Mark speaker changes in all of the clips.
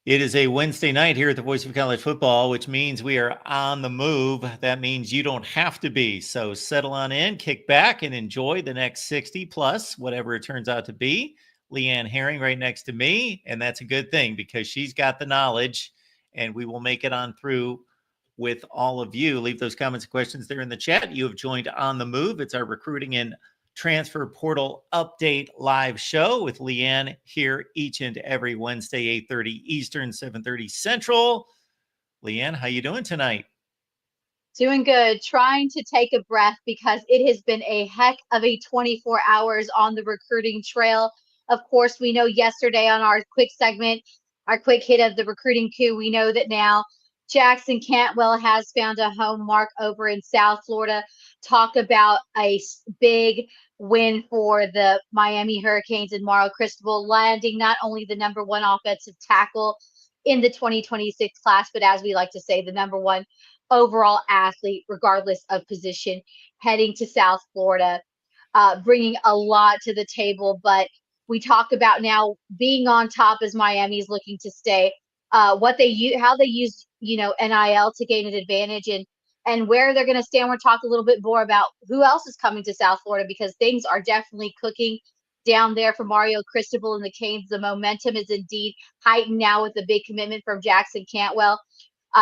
Speaker 1: It is a Wednesday night here at the Voice of College Football, which means we are on the move. That means you don't have to be. So settle on in, kick back, and enjoy the next 60 plus, whatever it turns out to be. Leanne Herring right next to me, and that's a good thing because she's got the knowledge, and we will make it on through with all of you. Leave those comments and questions there in the chat. You have joined On the Move. It's our recruiting and transfer portal update live show with Leanne here each and every Wednesday, 8:30 Eastern, 7:30 Central. Leanne, how you doing tonight?
Speaker 2: Doing good. Trying to take a breath because it has been a heck of a 24 hours on the recruiting trail. Of course, we know yesterday on our quick segment, our quick hit of the recruiting coup, we know that now Jackson Cantwell has found a home mark over in South Florida. Talk about a big win for the Miami Hurricanes and Mario Cristobal, landing not only the number one offensive tackle in the 2026 class, but as we like to say, the number one overall athlete, regardless of position, heading to South Florida, bringing a lot to the table. But we talk about now being on top as Miami is looking to stay. What they use, how they use, NIL to gain an advantage, and where they're going to stand. We'll talk a little bit more about who else is coming to South Florida because things are definitely cooking down there for Mario Cristobal and the Canes. The momentum is indeed heightened now with the big commitment from Jackson Cantwell.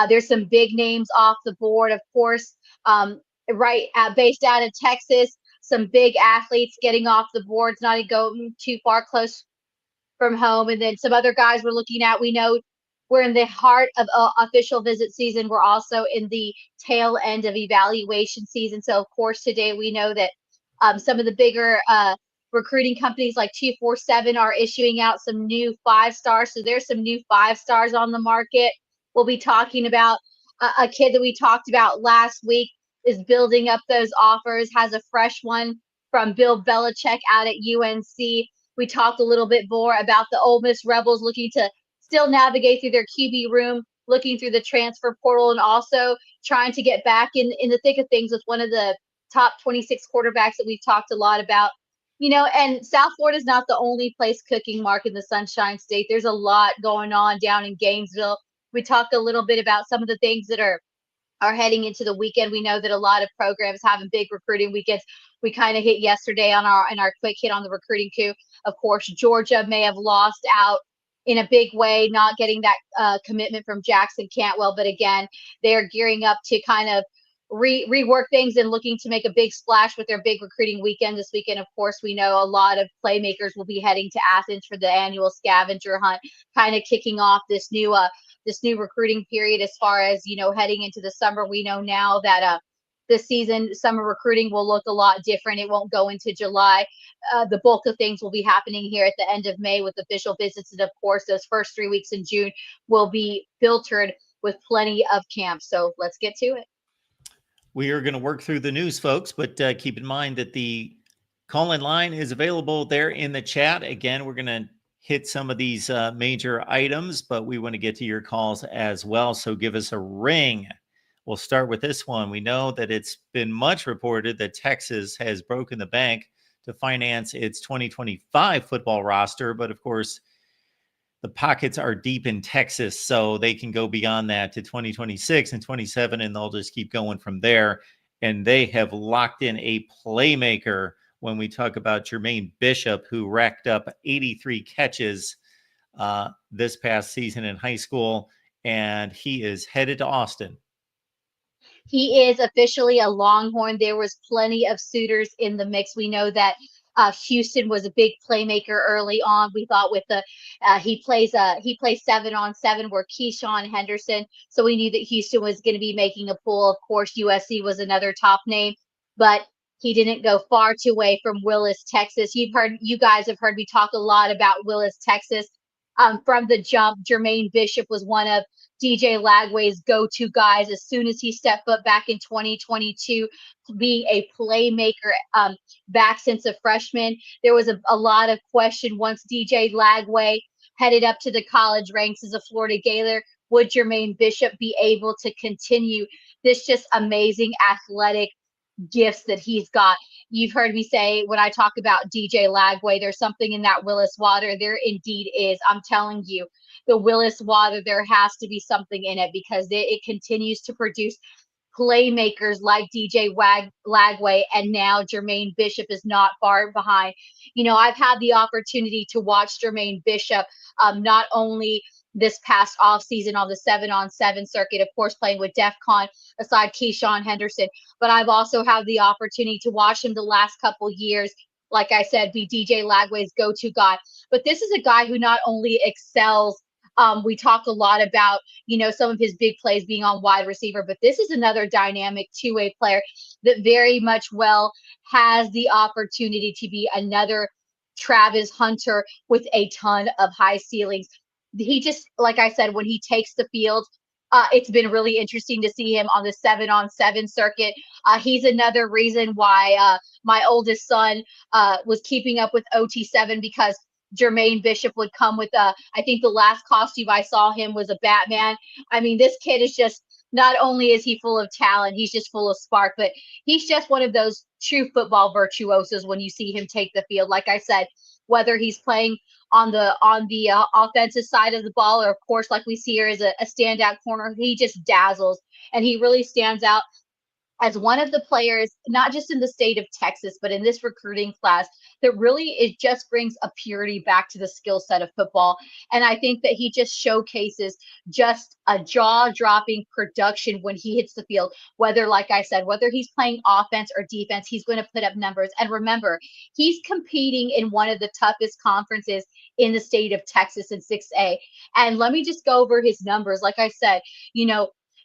Speaker 2: There's some big names off the board, of course, based out of Texas. Some big athletes getting off the boards, not going too far close from home. And then some other guys we're looking at. We know we're in the heart of official visit season. We're also in the tail end of evaluation season. So, of course, today we know that some of the bigger recruiting companies like 247 are issuing out some new 5-stars. So there's some new 5-stars on the market. We'll be talking about a kid that we talked about last week is building up those offers, has a fresh one from Bill Belichick out at UNC. We talked a little bit more about the Ole Miss Rebels looking to still navigate through their QB room, looking through the transfer portal, and also trying to get back in the thick of things with one of the top 26 quarterbacks that we've talked a lot about. And South Florida is not the only place cooking, Mark, in the Sunshine State. There's a lot going on down in Gainesville. We talked a little bit about some of the things that are heading into the weekend. We know that a lot of programs having big recruiting weekends. We kind of hit yesterday on our quick hit on the recruiting coup. Of course, Georgia may have lost out in a big way, not getting that commitment from Jackson Cantwell. But again, they are gearing up to kind of rework things and looking to make a big splash with their big recruiting weekend this weekend. Of course, we know a lot of playmakers will be heading to Athens for the annual scavenger hunt, kind of kicking off this new recruiting period. As far as heading into the summer, we know now that this season summer recruiting will look a lot different. It won't go into July. The bulk of things will be happening here at the end of May with official visits, and of course those first 3 weeks in June will be filtered with plenty of camps. So let's get to it.
Speaker 1: We are going to work through the news, folks, but keep in mind that the call-in line is available there in the chat. Again, we're going to hit some of these major items, but we want to get to your calls as well. So give us a ring. We'll start with this one. We know that it's been much reported that Texas has broken the bank to finance its 2025 football roster, but of course, the pockets are deep in Texas, so they can go beyond that to 2026 and 27, and they'll just keep going from there. And they have locked in a playmaker when we talk about Jermaine Bishop, who racked up 83 catches this past season in high school, and he is headed to Austin.
Speaker 2: He is officially a Longhorn. There was plenty of suitors in the mix. We know that Houston was a big playmaker early on. We thought with the he plays 7-on-7 where Keyshawn Henderson. So we knew that Houston was going to be making a pull. Of course, USC was another top name, but he didn't go far too away from Willis, Texas. You guys have heard me talk a lot about Willis, Texas. From the jump, Jermaine Bishop was one of DJ Lagway's go-to guys as soon as he stepped foot back in 2022, being a playmaker back since a freshman. There was a lot of question once DJ Lagway headed up to the college ranks as a Florida Gator. Would Jermaine Bishop be able to continue this just amazing athletic gifts that he's got. You've heard me say when I talk about DJ Lagway, there's something in that Willis water. There indeed is. I'm telling you, the Willis water, there has to be something in it because it continues to produce playmakers like Lagway, and now Jermaine Bishop is not far behind. I've had the opportunity to watch Jermaine Bishop not only this past off season on the 7-on-7 circuit, of course, playing with DEF CON aside Keyshawn Henderson, but I've also had the opportunity to watch him the last couple years. Like I said, be DJ Lagway's go-to guy. But this is a guy who not only excels. We talk a lot about, some of his big plays being on wide receiver, but this is another dynamic two-way player that very much well has the opportunity to be another Travis Hunter with a ton of high ceilings. He just, like I said, when he takes the field, it's been really interesting to see him on the 7-on-7 circuit. He's another reason why my oldest son was keeping up with OT7 because Jermaine Bishop would come with I think the last costume I saw him was a Batman. I mean, this kid is just, not only is he full of talent, he's just full of spark, but he's just one of those true football virtuosos when you see him take the field. Like I said, whether he's playing on the offensive side of the ball, or of course, like we see here, is a standout corner, he just dazzles, and he really stands out as one of the players, not just in the state of Texas, but in this recruiting class, that really it just brings a purity back to the skill set of football. And I think that he just showcases just a jaw-dropping production when he hits the field. Whether, like I said, whether he's playing offense or defense, he's going to put up numbers. And remember, he's competing in one of the toughest conferences in the state of Texas in 6A. And let me just go over his numbers. Like I said,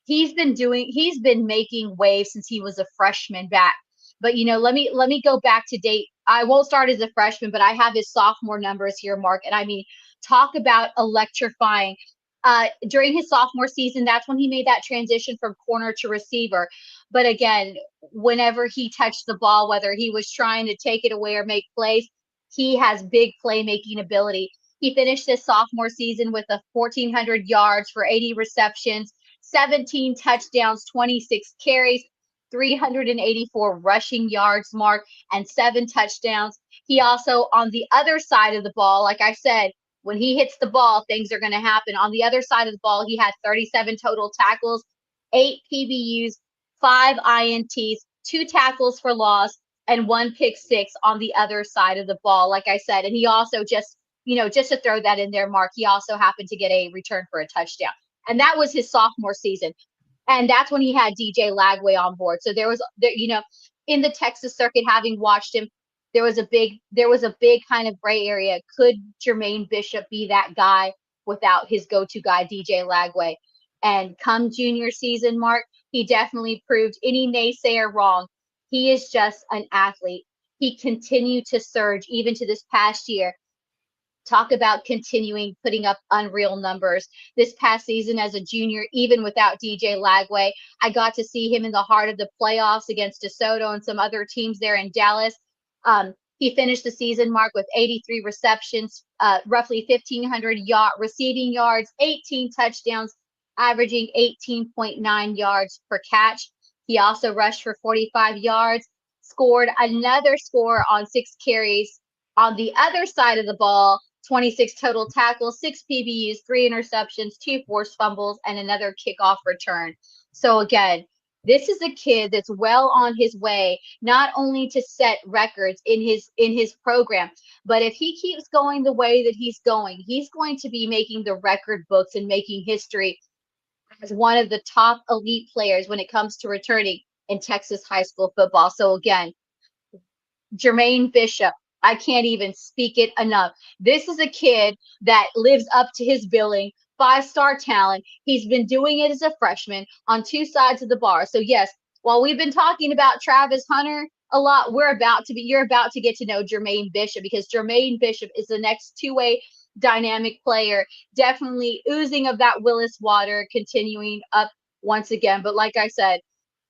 Speaker 2: he's been making waves since he was a freshman back. But let me go back to date. I won't start as a freshman, but I have his sophomore numbers here, Mark. And I mean, talk about electrifying. During his sophomore season, that's when he made that transition from corner to receiver. But again, whenever he touched the ball, whether he was trying to take it away or make plays, he has big playmaking ability. He finished his sophomore season with 1,400 yards for 80 receptions, 17 touchdowns, 26 carries, 384 rushing yards, Mark, and 7 touchdowns. He also, on the other side of the ball, like I said, when he hits the ball, things are going to happen. On the other side of the ball, he had 37 total tackles, 8 PBUs, 5 INTs, 2 tackles for loss, and 1 pick six on the other side of the ball, like I said. And he also just to throw that in there, Mark, he also happened to get a return for a touchdown. And that was his sophomore season. And that's when he had DJ Lagway on board. So there was, in the Texas circuit, having watched him, there was a big kind of gray area. Could Jermaine Bishop be that guy without his go-to guy, DJ Lagway? And come junior season, Mark, he definitely proved any naysayer wrong. He is just an athlete. He continued to surge even to this past year. Talk about continuing putting up unreal numbers. This past season as a junior, even without DJ Lagway, I got to see him in the heart of the playoffs against DeSoto and some other teams there in Dallas. He finished the season, Mark, with 83 receptions, roughly 1,500 receiving yards, 18 touchdowns, averaging 18.9 yards per catch. He also rushed for 45 yards, scored another score on 6 carries. On the other side of the ball, 26 total tackles, 6 PBUs, 3 interceptions, 2 forced fumbles, and another kickoff return. So again, this is a kid that's well on his way, not only to set records in his program, but if he keeps going the way that he's going to be making the record books and making history as one of the top elite players when it comes to returning in Texas high school football. So again, Jermaine Bishop, I can't even speak it enough. This is a kid that lives up to his billing, 5-star talent. He's been doing it as a freshman on 2 sides of the bar. So yes, while we've been talking about Travis Hunter a lot, you're about to get to know Jermaine Bishop, because Jermaine Bishop is the next two-way dynamic player, definitely oozing of that Willis water, continuing up once again. But like I said,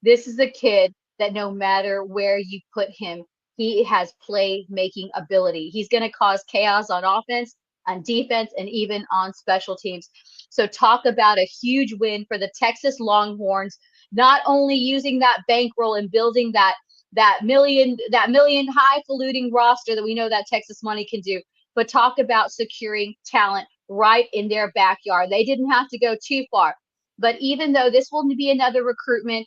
Speaker 2: this is a kid that no matter where you put him, he has playmaking ability. He's going to cause chaos on offense, on defense, and even on special teams. So talk about a huge win for the Texas Longhorns, not only using that bankroll and building that that million highfalutin roster that we know that Texas money can do. But talk about securing talent right in their backyard. They didn't have to go too far. But even though this will be another recruitment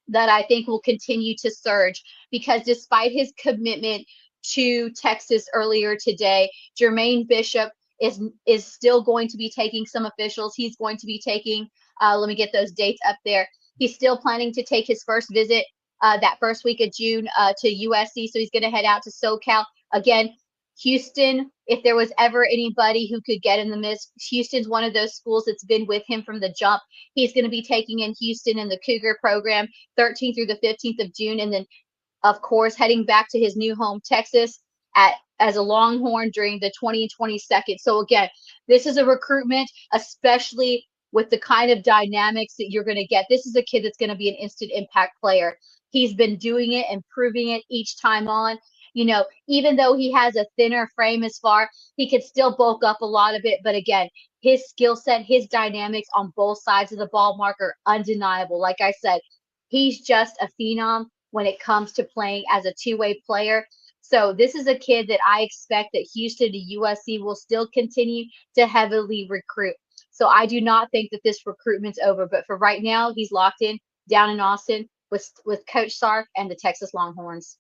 Speaker 2: that I think will continue to surge, because despite his commitment to Texas earlier today, Jermaine Bishop is still going to be taking some officials. He's going to be taking, let me get those dates up there. He's still planning to take his first visit that first week of June to USC. So he's going to head out to SoCal. Again, Houston, if there was ever anybody who could get in the mix, Houston's one of those schools that's been with him from the jump. He's going to be taking in Houston in the Cougar program 13th through the 15th of June. And then, of course, heading back to his new home, Texas, as a Longhorn during the 22nd. So again, this is a recruitment, especially with the kind of dynamics that you're going to get. This is a kid that's going to be an instant impact player. He's been doing it and proving it each time on. Even though he has a thinner frame as far, he could still bulk up a lot of it. But again, his skill set, his dynamics on both sides of the ball, Mark, are undeniable. Like I said, he's just a phenom when it comes to playing as a two-way player. So this is a kid that I expect that Houston to USC will still continue to heavily recruit. So I do not think that this recruitment's over. But for right now, he's locked in down in Austin with Coach Sark and the Texas Longhorns.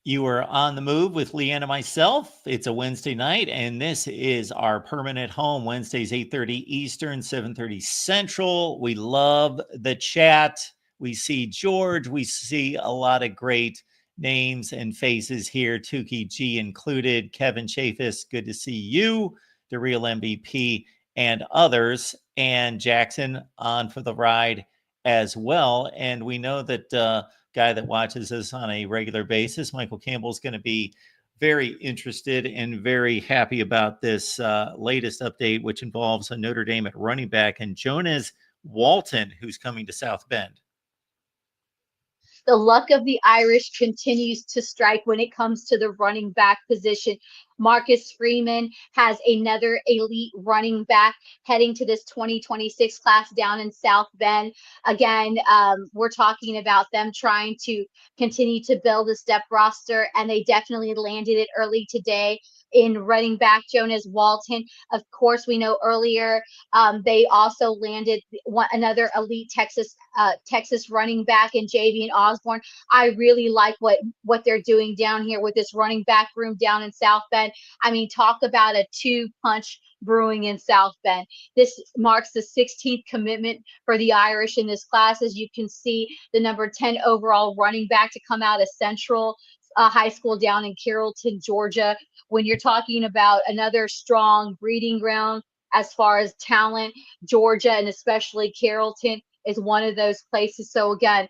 Speaker 1: You are on the move with Leanne and myself. It's a Wednesday night, and this is our permanent home. Wednesdays, 8:30 Eastern, 7:30 Central. We love the chat. We see George. We see a lot of great names and faces here. Tukey G included. Kevin Chafis, good to see you. The Real MVP and others. And Jackson on for the ride as well. And we know that guy that watches us on a regular basis, Michael Campbell, is going to be very interested and very happy about this latest update, which involves a Notre Dame at running back and Jonas Walton, who's coming to South Bend.
Speaker 2: The luck of the Irish continues to strike when it comes to the running back position. Marcus Freeman has another elite running back heading to this 2026 class down in South Bend. Again, we're talking about them trying to continue to build a step roster, and they definitely landed it early today in running back Jonas Walton. Of course, we know earlier they also landed another elite Texas running back in Javian Osborne. I really like what they're doing down here with this running back room down in South Bend. I mean, talk about a two-punch brewing in South Bend. This marks the 16th commitment for the Irish in this class. As you can see, the number 10 overall running back to come out of Central High School down in Carrollton, Georgia. When you're talking about another strong breeding ground as far as talent, Georgia and especially Carrollton is one of those places. So again,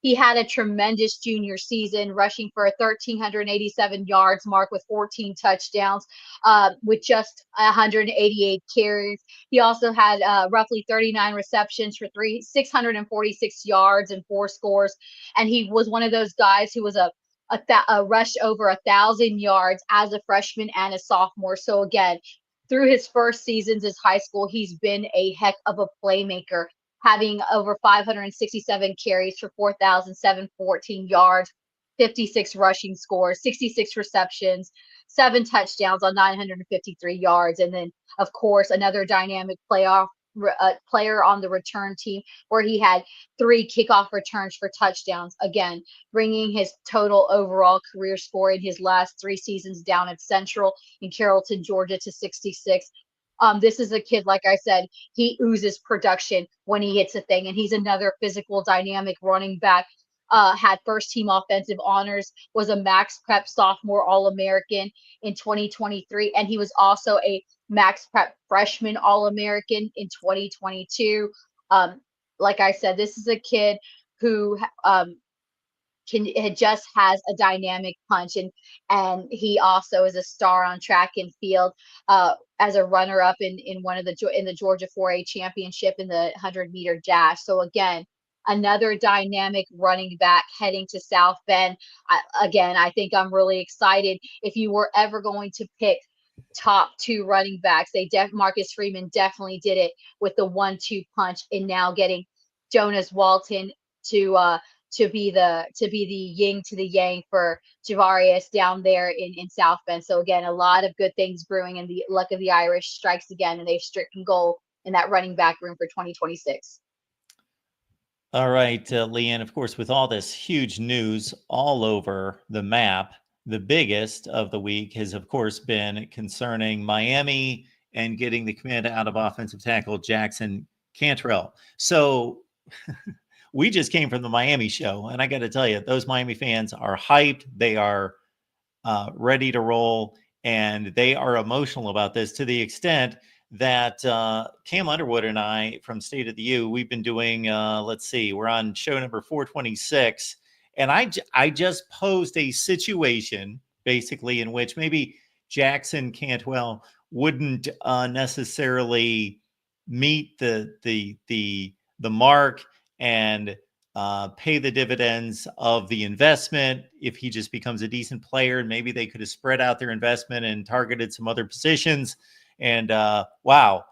Speaker 2: he had a tremendous junior season, rushing for 1,387 yards, Mark, with 14 touchdowns, with just 188 carries. He also had roughly 39 receptions for 646 yards and 4 scores. And he was one of those guys who was a rush over 1,000 yards as a freshman and a sophomore. So again, through his first seasons as high school, he's been a heck of a playmaker, having over 567 carries for 4,714 yards, 56 rushing scores, 66 receptions, 7 touchdowns on 953 yards. And then, of course, another dynamic player on the return team where he had 3 kickoff returns for touchdowns, again bringing his total overall career score in his last 3 seasons down at Central in Carrollton, Georgia to 66. This is a kid, like I said, he oozes production when he hits a thing, and he's another physical, dynamic running back. Had first team offensive honors, was a Max Prep sophomore All-American in 2023, and he was also a Max Prep freshman All-American in 2022. Like I said, this is a kid who it just has a dynamic punch, and he also is a star on track and field as a runner-up in the Georgia 4A championship in the 100-meter dash. So again, another dynamic running back heading to South Bend. I think I'm really excited. If you were ever going to pick top 2 running backs, Marcus Freeman definitely did it with the 1-2 punch, and now getting Jonas Walton to to be the yin to the yang for Javarius down there in South Bend. So again, a lot of good things brewing, and the luck of the Irish strikes again, and they've stricken gold in that running back room for 2026.
Speaker 1: All right, Leanne, of course, with all this huge news all over the map, the biggest of the week has, of course, been concerning Miami and getting the command out of offensive tackle Jackson Cantrell. So we just came from the Miami show, and I got to tell you, those Miami fans are hyped. They are ready to roll, and they are emotional about this to the extent that Cam Underwood and I from State of the U, we've been doing, let's see, we're on show number 426. And I just posed a situation basically in which maybe Jackson Cantwell wouldn't necessarily meet the mark and pay the dividends of the investment if he just becomes a decent player. And maybe they could have spread out their investment and targeted some other positions. And wow,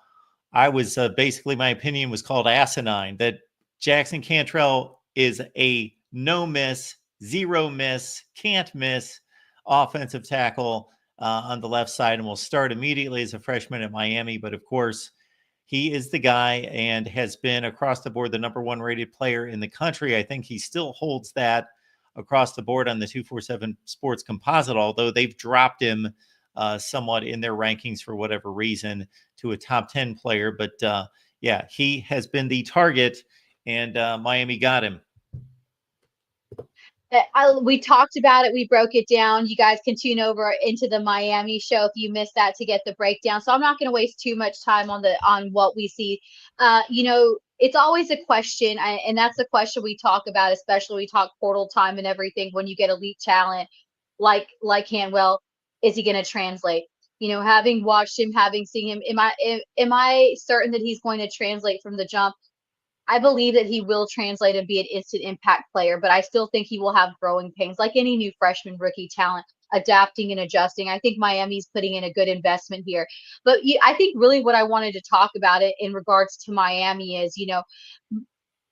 Speaker 1: I was basically, my opinion was called asinine, that Jackson Cantrell is a no miss, zero miss, can't miss offensive tackle on the left side, and will start immediately as a freshman at Miami. But of course, he is the guy and has been across the board the number one rated player in the country. I think he still holds that across the board on the 247 Sports Composite, although they've dropped him somewhat in their rankings for whatever reason to a top 10 player. But yeah, he has been the target, and Miami got him.
Speaker 2: We talked about it. We broke it down. You guys can tune over into the Miami show if you missed that to get the breakdown. So I'm not going to waste too much time on what we see. It's always a question, and that's the question we talk about, especially we talk portal time and everything. When you get elite talent like Hanwell, is he going to translate? Having watched him, having seen him, am I certain that he's going to translate from the jump? I believe that he will translate and be an instant impact player, but I still think he will have growing pains like any new freshman rookie talent, adapting and adjusting. I think Miami's putting in a good investment here. But I think really what I wanted to talk about it in regards to Miami is,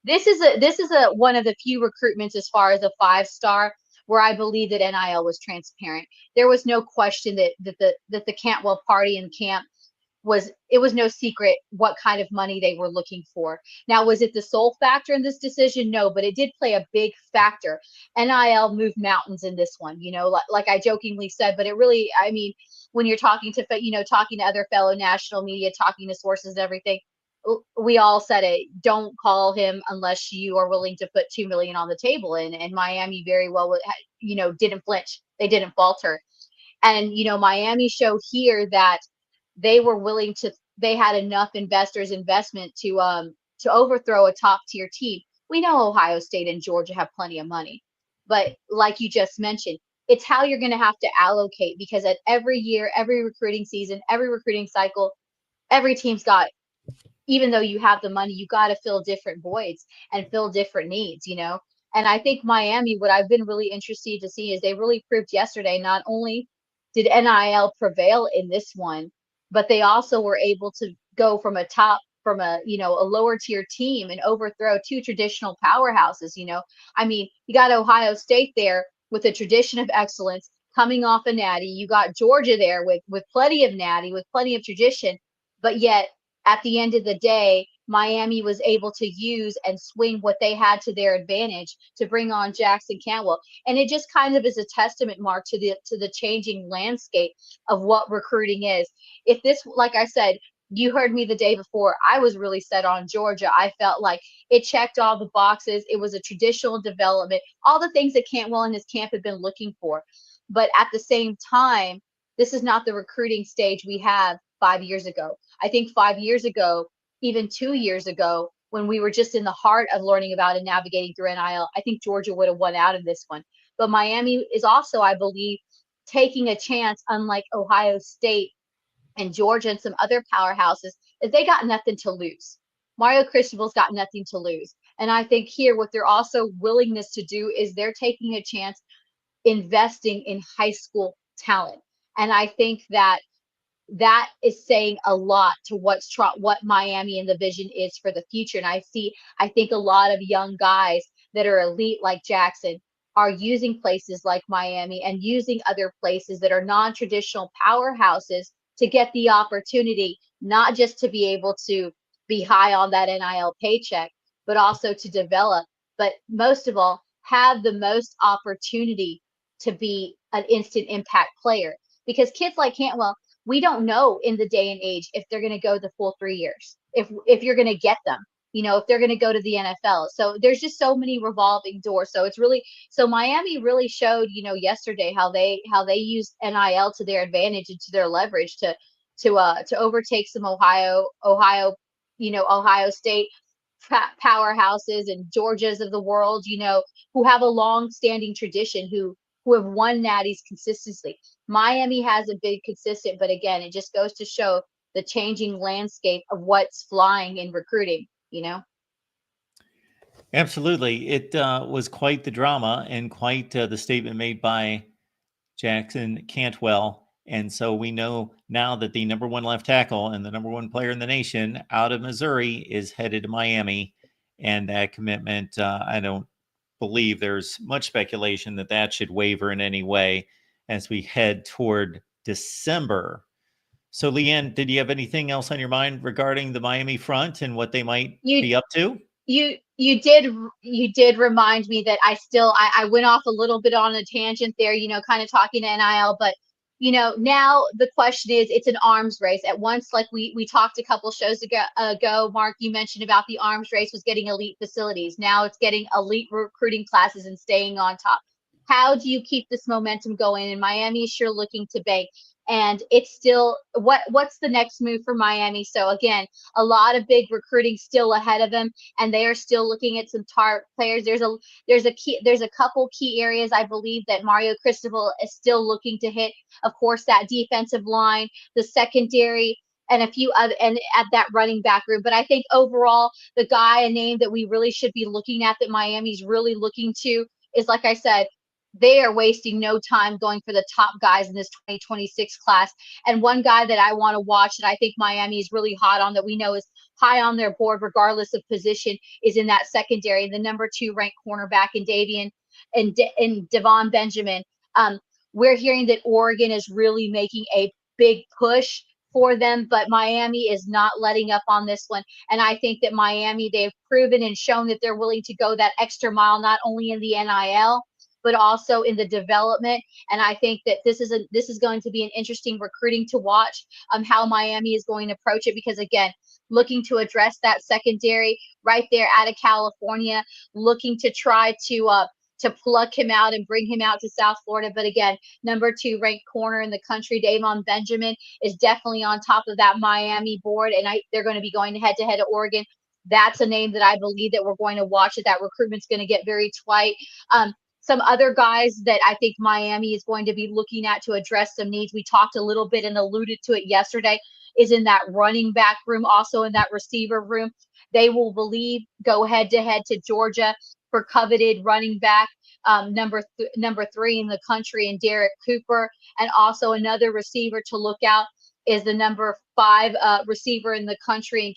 Speaker 2: this is a one of the few recruitments as far as a 5-star where I believe that NIL was transparent. There was no question that the Cantwell party and camp was no secret what kind of money they were looking for. Now, was it the sole factor in this decision? No, but it did play a big factor. NIL moved mountains in this one, like I jokingly said, but it really, I mean, when you're talking to other fellow national media, talking to sources and everything, we all said it. Don't call him unless you are willing to put $2 million on the table. And Miami very well, didn't flinch. They didn't falter. And Miami showed here that they had enough investment to overthrow a top tier team. We know Ohio State and Georgia have plenty of money, but like you just mentioned, it's how you're going to have to allocate, because at every year, every recruiting season, every recruiting cycle, every team's got, even though you have the money, you got to fill different voids and fill different needs. And I think Miami, what I've been really interested to see is they really proved yesterday, not only did NIL prevail in this one, but they also were able to go from a lower tier team and overthrow two traditional powerhouses. I mean, you got Ohio State there with a tradition of excellence coming off a natty. You got Georgia there with plenty of natty, with plenty of tradition, but yet at the end of the day, Miami was able to use and swing what they had to their advantage to bring on Jackson Cantwell. And it just kind of is a testament, Mark, to the changing landscape of what recruiting is. If this, like I said, you heard me the day before, I was really set on Georgia. I felt like it checked all the boxes. It was a traditional development, all the things that Cantwell and his camp had been looking for. But at the same time, this is not the recruiting stage we have 5 years ago. I think 5 years ago, even 2 years ago, when we were just in the heart of learning about and navigating through NIL, I think Georgia would have won out of this one. But Miami is also, I believe, taking a chance, unlike Ohio State and Georgia and some other powerhouses, is they got nothing to lose. Mario Cristobal's got nothing to lose. And I think here, what they're also willingness to do is they're taking a chance investing in high school talent. And I think that is saying a lot to what Miami and the vision is for the future. And I think a lot of young guys that are elite like Jackson are using places like Miami and using other places that are non-traditional powerhouses to get the opportunity, not just to be able to be high on that NIL paycheck, but also to develop, but most of all, have the most opportunity to be an instant impact player. Because kids like Cantwell, we don't know in the day and age if they're going to go the full 3 years, if you're going to get them, if they're going to go to the NFL. So there's just so many revolving doors. So it's really, so Miami really showed, yesterday how they used NIL to their advantage and to their leverage to overtake some Ohio State powerhouses and Georgias of the world, who have a long-standing tradition, who have won natties consistently. Miami hasn't been consistent, but again, it just goes to show the changing landscape of what's flying in recruiting.
Speaker 1: Absolutely. It was quite the drama and quite the statement made by Jackson Cantwell. And so we know now that the number one left tackle and the number one player in the nation out of Missouri is headed to Miami. And that commitment, I don't believe there's much speculation that that should waver in any way as we head toward December. So, Leanne, did you have anything else on your mind regarding the Miami front and what they might be up to?
Speaker 2: You did remind me that I went off a little bit on a tangent there, kind of talking to NIL, but now the question is, it's an arms race. At once, like we talked a couple shows ago, Mark, you mentioned about the arms race was getting elite facilities. Now it's getting elite recruiting classes and staying on top. How do you keep this momentum going? And Miami is sure looking to bank. And it's still what's the next move for Miami? So again, a lot of big recruiting still ahead of them, and they are still looking at some players. There's a couple key areas I believe that Mario Cristobal is still looking to hit. Of course, that defensive line, the secondary, and a few other, and at that running back room. But I think overall, the guy, a name that we really should be looking at, that Miami's really looking to, is, like I said, they are wasting no time going for the top guys in this 2026 class. And one guy that I want to watch that I think Miami is really hot on, that we know is high on their board regardless of position, is in that secondary, the number 2 ranked cornerback in Davian and Devon Benjamin. We're hearing that Oregon is really making a big push for them, but Miami is not letting up on this one. And I think that Miami, they've proven and shown that they're willing to go that extra mile, not only in the NIL, but also in the development. And I think that this is going to be an interesting recruiting to watch, how Miami is going to approach it, because again, looking to address that secondary right there out of California, looking to try to pluck him out and bring him out to South Florida. But again, number 2 ranked corner in the country, Davon Benjamin, is definitely on top of that Miami board, and they're going to be going head to head to Oregon. That's a name that I believe that we're going to watch, that recruitment's going to get very tight. Some other guys that I think Miami is going to be looking at to address some needs, we talked a little bit and alluded to it yesterday, is in that running back room, also in that receiver room. They will go head to head to Georgia for coveted running back, number 3 in the country, and Derek Cooper. And also another receiver to look out is the number 5 receiver in the country, and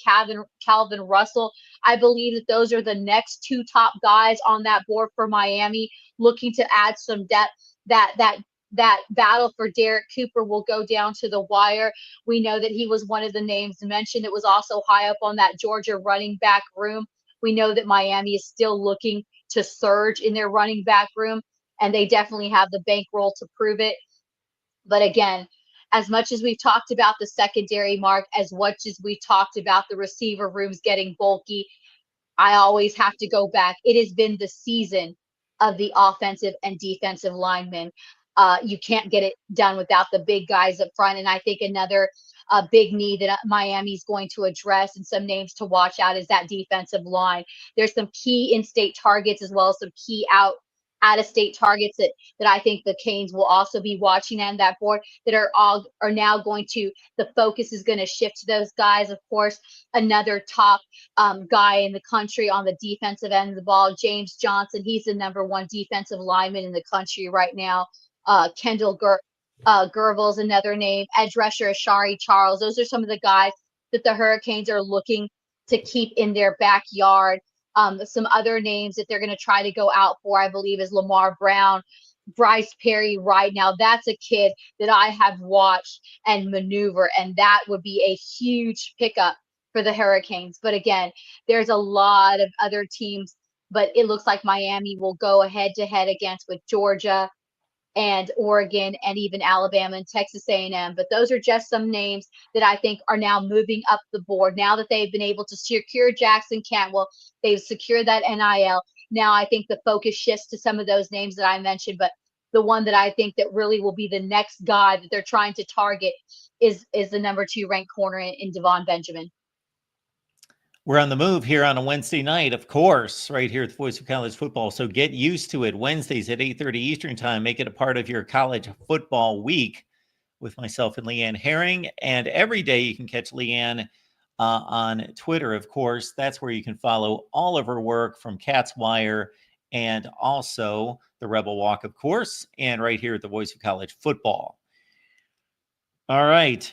Speaker 2: Calvin Russell. I believe that those are the next 2 top guys on that board for Miami, looking to add some depth. That battle for Derek Cooper will go down to the wire. We know that he was one of the names mentioned that was also high up on that Georgia running back room. We know that Miami is still looking to surge in their running back room, and they definitely have the bankroll to prove it. But again, as much as we've talked about the secondary, Mark, as much as we've talked about the receiver rooms getting bulky, I always have to go back. It has been the season of the offensive and defensive linemen. You can't get it done without the big guys up front. And I think another big need that Miami's going to address, and some names to watch out, is that defensive line. There's some key in-state targets, as well as some key out-of-state targets that I think the Canes will also be watching on that board, that are now going to, the focus is going to shift to those guys. Of course, another top guy in the country on the defensive end of the ball, James Johnson. He's the number 1 defensive lineman in the country right now. Kendall Gervil's another name. Edge rusher Ashari Charles. Those are some of the guys that the Hurricanes are looking to keep in their backyard. Some other names that they're going to try to go out for, I believe, is Lamar Brown, Bryce Perry right now. That's a kid that I have watched and maneuver, and that would be a huge pickup for the Hurricanes. But again, there's a lot of other teams, but it looks like Miami will go head to head against with Georgia and Oregon and even Alabama and Texas A&M. But those are just some names that I think are now moving up the board. Now that they've been able to secure Jackson Cantwell, they've secured that NIL. Now I think the focus shifts to some of those names that I mentioned, but the one that I think that really will be the next guy that they're trying to target is the number 2 ranked corner in Devon Benjamin.
Speaker 1: We're on the move here on a Wednesday night, of course, right here at the Voice of College Football. So get used to it. Wednesdays at 8:30 Eastern Time. Make it a part of your college football week with myself and Leanne Herring. And every day you can catch Leanne on Twitter, of course. That's where you can follow all of her work from Cat's Wire and also the Rebel Walk, of course, and right here at the Voice of College Football. All right.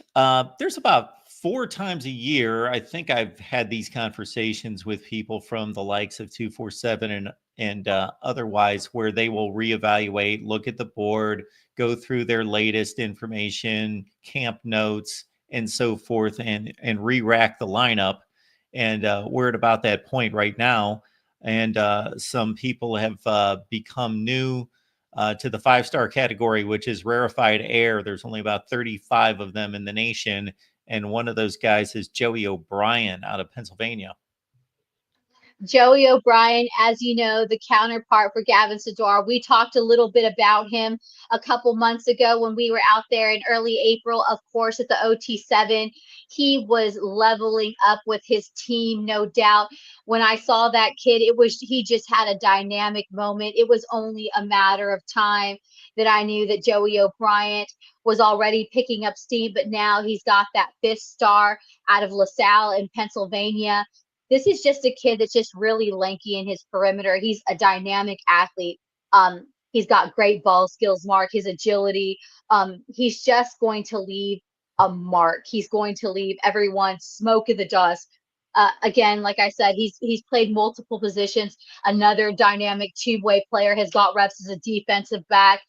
Speaker 1: There's about 4 times a year, I think I've had these conversations with people from the likes of 247 and otherwise, where they will reevaluate, look at the board, go through their latest information, camp notes, and so forth, and re-rack the lineup. And we're at about that point right now. And some people have become new to the 5-star category, which is rarefied air. There's only about 35 of them in the nation. And one of those guys is Joey O'Brien out of Pennsylvania.
Speaker 2: Joey O'Brien, as you know, the counterpart for Gavin Sador. We talked a little bit about him a couple months ago when we were out there in early April, of course, at the OT7. He was leveling up with his team, no doubt. When I saw that kid, he just had a dynamic moment. It was only a matter of time that I knew that Joey O'Brien was already picking up steam, but now he's got that 5th star out of LaSalle in Pennsylvania. This is just a kid that's just really lanky in his perimeter. He's a dynamic athlete. He's got great ball skills, Mark, his agility. He's just going to leave a mark. He's going to leave everyone smoke in the dust. Again, like I said, he's played multiple positions. Another dynamic 2-way player, has got reps as a defensive back.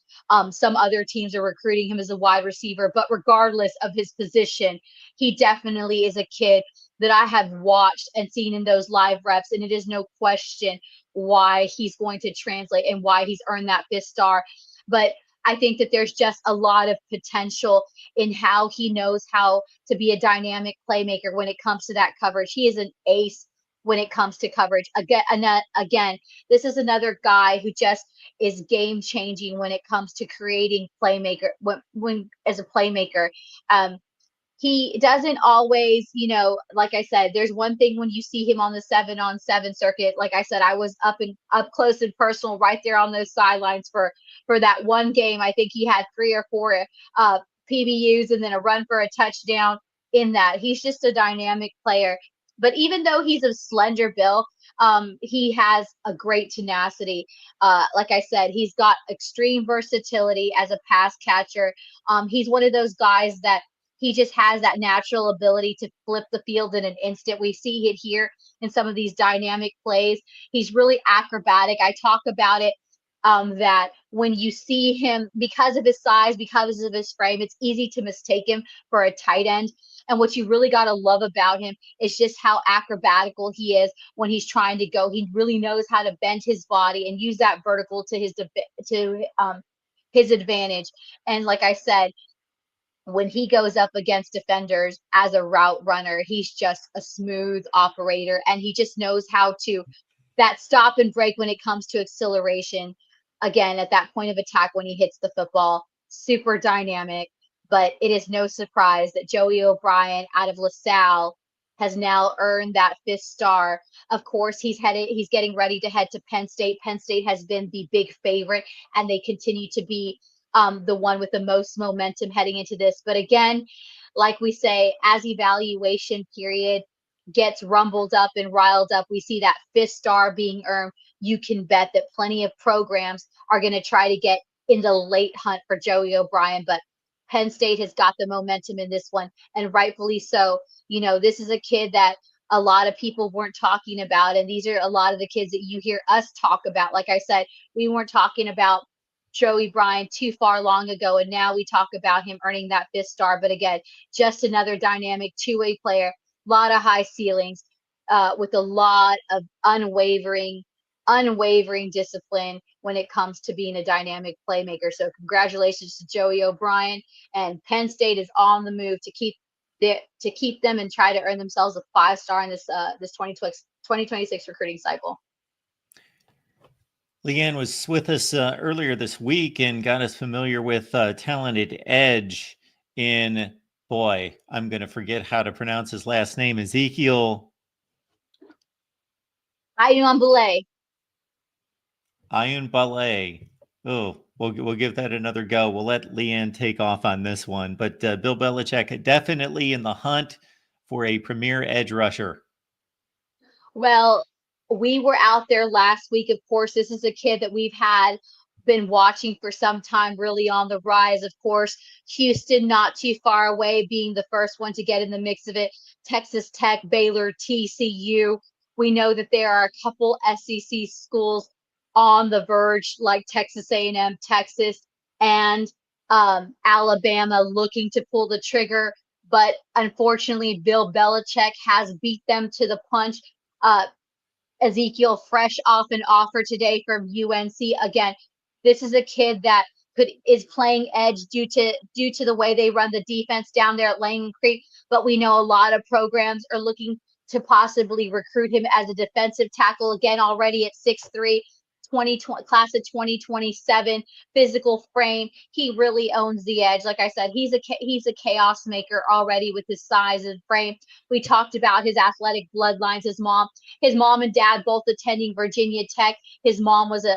Speaker 2: Some other teams are recruiting him as a wide receiver, but regardless of his position, he definitely is a kid that I have watched and seen in those live reps, and it is no question why he's going to translate and why he's earned that 5th star. But I think that there's just a lot of potential in how he knows how to be a dynamic playmaker when it comes to that coverage. He is an ace when it comes to coverage. Again, this is another guy who just is game changing when it comes to creating playmaker when as a playmaker. He doesn't always, like I said, there's one thing when you see him on the 7-on-7 circuit. Like I said, I was up close and personal right there on those sidelines for that one game. I think he had 3 or 4 PBUs and then a run for a touchdown in that. He's just a dynamic player. But even though he's a slender build, he has a great tenacity. Like I said, he's got extreme versatility as a pass catcher. He's one of those guys that he just has that natural ability to flip the field in an instant. We see it here in some of these dynamic plays. He's really acrobatic. I talk about it that when you see him, because of his size, because of his frame, it's easy to mistake him for a tight end. And what you really got to love about him is just how acrobatical he is when he's trying to go. He really knows how to bend his body and use that vertical to his advantage. And like I said, when he goes up against defenders as a route runner, he's just a smooth operator, and he just knows how to that stop and break when it comes to acceleration. Again, at that point of attack when he hits the football, super dynamic. But it is no surprise that Joey O'Brien out of LaSalle has now earned that 5th star. Of course, he's getting ready to head to Penn State. Penn State has been the big favorite, and they continue to be the one with the most momentum heading into this. But again, like we say, as evaluation period gets rumbled up and riled up, we see that 5th star being earned. You can bet that plenty of programs are going to try to get in the late hunt for Joey O'Brien, but Penn State has got the momentum in this one, and rightfully so. This is a kid that a lot of people weren't talking about. And these are a lot of the kids that you hear us talk about. Like I said, we weren't talking about Joey Bryan too far long ago, and now we talk about him earning that 5th star. But again, just another dynamic two-way player, a lot of high ceilings, with a lot of unwavering discipline when it comes to being a dynamic playmaker. So congratulations to Joey O'Brien, and Penn State is on the move to keep them and try to earn themselves a 5-star in this 2026 recruiting cycle.
Speaker 1: Leanne was with us earlier this week and got us familiar with talented edge in, boy, I'm going to forget how to pronounce his last name, Ezekiel
Speaker 2: Ayunbule.
Speaker 1: Oh, we'll give that another go. We'll let Leanne take off on this one. But Bill Belichick definitely in the hunt for a premier edge rusher.
Speaker 2: Well, we were out there last week. Of course, this is a kid that we've been watching for some time, really on the rise. Of course, Houston not too far away, being the first one to get in the mix of it. Texas Tech, Baylor, TCU. We know that there are a couple SEC schools on the verge, like Texas A&M, Texas, and Alabama, looking to pull the trigger. But unfortunately, Bill Belichick has beat them to the punch. Ezekiel, fresh off an offer today from UNC. Again, this is a kid that is playing edge due to the way they run the defense down there at Langham Creek. But we know a lot of programs are looking to possibly recruit him as a defensive tackle again already at 6'3". 2020 class of 2027, physical frame. He really owns the edge. Like I said, he's a chaos maker already with his size and frame. We talked about his athletic bloodlines. His mom and dad both attending Virginia Tech. His mom was a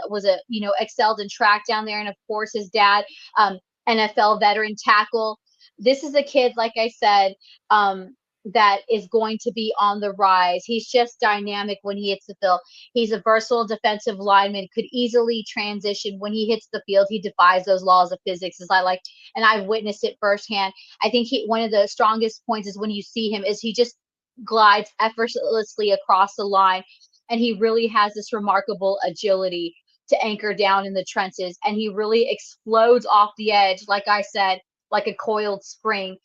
Speaker 2: excelled in track down there, and of course his dad, NFL veteran tackle. This is a kid, like I said, that is going to be on the rise. He's just dynamic when he hits the field. He's a versatile defensive lineman, could easily transition when he hits the field. He defies those laws of physics, as I like, and I've witnessed it firsthand. I think one of the strongest points is when you see him is he just glides effortlessly across the line, and he really has this remarkable agility to anchor down in the trenches, and he really explodes off the edge, like I said, like a coiled spring.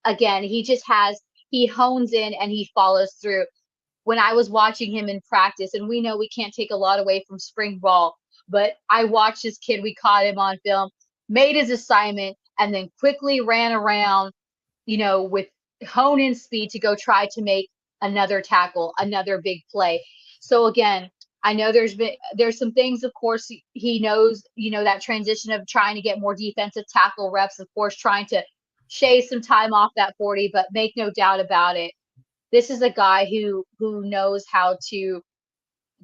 Speaker 2: Again, he hones in and he follows through. When I was watching him in practice, and we know we can't take a lot away from spring ball, but I watched this kid, we caught him on film, made his assignment, and then quickly ran around, with hone in speed to go try to make another tackle, another big play. So again, I know there's some things, of course, he knows, that transition of trying to get more defensive tackle reps, of course, trying to shave some time off that 40, but make no doubt about it. This is a guy who knows how to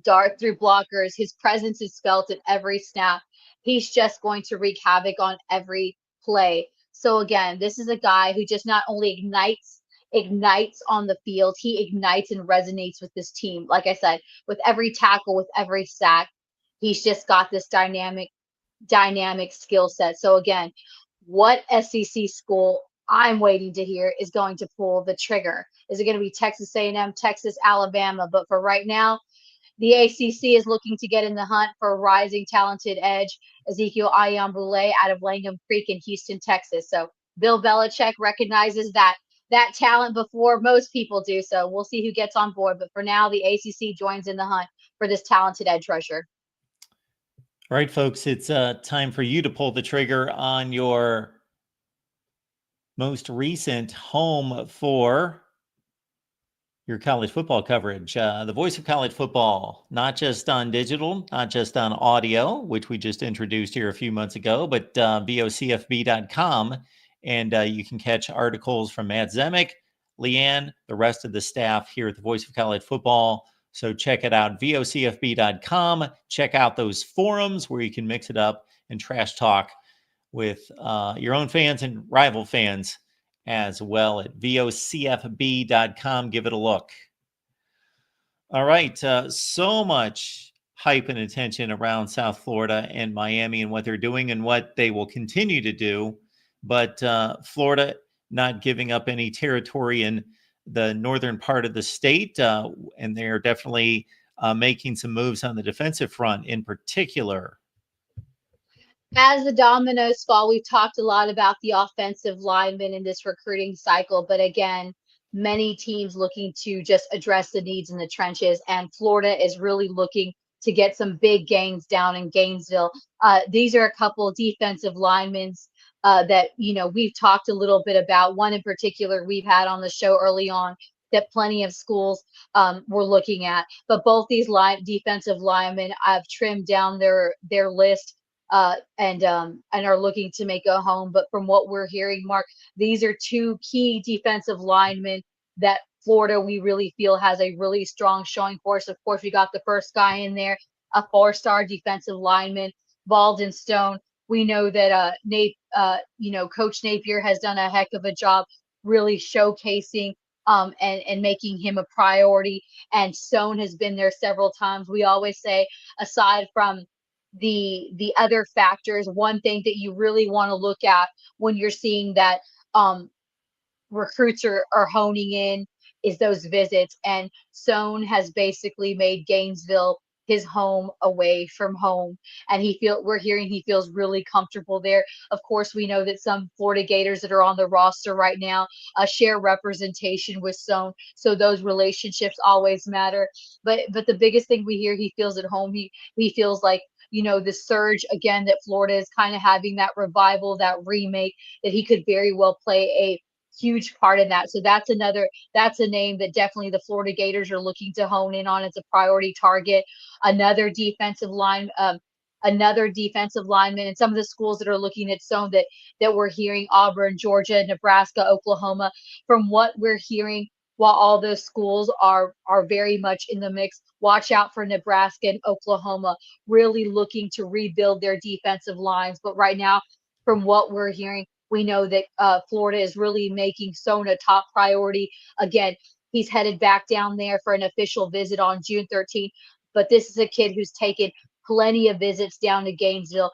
Speaker 2: dart through blockers. His presence is felt at every snap. He's just going to wreak havoc on every play. So again, this is a guy who just not only ignites on the field, he ignites and resonates with this team. Like I said, with every tackle, with every sack, he's just got this dynamic skill set. So again, what SEC school I'm waiting to hear is going to pull the trigger? Is it going to be Texas A&M, Texas, Alabama? But for right now, the ACC is looking to get in the hunt for a rising talented edge, Ezekiel Ayunbule out of Langham Creek in Houston, Texas. So Bill Belichick recognizes that talent before most people do. So we'll see who gets on board. But for now, the ACC joins in the hunt for this talented edge rusher.
Speaker 1: All right, folks, it's time for you to pull the trigger on your most recent home for your college football coverage. The voice of college football, not just on digital, not just on audio, which we just introduced here a few months ago, but vocfb.com. And you can catch articles from Matt Zemek, Leanne, the rest of the staff here at the Voice of College Football. So check it out, vocfb.com. Check out those forums where you can mix it up and trash talk with your own fans and rival fans as well at vocfb.com. Give it a look. All right. So much hype and attention around South Florida and Miami and what they're doing and what they will continue to do. But Florida not giving up any territory in the northern part of the state, and they're definitely making some moves on the defensive front in particular.
Speaker 2: As the dominoes fall, we've talked a lot about the offensive linemen in this recruiting cycle, but again, many teams looking to just address the needs in the trenches, and Florida is really looking to get some big gains down in Gainesville. These are a couple of defensive linemen that we've talked a little bit about. One in particular we've had on the show early on that plenty of schools were looking at, but both these defensive linemen have trimmed down their list and are looking to make a home. But from what we're hearing, Mark, these are two key defensive linemen that Florida we really feel has a really strong showing for us. Of course, we got the first guy in there, a four-star defensive lineman, Baldwin Stone. We know that Coach Napier has done a heck of a job really showcasing and making him a priority. And Stone has been there several times. We always say, aside from the other factors, one thing that you really want to look at when you're seeing that recruits are honing in is those visits. And Stone has basically made Gainesville his home away from home. And we're hearing he feels really comfortable there. Of course, we know that some Florida Gators that are on the roster right now share representation with Stone. So those relationships always matter. But the biggest thing we hear, he feels at home. He feels like, the surge again that Florida is kind of having, that revival, that remake, that he could very well play a huge part in that. So that's a name that definitely the Florida Gators are looking to hone in on as a priority target. Another defensive lineman, and some of the schools that are looking at Stone that we're hearing: Auburn, Georgia, Nebraska, Oklahoma. From what we're hearing, while all those schools are very much in the mix, watch out for Nebraska and Oklahoma, really looking to rebuild their defensive lines. But right now, from what we're hearing, we know that Florida is really making Stone a top priority. Again, he's headed back down there for an official visit on June 13th. But this is a kid who's taken plenty of visits down to Gainesville,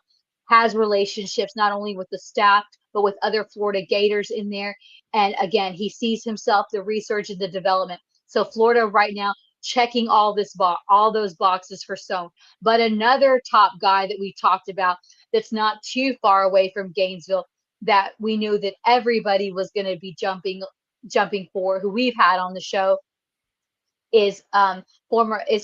Speaker 2: has relationships not only with the staff, but with other Florida Gators in there. And again, he sees himself the research and the development. So Florida right now checking all those boxes for Stone. But another top guy that we talked about that's not too far away from Gainesville, that we knew that everybody was going to be jumping for, who we've had on the show, is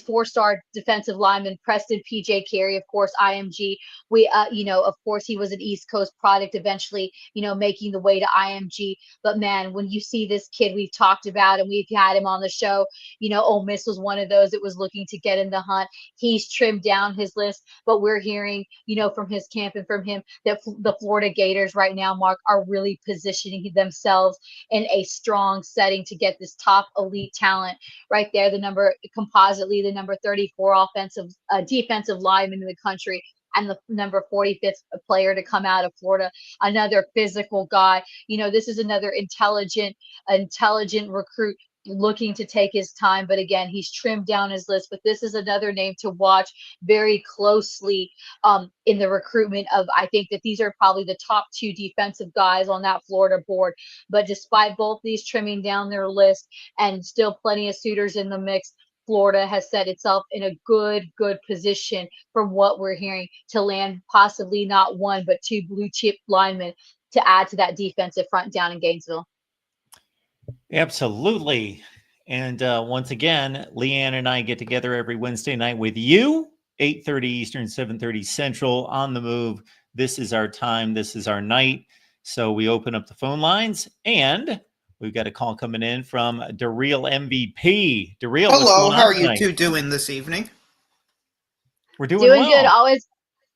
Speaker 2: four-star defensive lineman Preston PJ Carey, of course, IMG. We of course he was an East Coast product, eventually making the way to IMG. But man, when you see this kid we've talked about and we've had him on the show, Ole Miss was one of those that was looking to get in the hunt. He's trimmed down his list, but we're hearing from his camp and from him that the Florida Gators right now, Mark, are really positioning themselves in a strong setting to get this top elite talent right there. Compositely the number 34 defensive lineman in the country, and the number 45th player to come out of Florida. Another physical guy. This is another intelligent recruit looking to take his time. But again, he's trimmed down his list. But this is another name to watch very closely in the recruitment of, I think that these are probably the top two defensive guys on that Florida board. But despite both these trimming down their list and still plenty of suitors in the mix, Florida has set itself in a good position, from what we're hearing, to land possibly not one, but two blue chip linemen to add to that defensive front down in Gainesville.
Speaker 1: Absolutely. And once again, Leanne and I get together every Wednesday night with you, 8:30 Eastern, 7:30 Central, on the move. This is our time. This is our night. So we open up the phone lines, and we've got a call coming in from Daryl MVP. Daryl,
Speaker 3: hello, how are you two doing this evening?
Speaker 1: We're doing
Speaker 2: well.
Speaker 1: Good.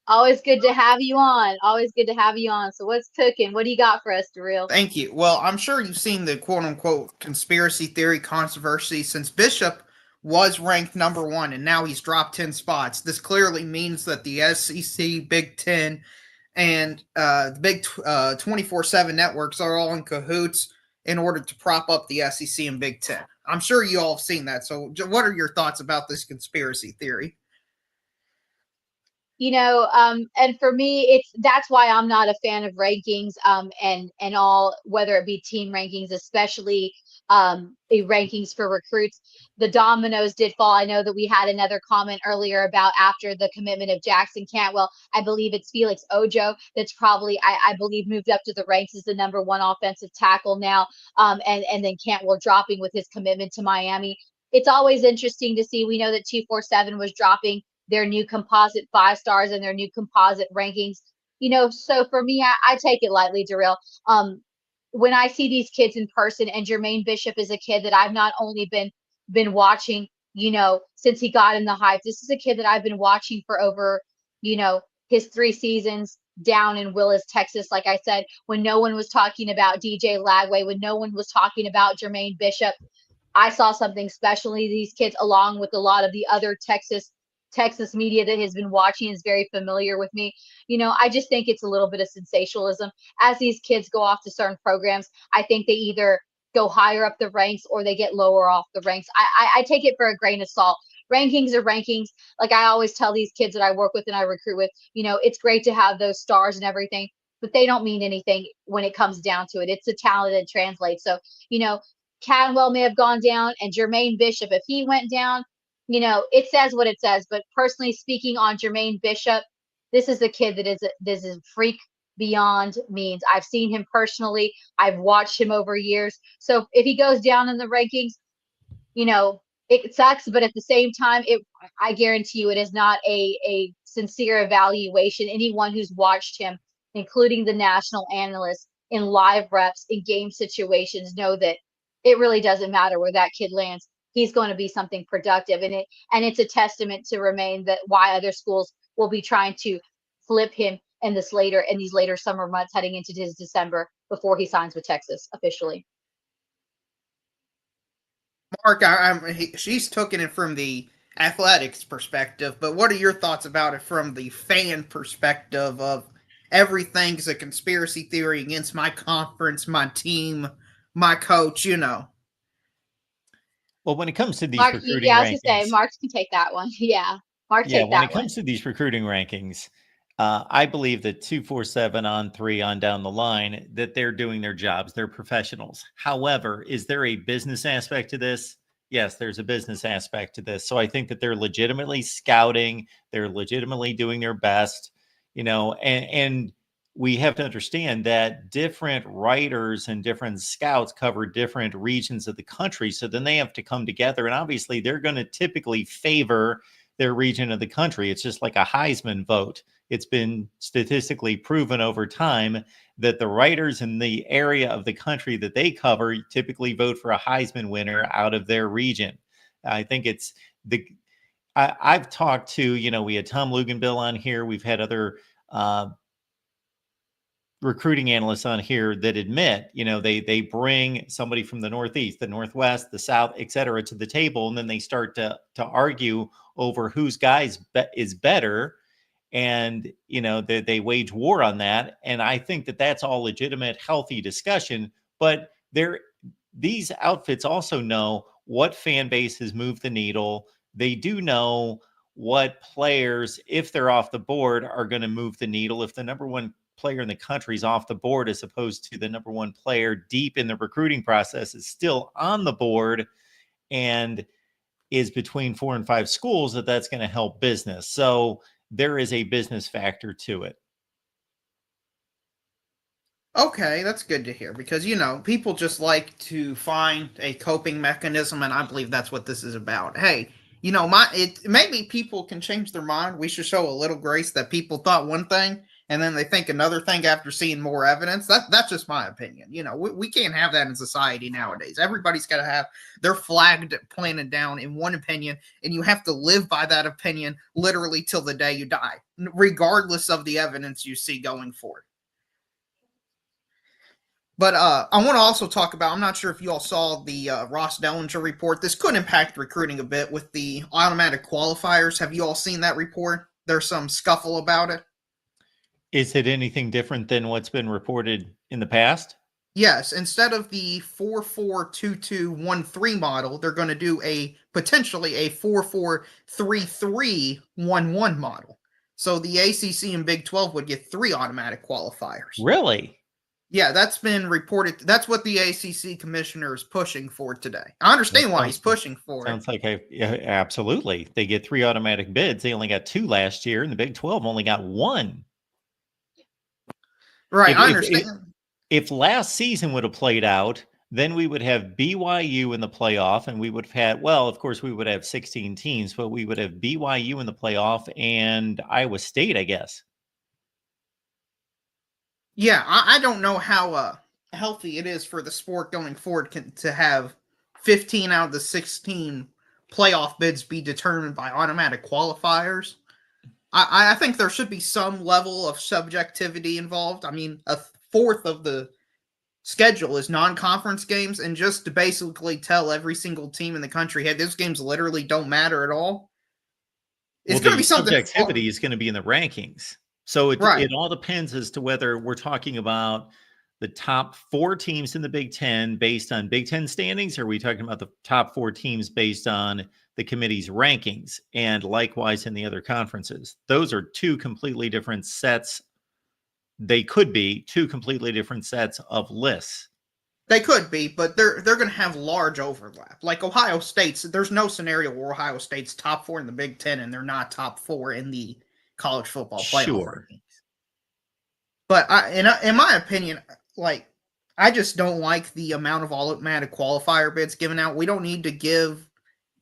Speaker 2: Always good to have you on. Always good to have you on. So what's cooking? What do you got for us, Daryl?
Speaker 3: Thank you. Well, I'm sure you've seen the quote-unquote conspiracy theory controversy since Bishop was ranked number 1 and now he's dropped 10 spots. This clearly means that the SEC, Big Ten, and the Big 24/7 networks are all in cahoots in order to prop up the SEC and Big Ten. I'm sure you all have seen that. So what are your thoughts about this conspiracy theory?
Speaker 2: And for me, that's why I'm not a fan of rankings, and all, whether it be team rankings, especially rankings for recruits. The dominoes did fall. I know that we had another comment earlier about after the commitment of Jackson Cantwell. I believe it's Felix Ojo that's probably, I believe, moved up to the ranks as the #1 offensive tackle now. And then Cantwell dropping with his commitment to Miami. It's always interesting to see. We know that 247 was dropping their new composite 5 stars and their new composite rankings. So for me, I take it lightly, Darrell. When I see these kids in person, and Jermaine Bishop is a kid that I've not only been watching, since he got in the hype. This is a kid that I've been watching for over, his 3 seasons down in Willis, Texas. Like I said, when no one was talking about DJ Lagway, when no one was talking about Jermaine Bishop, I saw something special in these kids, along with a lot of the other Texas media that has been watching, is very familiar with me. I just think it's a little bit of sensationalism as these kids go off to certain programs. I think they either go higher up the ranks or they get lower off the ranks. I take it for a grain of salt. Rankings are rankings. Like I always tell these kids that I work with and I recruit with, it's great to have those stars and everything, but they don't mean anything when it comes down to it. It's the talent that translates. So, Cadwell may have gone down, and Jermaine Bishop, if he went down, it says what it says. But personally speaking, on Jermaine Bishop, this is a kid that is a freak beyond means. I've seen him personally. I've watched him over years. So if he goes down in the rankings, it sucks. But at the same time, I guarantee you, it is not a sincere evaluation. Anyone who's watched him, including the national analysts in live reps, in game situations, know that it really doesn't matter where that kid lands. He's going to be something productive, and it's a testament to Remain that why other schools will be trying to flip him in these later summer months, heading into his December, before he signs with Texas officially.
Speaker 3: Mark, she's taking it from the athletics perspective, but what are your thoughts about it from the fan perspective of everything's a conspiracy theory against my conference, my team, my coach,
Speaker 1: Well, when it comes to these
Speaker 2: Mark,
Speaker 1: recruiting
Speaker 2: I was going to say,
Speaker 1: rankings,
Speaker 2: Mark can take that one. Yeah, Mark,
Speaker 1: yeah,
Speaker 2: take
Speaker 1: when
Speaker 2: that
Speaker 1: it comes
Speaker 2: one.
Speaker 1: to these recruiting rankings, I believe that 247 on 3 on down the line, that they're doing their jobs. They're professionals. However, is there a business aspect to this? Yes, there's a business aspect to this. So I think that they're legitimately scouting. They're legitimately doing their best, and we have to understand that different writers and different scouts cover different regions of the country. So then they have to come together, and obviously they're going to typically favor their region of the country. It's just like a Heisman vote. It's been statistically proven over time that the writers in the area of the country that they cover typically vote for a Heisman winner out of their region. I think it's I've talked to, we had Tom Luganbill on here. We've had other recruiting analysts on here that admit, they bring somebody from the Northeast, the Northwest, the South, et cetera, to the table. And then they start to argue over whose guys is better. And, they wage war on that. And I think that that's all legitimate, healthy discussion. But these outfits also know what fan base has moved the needle. They do know what players, if they're off the board, are going to move the needle. If the #1 player in the country is off the board, as opposed to the #1 player deep in the recruiting process is still on the board and is between 4 and 5 schools, that's going to help business. So there is a business factor to it.
Speaker 3: Okay, that's good to hear because, people just like to find a coping mechanism, and I believe that's what this is about. Hey, maybe people can change their mind. We should show a little grace that people thought one thing and then they think another thing after seeing more evidence. That's just my opinion. We can't have that in society nowadays. Everybody's got to have their flag planted down in one opinion, and you have to live by that opinion literally till the day you die, regardless of the evidence you see going forward. But I want to also talk about, I'm not sure if you all saw the Ross Dellinger report. This could impact recruiting a bit with the automatic qualifiers. Have you all seen that report? There's some scuffle about it.
Speaker 1: Is it anything different than what's been reported in the past?
Speaker 3: Yes. Instead of the 442213 model, they're going to do potentially a 443311 model. So the ACC and Big 12 would get 3 automatic qualifiers.
Speaker 1: Really?
Speaker 3: Yeah, that's been reported. That's what the ACC commissioner is pushing for today. I
Speaker 1: That
Speaker 3: understand why he's
Speaker 1: sounds
Speaker 3: pushing for it.
Speaker 1: sounds like yeah, absolutely. They get 3 automatic bids. They only got 2 last year, and the Big 12 only got 1.
Speaker 3: Right,
Speaker 1: If
Speaker 3: I
Speaker 1: if if
Speaker 3: understand.
Speaker 1: if last season would have played out, then we would have BYU in the playoff, and we would have had, well, of course, we would have 16 teams, but we would have BYU in the playoff and Iowa State, I guess.
Speaker 3: Yeah, I don't know how healthy it is for the sport going forward to have 15 out of the 16 playoff bids be determined by automatic qualifiers. I think there should be some level of subjectivity involved. I mean, a fourth of the schedule is non-conference games, and just to basically tell every single team in the country, hey, those games literally don't matter at all.
Speaker 1: Well,
Speaker 3: It's going to
Speaker 1: the
Speaker 3: be something.
Speaker 1: subjectivity is going to be in the rankings. So
Speaker 3: Right.
Speaker 1: it all depends as to whether we're talking about the top 4 teams in the Big Ten based on Big Ten standings, or are we talking about the top 4 teams based on the committee's rankings, and likewise in the other conferences. Those are 2 completely different sets. They could be 2 completely different sets of lists.
Speaker 3: They could be, but they're going to have large overlap. Like Ohio State's, there's no scenario where Ohio State's top 4 in the Big Ten and they're not top 4 in the college football playoff
Speaker 1: Sure.
Speaker 3: rankings. But in my opinion, like, I just don't like the amount of automatic qualifier bids given out. We don't need to give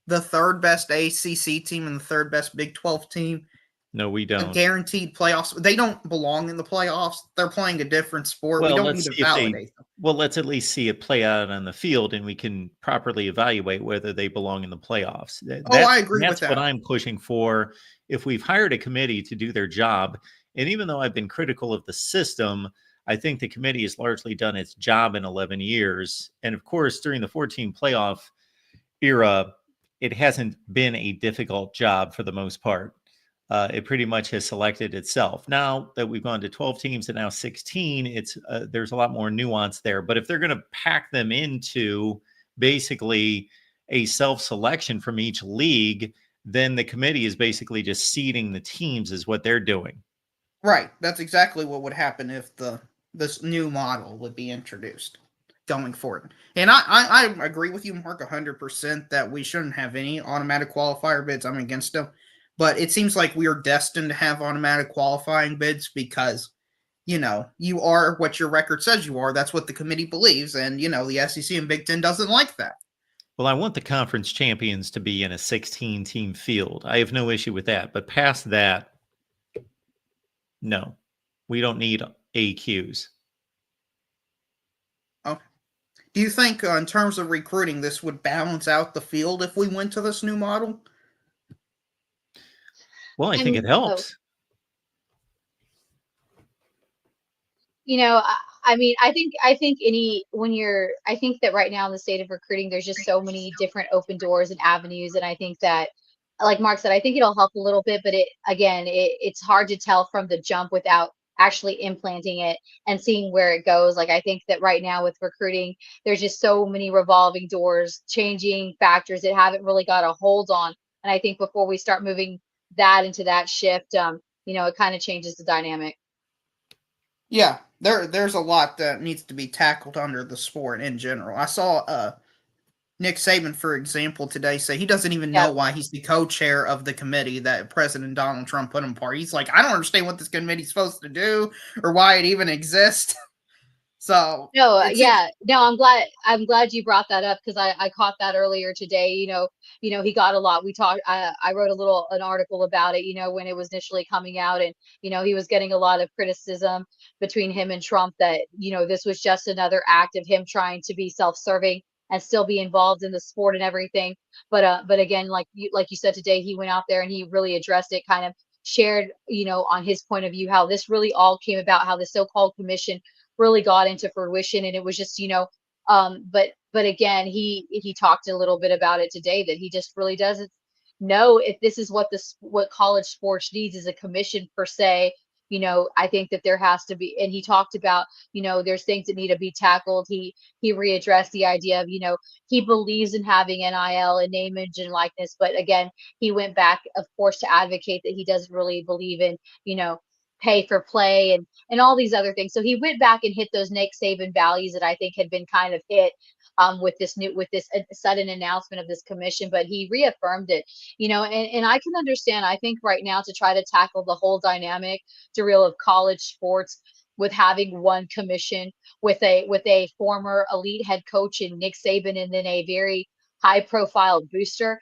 Speaker 3: the third best ACC team and the third best Big 12 team
Speaker 1: No, we
Speaker 3: a
Speaker 1: don't.
Speaker 3: guaranteed playoffs. They don't belong in the playoffs. They're playing a different sport. We
Speaker 1: Well,
Speaker 3: don't
Speaker 1: let's
Speaker 3: need to
Speaker 1: see if they
Speaker 3: validate them.
Speaker 1: well, let's at least see it play out on the field, and we can properly evaluate whether they belong in the playoffs.
Speaker 3: Oh, I agree with
Speaker 1: That's what
Speaker 3: that.
Speaker 1: I'm pushing for. If we've hired a committee to do their job, and even though I've been critical of the system, I think the committee has largely done its job in 11 years. And of course, during the 14 playoff era, it hasn't been a difficult job for the most part. It pretty much has selected itself. Now that we've gone to 12 teams and now 16, it's there's a lot more nuance there. But if they're going to pack them into basically a self-selection from each league, then the committee is basically just seeding the teams is what they're doing.
Speaker 3: Right. That's exactly what would happen if this new model would be introduced going forward. And I agree with you, Mark, 100% that we shouldn't have any automatic qualifier bids. I'm against them. But it seems like we are destined to have automatic qualifying bids because, you are what your record says you are. That's what the committee believes. And, the SEC and Big Ten doesn't like that.
Speaker 1: Well, I want the conference champions to be in a 16-team field. I have no issue with that. But past that, no, we don't need AQs.
Speaker 3: Okay. Do you think, in terms of recruiting, this would balance out the field if we went to this new model?
Speaker 1: Well, I think it helps.
Speaker 2: I mean, I think I think that right now in the state of recruiting, there's just so many different open doors and avenues. And I think that, like Mark said, I think it'll help a little bit, but it's hard to tell from the jump without actually implanting it and seeing where it goes. Like, I think that right now with recruiting, there's just so many revolving doors, changing factors that haven't really got a hold on. And I think before we start moving that into that shift, it kind of changes the dynamic.
Speaker 3: Yeah, there's a lot that needs to be tackled under the sport in general. I saw Nick Saban, for example, today say he doesn't even know why he's the co-chair of the committee that President Donald Trump put him part. He's like, I don't understand what this committee's supposed to do or why it even exists. So
Speaker 2: no, I'm glad you brought that up because I caught that earlier today. He got a lot. I wrote an article about it, when it was initially coming out, and he was getting a lot of criticism between him and Trump that, this was just another act of him trying to be self-serving and still be involved in the sport and everything. But again, like you said today, he went out there and he really addressed it, kind of shared, on his point of view, how this really all came about, how the so-called commission really got into fruition. And it was just, but again, he talked a little bit about it today, that he just really doesn't know if this is what college sports needs, is a commission per se. I think that there has to be, and he talked about, there's things that need to be tackled. He readdressed the idea of, he believes in having NIL and name, image, and likeness, but again, he went back, of course, to advocate that he doesn't really believe in, pay for play and all these other things. So he went back and hit those Nick Saban values that I think had been kind of hit with this sudden announcement of this commission, but he reaffirmed it, and I can understand. I think right now to try to tackle the whole dynamic to real of college sports with having one commission with a former elite head coach in Nick Saban and then a very high profile booster,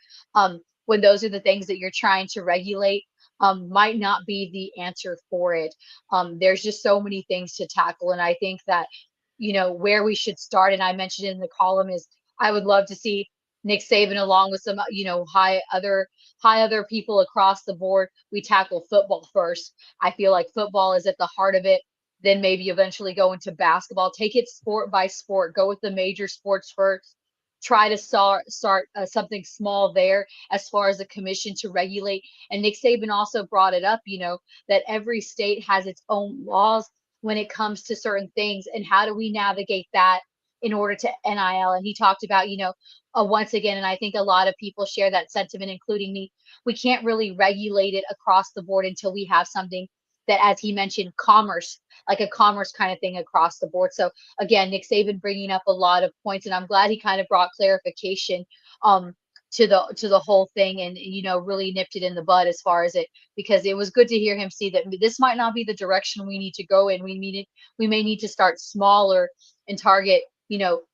Speaker 2: when those are the things that you're trying to regulate, might not be the answer for it. There's just so many things to tackle. And I think that, where we should start, and I mentioned in the column, is I would love to see Nick Saban along with some, high other people across the board. We tackle football first. I feel like football is at the heart of it. Then maybe eventually go into basketball. Take it sport by sport. Go with the major sports first. Try to start something small there as far as a commission to regulate. And Nick Saban also brought it up, that every state has its own laws when it comes to certain things. And how do we navigate that in order to NIL? And he talked about, once again, and I think a lot of people share that sentiment, including me, we can't really regulate it across the board until we have something that, as he mentioned, commerce, like a commerce kind of thing across the board. So again, Nick Saban bringing up a lot of points, and I'm glad he kind of brought clarification to the whole thing, and really nipped it in the bud as far as it, because it was good to hear him see that this might not be the direction we need to go in. We may need to start smaller and target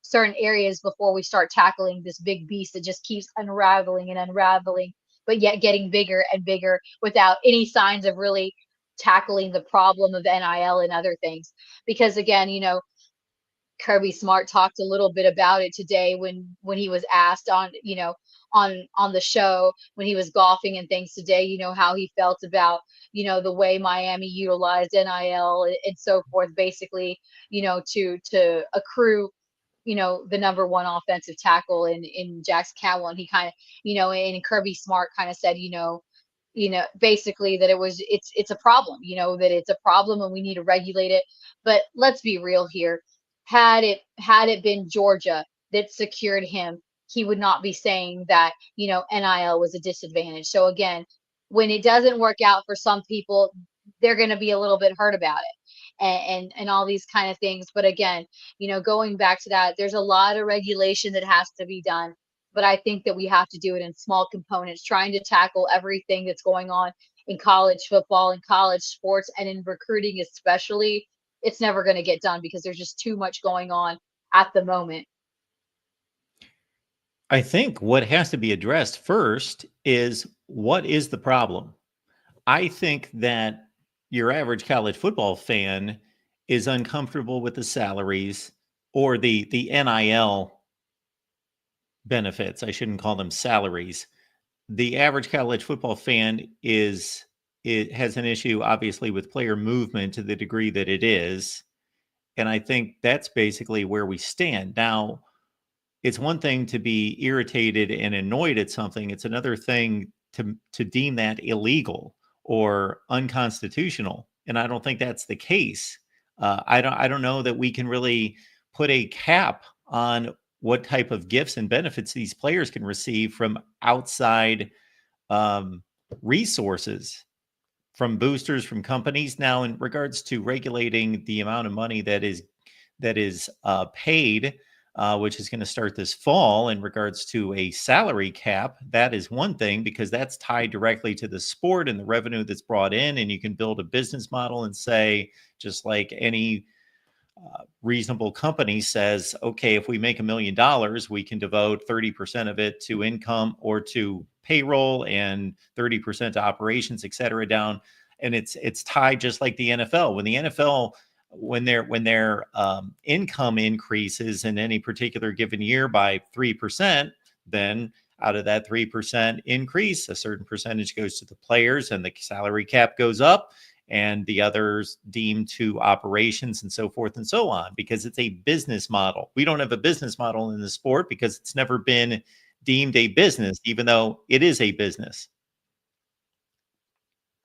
Speaker 2: certain areas before we start tackling this big beast that just keeps unraveling and unraveling, but yet getting bigger and bigger without any signs of really tackling the problem of NIL and other things. Because again, Kirby Smart talked a little bit about it today when he was asked on, on the show when he was golfing and things today, how he felt about, the way Miami utilized NIL and so forth, basically, to accrue, the number one offensive tackle in Jackson Campbell. And he kind of, and Kirby Smart kind of said, basically that it's a problem, that it's a problem and we need to regulate it. But let's be real here. Had it been Georgia that secured him, he would not be saying that, NIL was a disadvantage. So again, when it doesn't work out for some people, they're going to be a little bit hurt about it and all these kind of things. But again, going back to that, there's a lot of regulation that has to be done. But I think that we have to do it in small components, trying to tackle everything that's going on in college football and college sports and in recruiting especially. It's never going to get done because there's just too much going on at the moment.
Speaker 1: I think what has to be addressed first is, what is the problem? I think that your average college football fan is uncomfortable with the salaries or the NIL benefits. I shouldn't call them salaries. The average college football fan it has an issue, obviously, with player movement to the degree that it is. And I think that's basically where we stand. Now, it's one thing to be irritated and annoyed at something. It's another thing to deem that illegal or unconstitutional. And I don't think that's the case. I don't know that we can really put a cap on what type of gifts and benefits these players can receive from outside resources, from boosters, from companies. Now, in regards to regulating the amount of money that is paid, which is going to start this fall, in regards to a salary cap, that is one thing, because that's tied directly to the sport and the revenue that's brought in. And you can build a business model and say, just like any reasonable company says, okay, if we make $1 million, we can devote 30% of it to income or to payroll and 30% to operations, et cetera, down. And it's tied just like the NFL. When the NFL, when their income increases in any particular given year by 3%, then out of that 3% increase, a certain percentage goes to the players and the salary cap goes up, and the others deemed to operations and so forth and so on, because it's a business model. We don't have a business model in the sport because it's never been deemed a business, even though it is a business.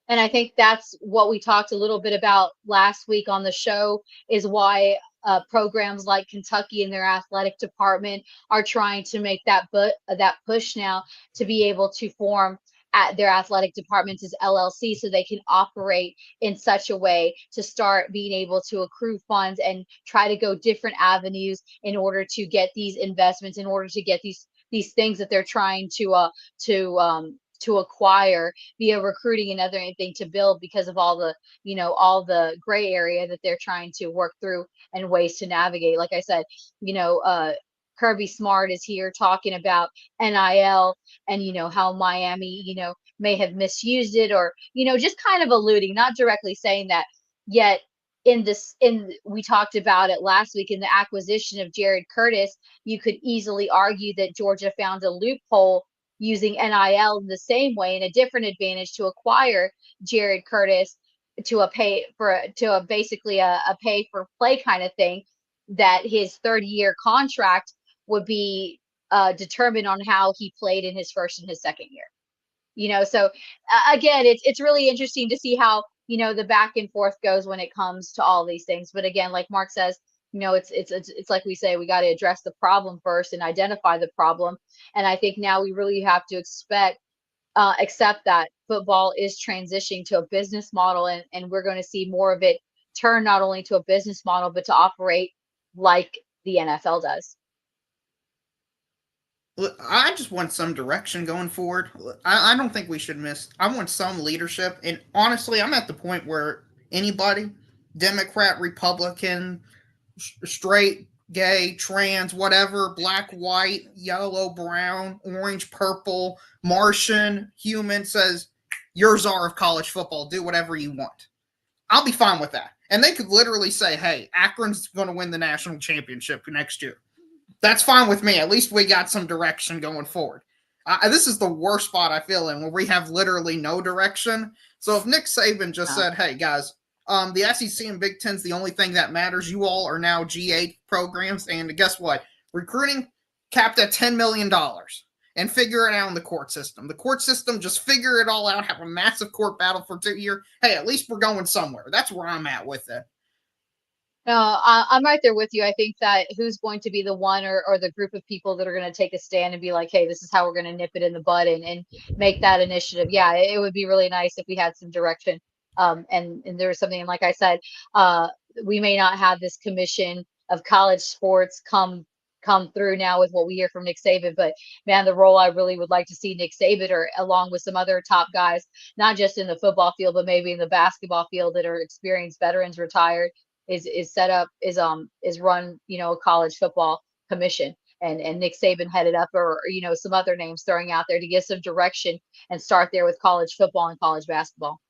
Speaker 2: And I think that's what we talked a little bit about last week on the show, is why programs like Kentucky and their athletic department are trying to make that push now to be able to form at their athletic departments as LLC so they can operate in such a way to start being able to accrue funds and try to go different avenues in order to get these investments, in order to get these things that they're trying to acquire via recruiting and other anything to build, because of all the, all the gray area that they're trying to work through and ways to navigate. Like I said, Kirby Smart is here talking about NIL and, how Miami, may have misused it, or, just kind of alluding, not directly saying that. Yet we talked about it last week, in the acquisition of Jared Curtis, you could easily argue that Georgia found a loophole using NIL in the same way, and a different advantage to acquire Jared Curtis to basically a pay for play kind of thing, that his 30-year contract would be determined on how he played in his first and his second year. So again, it's really interesting to see how, the back and forth goes when it comes to all these things. But again, like Mark says, it's like we say, we got to address the problem first and identify the problem. And I think now we really have to accept that football is transitioning to a business model, and we're going to see more of it turn not only to a business model, but to operate like the NFL does.
Speaker 3: Look, I just want some direction going forward. I don't think we should miss. I want some leadership. And honestly, I'm at the point where anybody, Democrat, Republican, straight, gay, trans, whatever, black, white, yellow, brown, orange, purple, Martian, human, says, you're czar of college football. Do whatever you want. I'll be fine with that. And they could literally say, hey, Akron's going to win the national championship next year. That's fine with me. At least we got some direction going forward. This is the worst spot I feel in, where we have literally no direction. So if Nick Saban just said, hey, guys, the SEC and Big Ten's the only thing that matters. You all are now G8 programs. And guess what? Recruiting capped at $10 million. And figure it out in the court system. The court system, just figure it all out, have a massive court battle for 2 years. Hey, at least we're going somewhere. That's where I'm at with it.
Speaker 2: No, I'm right there with you. I think that who's going to be the one or the group of people that are going to take a stand and be like, hey, this is how we're going to nip it in the bud and make that initiative. Yeah, it would be really nice if we had some direction. And there was something, like I said, we may not have this commission of college sports come through now with what we hear from Nick Saban, but man, the role I really would like to see Nick Saban, or along with some other top guys, not just in the football field, but maybe in the basketball field, that are experienced veterans, retired, is run, a college football commission, and Nick Saban headed up, or some other names throwing out there to get some direction and start there with college football and college basketball.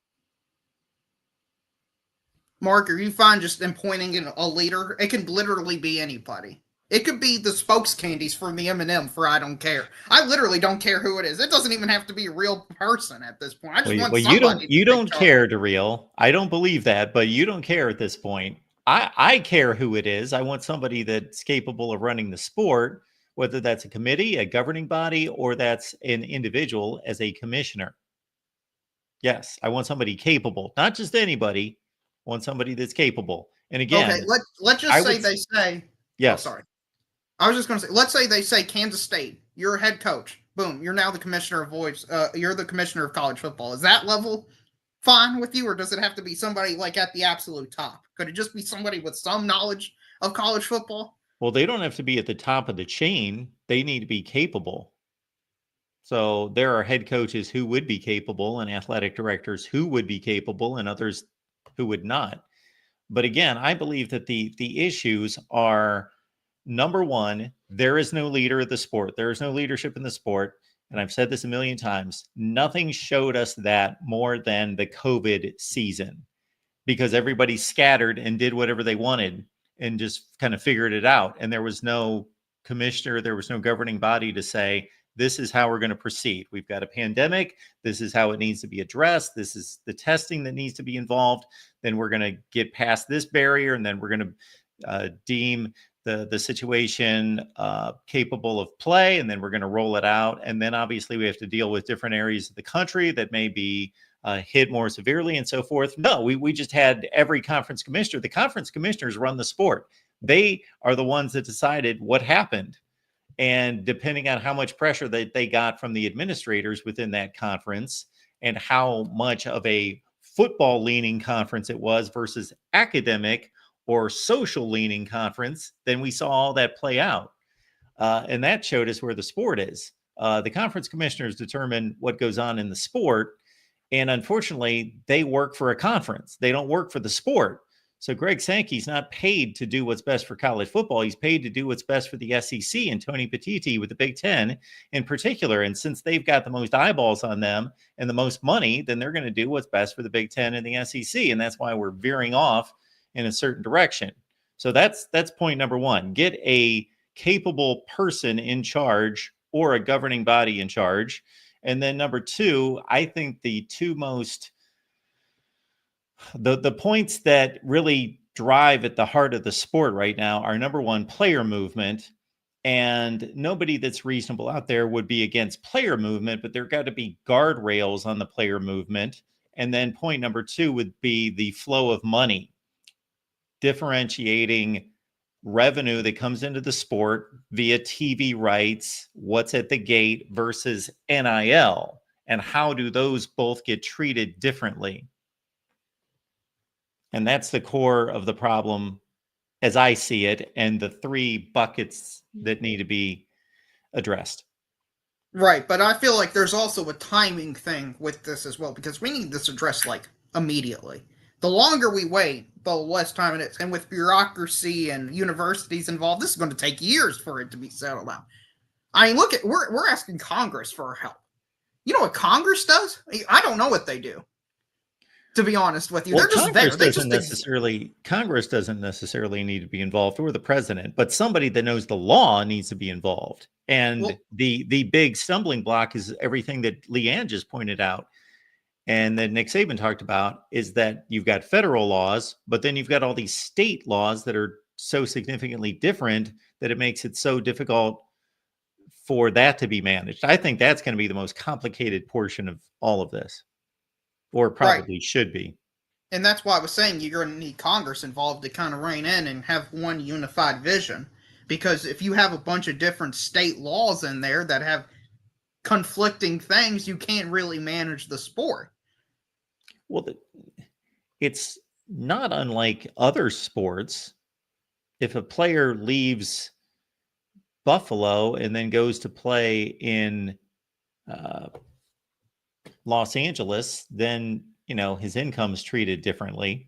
Speaker 3: Mark, are you fine just in pointing in a leader? It can literally be anybody. It could be the spokes candies from the M&M for I don't care. I literally don't care who it is. It doesn't even have to be a real person at this point. I just want somebody.
Speaker 1: You don't care, Daryl. I don't believe that, but you don't care at this point. I care who it is. I want somebody that's capable of running the sport, whether that's a committee, a governing body, or that's an individual as a commissioner. Yes, I want somebody capable, not just anybody. I want somebody that's capable. And again,
Speaker 3: okay, let's just say they say,
Speaker 1: yes.
Speaker 3: Oh, sorry. I was just going to say, let's say they say Kansas State, you're a head coach. Boom, you're now the commissioner of you're the commissioner of college football. Is that level fine with you, or does it have to be somebody like at the absolute top? Could it just be somebody with some knowledge of college football?
Speaker 1: Well, they don't have to be at the top of the chain. They need to be capable. So there are head coaches who would be capable, and athletic directors who would be capable, and others who would not. But again, I believe that the issues are, number one, there is no leader of the sport. There is no leadership in the sport. And I've said this a million times. Nothing showed us that more than the COVID season, because everybody scattered and did whatever they wanted and just kind of figured it out. And there was no commissioner, there was no governing body to say, this is how we're going to proceed. We've got a pandemic. This is how it needs to be addressed. This is the testing that needs to be involved. Then we're going to get past this barrier, and then we're going to deem the situation capable of play, and then we're going to roll it out. And then obviously we have to deal with different areas of the country that may be hit more severely and so forth. No, we just had every conference commissioner. The conference commissioners run the sport. They are the ones that decided what happened. And depending on how much pressure that they got from the administrators within that conference and how much of a football leaning conference it was versus academic or social leaning conference, then we saw all that play out. And that showed us where the sport is. The conference commissioners determine what goes on in the sport. And unfortunately, they work for a conference. They don't work for the sport. So Greg Sankey's not paid to do what's best for college football. He's paid to do what's best for the SEC and Tony Petitti with the Big Ten in particular. And since they've got the most eyeballs on them and the most money, then they're going to do what's best for the Big Ten and the SEC. And that's why we're veering off in a certain direction. So that's point number one. Get a capable person in charge or a governing body in charge. And then number two, I think the two most the points that really drive at the heart of the sport right now are number one, player movement. And nobody that's reasonable out there would be against player movement, but there got to be guardrails on the player movement. And then point number two would be the flow of money, differentiating revenue that comes into the sport via TV rights, what's at the gate versus NIL, and how do those both get treated differently? And that's the core of the problem as I see it, and the three buckets that need to be addressed.
Speaker 3: Right, but I feel like there's also a timing thing with this as well, because we need this addressed like immediately. The longer we wait, the less time it is. And with bureaucracy and universities involved, this is going to take years for it to be settled out. I mean, look at we're asking Congress for help. You know what Congress does? I don't know what they do. To be honest with you,
Speaker 1: well,
Speaker 3: they're just there.
Speaker 1: Congress doesn't necessarily need to be involved, or the president, but somebody that knows the law needs to be involved. And the big stumbling block is everything that Leanne just pointed out, and that Nick Saban talked about, is that you've got federal laws, but then you've got all these state laws that are so significantly different that it makes it so difficult for that to be managed. I think that's going to be the most complicated portion of all of this. Or probably should be.
Speaker 3: And that's why I was saying you're going to need Congress involved to kind of rein in and have one unified vision. Because if you have a bunch of different state laws in there that have conflicting things, you can't really manage the sport.
Speaker 1: Well, it's not unlike other sports. If a player leaves Buffalo and then goes to play in Los Angeles, then, you know, his income is treated differently.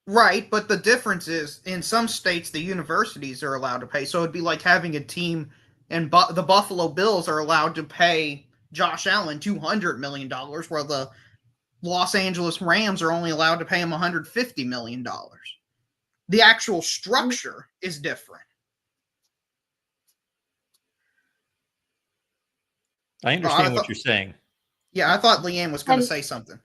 Speaker 3: Right, but the difference is in some states the universities are allowed to pay. So it'd be like having a team, and the Buffalo Bills are allowed to pay Josh Allen $200 million, where the Los Angeles Rams are only allowed to pay him $150 million. The actual structure is different.
Speaker 1: I understand what you're saying.
Speaker 3: Yeah, I thought Leanne was going to say something.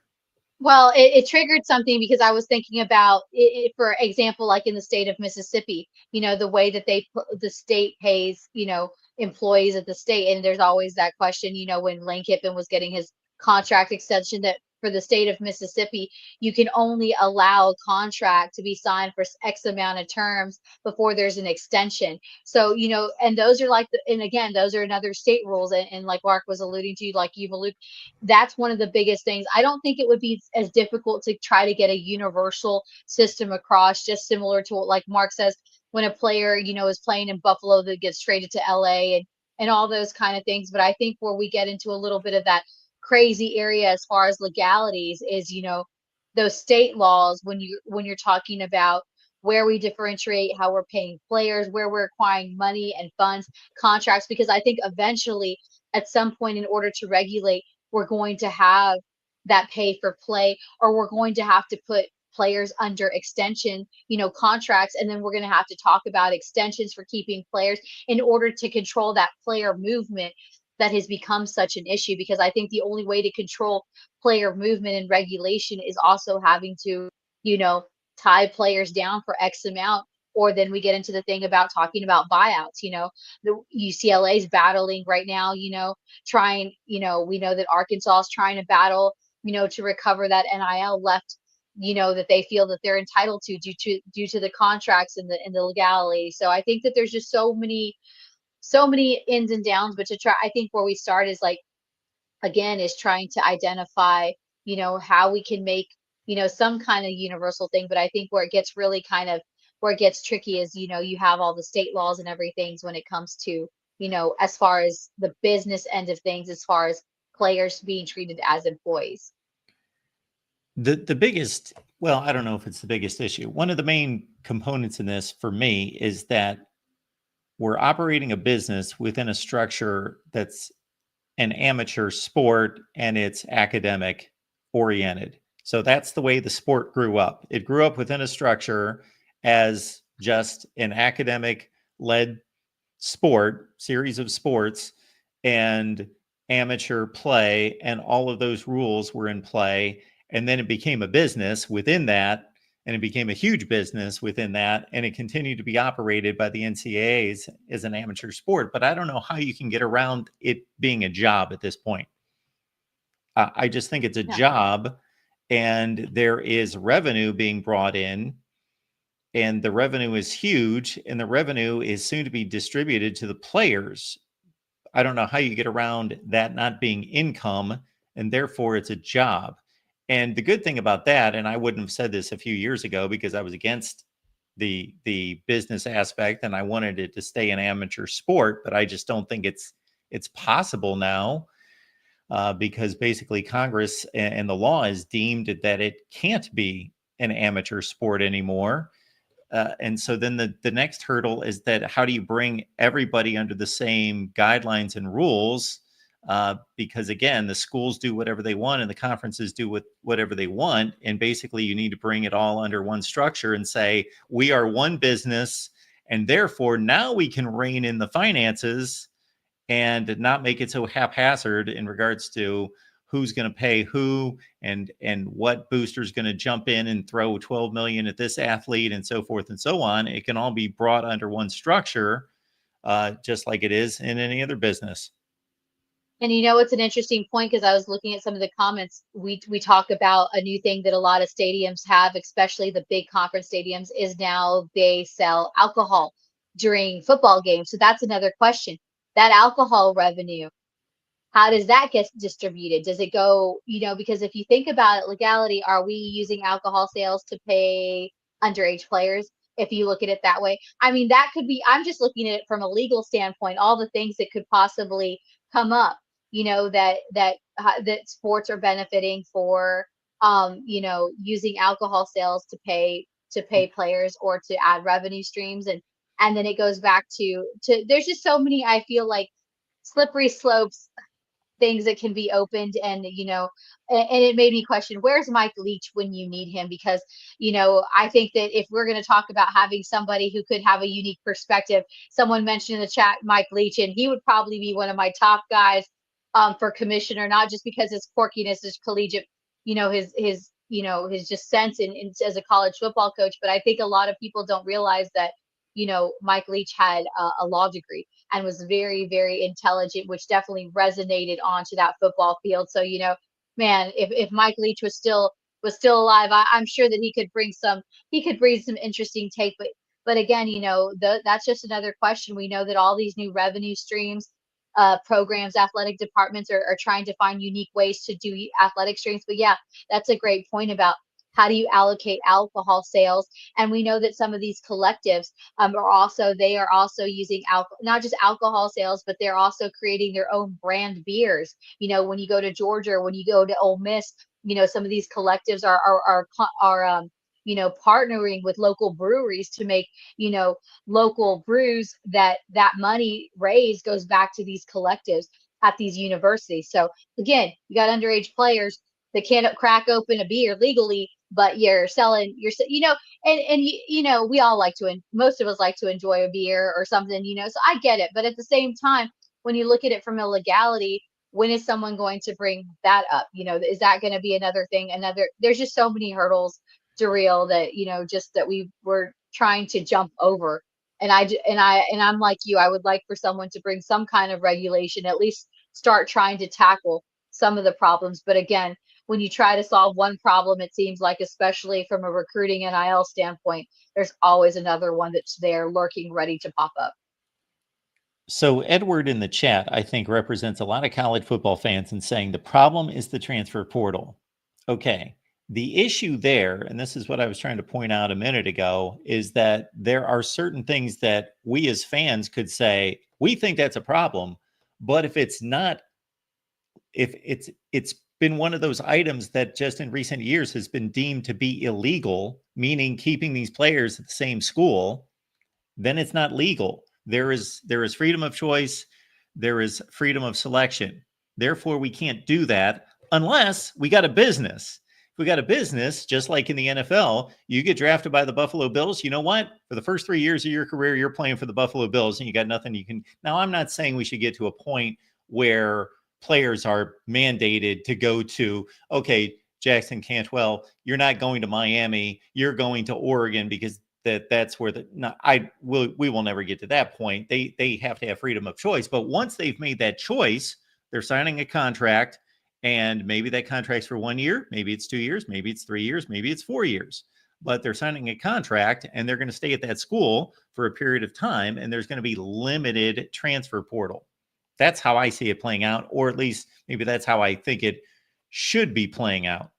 Speaker 2: Well, it triggered something because I was thinking about it, for example, like in the state of Mississippi, you know, the way that the state pays, you know, employees at the state. And there's always that question, you know, when Lane Kiffin was getting his contract extension, that for the state of Mississippi, you can only allow a contract to be signed for X amount of terms before there's an extension. So, you know, and those are like, and again, those are another state rules. And like Mark was alluding to, like you've alluded, that's one of the biggest things. I don't think it would be as difficult to try to get a universal system across, just similar to what, like Mark says, when a player, you know, is playing in Buffalo that gets traded to LA and all those kind of things. But I think where we get into a little bit of that crazy area as far as legalities is, you know, those state laws when you're talking about where we differentiate how we're paying players, where we're acquiring money and funds, contracts, because I think eventually at some point, in order to regulate, we're going to have that pay for play, or we're going to have to put players under extension, you know, contracts, and then we're going to have to talk about extensions for keeping players in order to control that player movement that has become such an issue. Because I think the only way to control player movement and regulation is also having to, you know, tie players down for X amount. Or then we get into the thing about talking about buyouts. You know, the UCLA is battling right now, you know, trying, you know, we know that Arkansas is trying to battle, you know, to recover that NIL left, you know, that they feel that they're entitled to due to the contracts and the legality. So I think that there's just so many so many ins and downs, but to try, I think where we start is like, again, is trying to identify, how we can make, some kind of universal thing. But I think where it gets really kind of, where it gets tricky is, you have all the state laws and everything when it comes to, as far as the business end of things, as far as players being treated as employees.
Speaker 1: The biggest, well, I don't know if it's the biggest issue. One of the main components in this for me is that we're operating a business within a structure that's an amateur sport and it's academic oriented. So that's the way the sport grew up. It grew up within a structure as just an academic led sport, series of sports, and amateur play, and all of those rules were in play. And then it became a business within that, and it became a huge business within that, and it continued to be operated by the NCAAs as an amateur sport. But I don't know how you can get around it being a job at this point. I just think it's a job, and there is revenue being brought in, and the revenue is huge, and the revenue is soon to be distributed to the players. I don't know how you get around that not being income, and therefore it's a job. And the good thing about that, and I wouldn't have said this a few years ago because I was against the business aspect and I wanted it to stay an amateur sport, but I just don't think it's possible now, because basically Congress and the law is deemed that it can't be an amateur sport anymore. And so then the next hurdle is that how do you bring everybody under the same guidelines and rules? Because again, the schools do whatever they want and the conferences do whatever they want. And basically you need to bring it all under one structure and say, we are one business, and therefore now we can rein in the finances and not make it so haphazard in regards to who's going to pay who and what booster's going to jump in and throw 12 million at this athlete and so forth and so on. It can all be brought under one structure, just like it is in any other business.
Speaker 2: And it's an interesting point because I was looking at some of the comments. We talk about a new thing that a lot of stadiums have, especially the big conference stadiums, is now they sell alcohol during football games. So that's another question. That alcohol revenue, how does that get distributed? Does it go, because if you think about it, legality, are we using alcohol sales to pay underage players? If you look at it that way, I mean, that could be, I'm just looking at it from a legal standpoint, all the things that could possibly come up, that sports are benefiting for, using alcohol sales to pay players or to add revenue streams. And then it goes back to, there's just so many, I feel like, slippery slopes, things that can be opened. And it made me question, where's Mike Leach when you need him? Because I think that if we're going to talk about having somebody who could have a unique perspective, someone mentioned in the chat Mike Leach, and he would probably be one of my top guys for commissioner, not just because his quirkiness, his collegiate, his just sense in as a college football coach, but I think a lot of people don't realize that Mike Leach had a law degree and was very, very intelligent, which definitely resonated onto that football field. So, man, if Mike Leach was still alive, I'm sure that he could bring some interesting take. But again, that's just another question. We know that all these new revenue streams, programs, athletic departments are trying to find unique ways to do athletic streams. But yeah, that's a great point about how do you allocate alcohol sales. And we know that some of these collectives are also using not just alcohol sales, but they're also creating their own brand beers. When you go to Georgia or when you go to Ole Miss, some of these collectives are partnering with local breweries to make local brews. That money raised goes back to these collectives at these universities. So again, you got underage players that can't crack open a beer legally, but you're selling, and we all most of us like to enjoy a beer or something, so I get it. But at the same time, when you look at it from a legality, when is someone going to bring that up? Is that going to be another thing? There's just so many hurdles, Daryl, that, just that we were trying to jump over. And I'm like you, I would like for someone to bring some kind of regulation, at least start trying to tackle some of the problems. But again, when you try to solve one problem, it seems like, especially from a recruiting NIL standpoint, there's always another one that's there lurking, ready to pop up.
Speaker 1: So Edward in the chat, I think, represents a lot of college football fans and saying the problem is the transfer portal. Okay. The issue there, and this is what I was trying to point out a minute ago, is that there are certain things that we as fans could say, we think that's a problem. But if it's not, if it's been one of those items that just in recent years has been deemed to be illegal, meaning keeping these players at the same school, then it's not legal. There is freedom of choice, there is freedom of selection. Therefore, we can't do that unless we got a business. If we got a business, just like in the NFL, you get drafted by the Buffalo Bills. You know what? For the first 3 years of your career, you're playing for the Buffalo Bills and you got nothing you can. Now, I'm not saying we should get to a point where players are mandated to go to, okay, Jackson Cantwell, you're not going to Miami, you're going to Oregon because that's where we will never get to that point. They have to have freedom of choice. But once they've made that choice, they're signing a contract, and maybe that contract's for 1 year, maybe it's 2 years, maybe it's 3 years, maybe it's 4 years. But they're signing a contract and they're going to stay at that school for a period of time, and there's going to be limited transfer portal. That's how I see it playing out, or at least maybe that's how I think it should be playing out.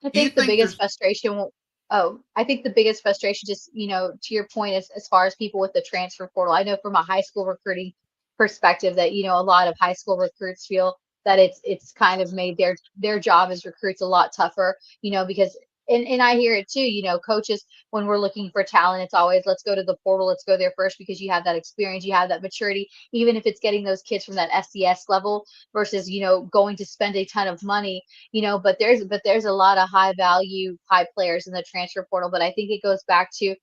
Speaker 2: I think the biggest frustration, I think the biggest frustration, just, to your point, is as far as people with the transfer portal. I know from a high school recruiting perspective that, a lot of high school recruits feel that it's kind of made their job as recruits a lot tougher, because and I hear it too, coaches, when we're looking for talent, it's always, let's go to the portal, let's go there first because you have that experience, you have that maturity, even if it's getting those kids from that SCS level versus, going to spend a ton of money, but there's a lot of high value, high players in the transfer portal. But I think it goes back to,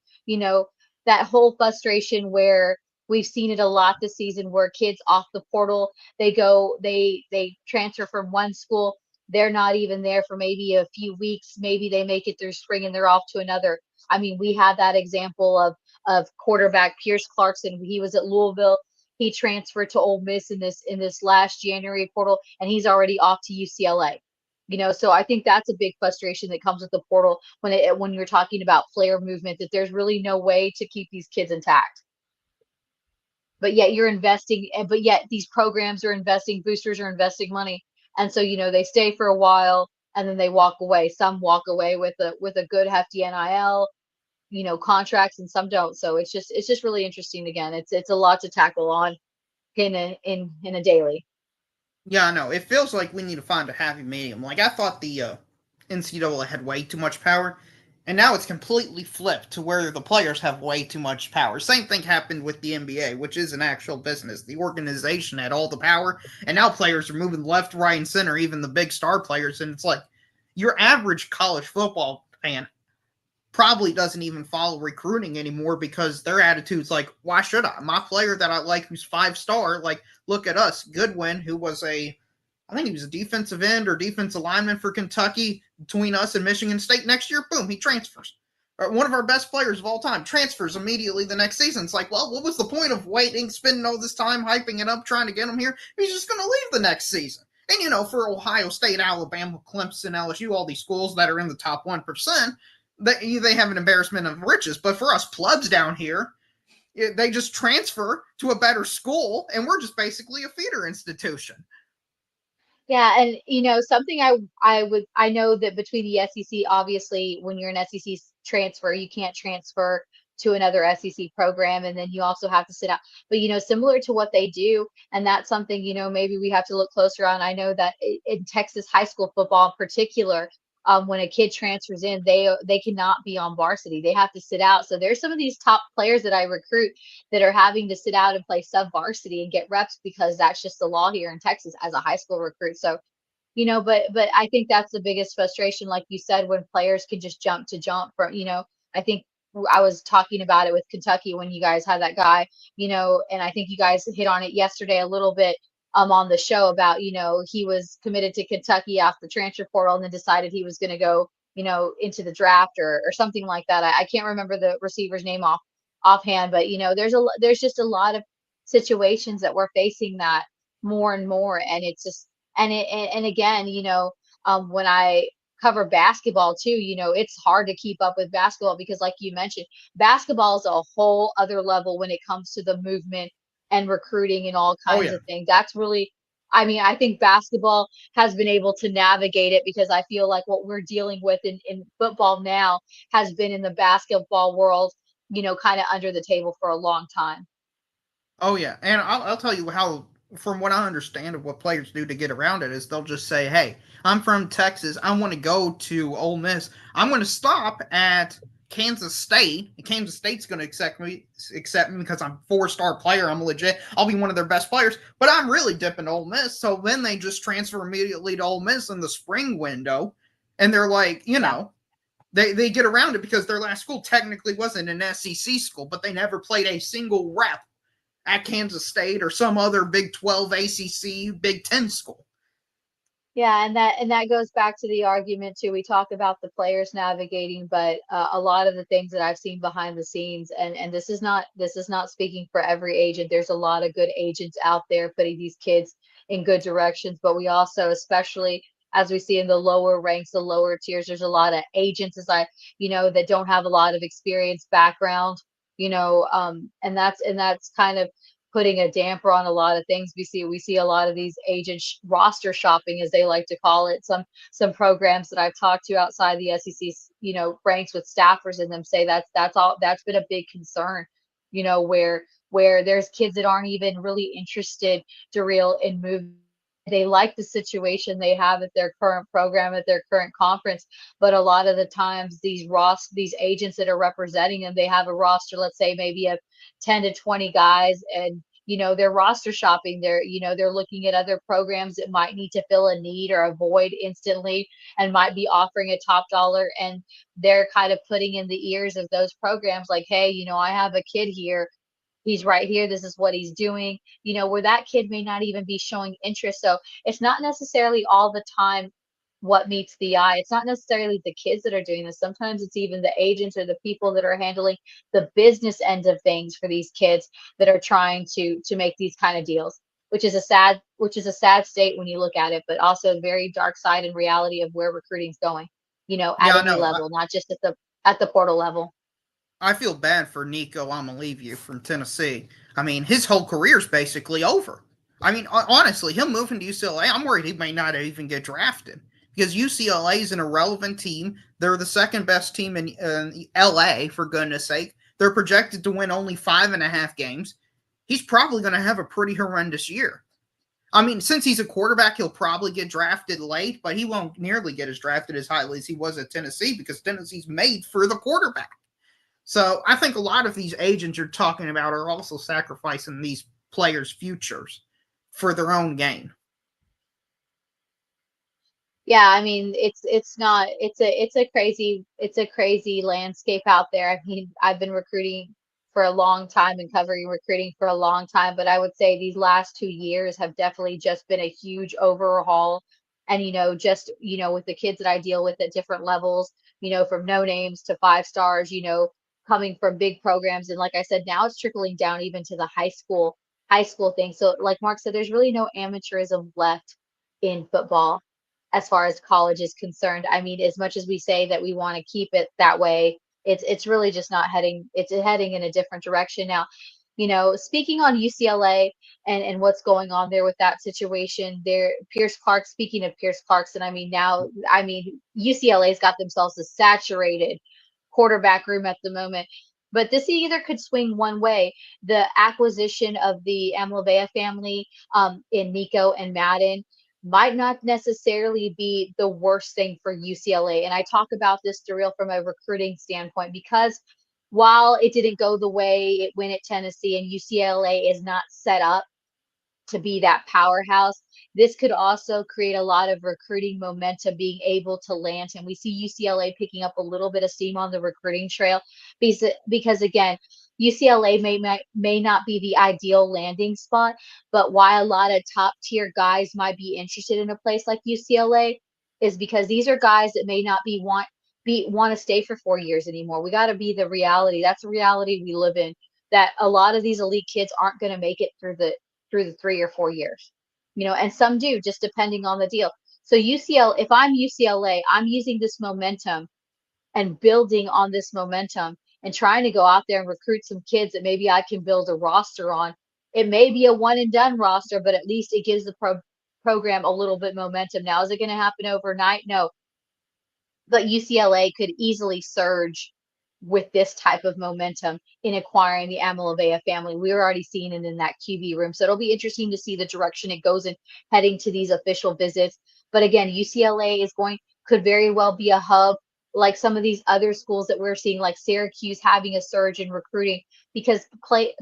Speaker 2: that whole frustration where we've seen it a lot this season where kids off the portal, they transfer from one school, they're not even there for maybe a few weeks. Maybe they make it through spring and they're off to another. I mean, we had that example of quarterback Pierce Clarkson. He was at Louisville. He transferred to Ole Miss in this last January portal, and he's already off to UCLA. So I think that's a big frustration that comes with the portal when you're talking about player movement, that there's really no way to keep these kids intact. But yet you're investing, but yet these programs are investing, boosters are investing money. And so, they stay for a while and then they walk away. Some walk away with a good hefty NIL, contracts, and some don't. So it's just really interesting. Again, it's a lot to tackle on in a daily.
Speaker 3: Yeah, I know. It feels like we need to find a happy medium. Like, I thought the NCAA had way too much power, and now it's completely flipped to where the players have way too much power. Same thing happened with the NBA, which is an actual business. The organization had all the power, and now players are moving left, right, and center, even the big star players, and it's like your average college football fan probably doesn't even follow recruiting anymore because their attitude's like, why should I? My player that I like who's 5-star, like, look at us. Goodwin, who was I think he was a defensive end or defensive lineman for Kentucky between us and Michigan State. Next year, boom, he transfers. One of our best players of all time transfers immediately the next season. It's like, well, what was the point of waiting, spending all this time hyping it up, trying to get him here? He's just going to leave the next season. And, for Ohio State, Alabama, Clemson, LSU, all these schools that are in the top 1%, they have an embarrassment of riches. But for us plebs down here, they just transfer to a better school, and we're just basically a feeder institution.
Speaker 2: Yeah, and something I know that between the SEC, obviously, when you're an SEC transfer, you can't transfer to another SEC program, and then you also have to sit out. But similar to what they do, and that's something maybe we have to look closer on. I know that in Texas high school football in particular, when a kid transfers in, they cannot be on varsity. They have to sit out. So there's some of these top players that I recruit that are having to sit out and play sub varsity and get reps because that's just the law here in Texas as a high school recruit. So, but I think that's the biggest frustration, like you said, when players can just jump from, I think I was talking about it with Kentucky when you guys had that guy, and I think you guys hit on it yesterday a little bit on the show about, he was committed to Kentucky off the transfer portal and then decided he was going to go, into the draft or something like that. I can't remember the receiver's name offhand, but there's just a lot of situations that we're facing that more and more. And it's just, and again, when I cover basketball too, it's hard to keep up with basketball because, like you mentioned, basketball is a whole other level when it comes to the movement and recruiting and all
Speaker 3: Oh
Speaker 2: kinds
Speaker 3: yeah.
Speaker 2: of things. That's really, I mean, I think basketball has been able to navigate it because I feel like what we're dealing with in football now has been in the basketball world, kind of under the table for a long time.
Speaker 3: Oh yeah, and I'll tell you how. From what I understand of what players do to get around it is they'll just say, "Hey, I'm from Texas. I want to go to Ole Miss. I'm going to stop at Kansas State. Kansas State's going to accept me because I'm a 4-star player. I'm legit. I'll be one of their best players. But I'm really dipping Ole Miss. So then they just transfer immediately to Ole Miss in the spring window, and they're like, they get around it because their last school technically wasn't an SEC school, but they never played a single rep at Kansas State or some other Big 12, ACC, Big 10 school.
Speaker 2: Yeah, and that goes back to the argument too. We talk about the players navigating, but a lot of the things that I've seen behind the scenes, and this is not speaking for every agent. There's a lot of good agents out there putting these kids in good directions, but we also, especially as we see in the lower ranks, the lower tiers, there's a lot of agents that don't have a lot of experience background, and that's kind of putting a damper on a lot of things. We see a lot of these agents roster shopping, as they like to call it. Some programs that I've talked to outside the SEC, ranks with staffers in them, say that's been a big concern, where there's kids that aren't even really interested to real in move. They like the situation they have at their current program, at their current conference, but a lot of the times these agents that are representing them, they have a roster, let's say maybe of 10 to 20 guys, and they're roster shopping. They're looking at other programs that might need to fill a need or a void instantly and might be offering a top dollar, and they're kind of putting in the ears of those programs like, hey, I have a kid here. He's right here. This is what he's doing, where that kid may not even be showing interest. So it's not necessarily all the time what meets the eye. It's not necessarily the kids that are doing this. Sometimes it's even the agents or the people that are handling the business end of things for these kids that are trying to make these kind of deals, which is a sad state when you look at it, but also a very dark side and reality of where recruiting's going, at
Speaker 3: Yeah, I
Speaker 2: any
Speaker 3: know.
Speaker 2: level, not just at the portal level.
Speaker 3: I feel bad for Nico Amalievue from Tennessee. I mean, his whole career's basically over. I mean, honestly, him moving to UCLA, I'm worried he may not even get drafted because UCLA is an irrelevant team. They're the second best team in LA, for goodness sake. They're projected to win only 5.5 games. He's probably going to have a pretty horrendous year. I mean, since he's a quarterback, he'll probably get drafted late, but he won't nearly get as drafted as highly as he was at Tennessee because Tennessee's made for the quarterback. So I think a lot of these agents you're talking about are also sacrificing these players' futures for their own gain.
Speaker 2: Yeah, I mean, it's not it's a crazy landscape out there. I mean, I've been recruiting for a long time and covering recruiting for a long time, but I would say these last 2 years have definitely just been a huge overhaul. And just with the kids that I deal with at different levels, from no names to 5 stars, coming from big programs, and like I said, now it's trickling down even to the high school thing. So, like Mark said, there's really no amateurism left in football as far as college is concerned. I mean, as much as we say that we want to keep it that way, it's really just not heading. It's heading in a different direction now. Speaking on UCLA and what's going on there with that situation, there, Pierce Clark. Speaking of Pierce Clarkson, I mean, UCLA's got themselves a saturated quarterback room at the moment. But this either could swing one way. The acquisition of the Amlavea family, in Nico and Madden, might not necessarily be the worst thing for UCLA. And I talk about this, Daryl, from a recruiting standpoint, because while it didn't go the way it went at Tennessee, and UCLA is not set up to be that powerhouse, this could also create a lot of recruiting momentum being able to land. And we see UCLA picking up a little bit of steam on the recruiting trail because again, UCLA may not be the ideal landing spot, but why a lot of top tier guys might be interested in a place like UCLA is because these are guys that may not want to stay for 4 years anymore. We got to be the reality. That's the reality we live in. That a lot of these elite kids aren't going to make it through the 3 or 4 years, and some do, just depending on the deal. So if I'm UCLA, I'm using this momentum and building on this momentum and trying to go out there and recruit some kids that maybe I can build a roster on. It may be a one and done roster, but at least it gives the program a little bit momentum. Now, is it going to happen overnight? No, but UCLA could easily surge with this type of momentum in acquiring the Amalavea family. We're already seeing it in that QB room. So it'll be interesting to see the direction it goes in heading to these official visits. But again, UCLA could very well be a hub like some of these other schools that we're seeing, like Syracuse having a surge in recruiting, because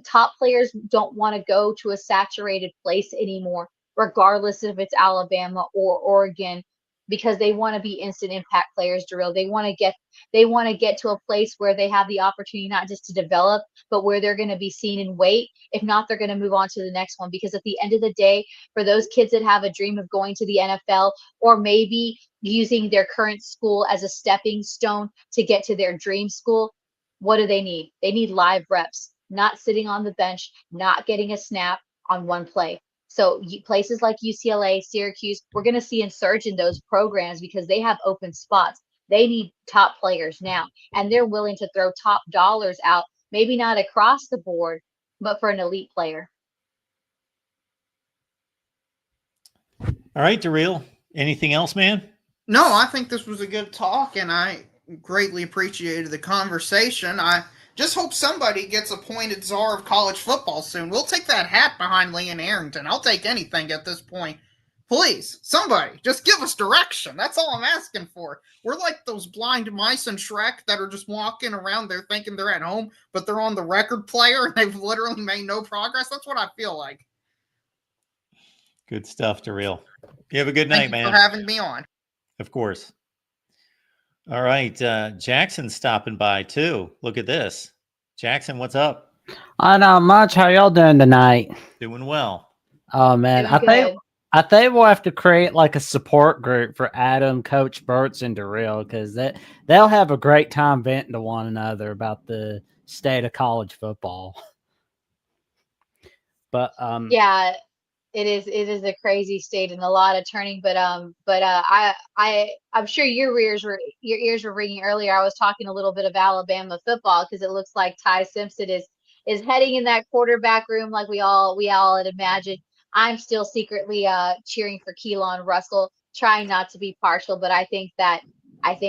Speaker 2: top players don't want to go to a saturated place anymore, regardless if it's Alabama or Oregon, because they want to be instant impact players, Darrell. They want to get to a place where they have the opportunity not just to develop, but where they're going to be seen and wait. If not, they're going to move on to the next one. Because at the end of the day, for those kids that have a dream of going to the NFL, or maybe using their current school as a stepping stone to get to their dream school, what do they need? They need live reps, not sitting on the bench, not getting a snap on one play. So places like UCLA, Syracuse, we're going to see a surge in those programs because they have open spots. They need top players now, and they're willing to throw top dollars out, maybe not across the board, but for an elite player.
Speaker 1: All right, Darrell. Anything else, man?
Speaker 3: No, I think this was a good talk, and I greatly appreciated the conversation. I just hope somebody gets appointed czar of college football soon. We'll take that hat behind Leon Arrington. I'll take anything at this point. Please, somebody, just give us direction. That's all I'm asking for. We're like those blind mice in Shrek that are just walking around there thinking they're at home, but they're on the record player and they've literally made no progress. That's what I feel like.
Speaker 1: Good stuff, Darrell. You have a good night, man.
Speaker 3: Thank you for having me on.
Speaker 1: Of course. All right. Jackson's stopping by too. Look at this. Jackson, what's up?
Speaker 4: Not much. How y'all doing tonight?
Speaker 1: Doing well.
Speaker 4: Oh man, I think we'll have to create like a support group for Adam, Coach Burtz, and Darrell, because they'll have a great time venting to one another about the state of college football. But
Speaker 2: yeah, it is a crazy state and a lot of turning, but I'm sure your ears were ringing earlier. I was talking a little bit of Alabama football because it looks like Ty Simpson is heading in that quarterback room like we all had imagined. I'm still secretly cheering for Keelan Russell, trying not to be partial, but I think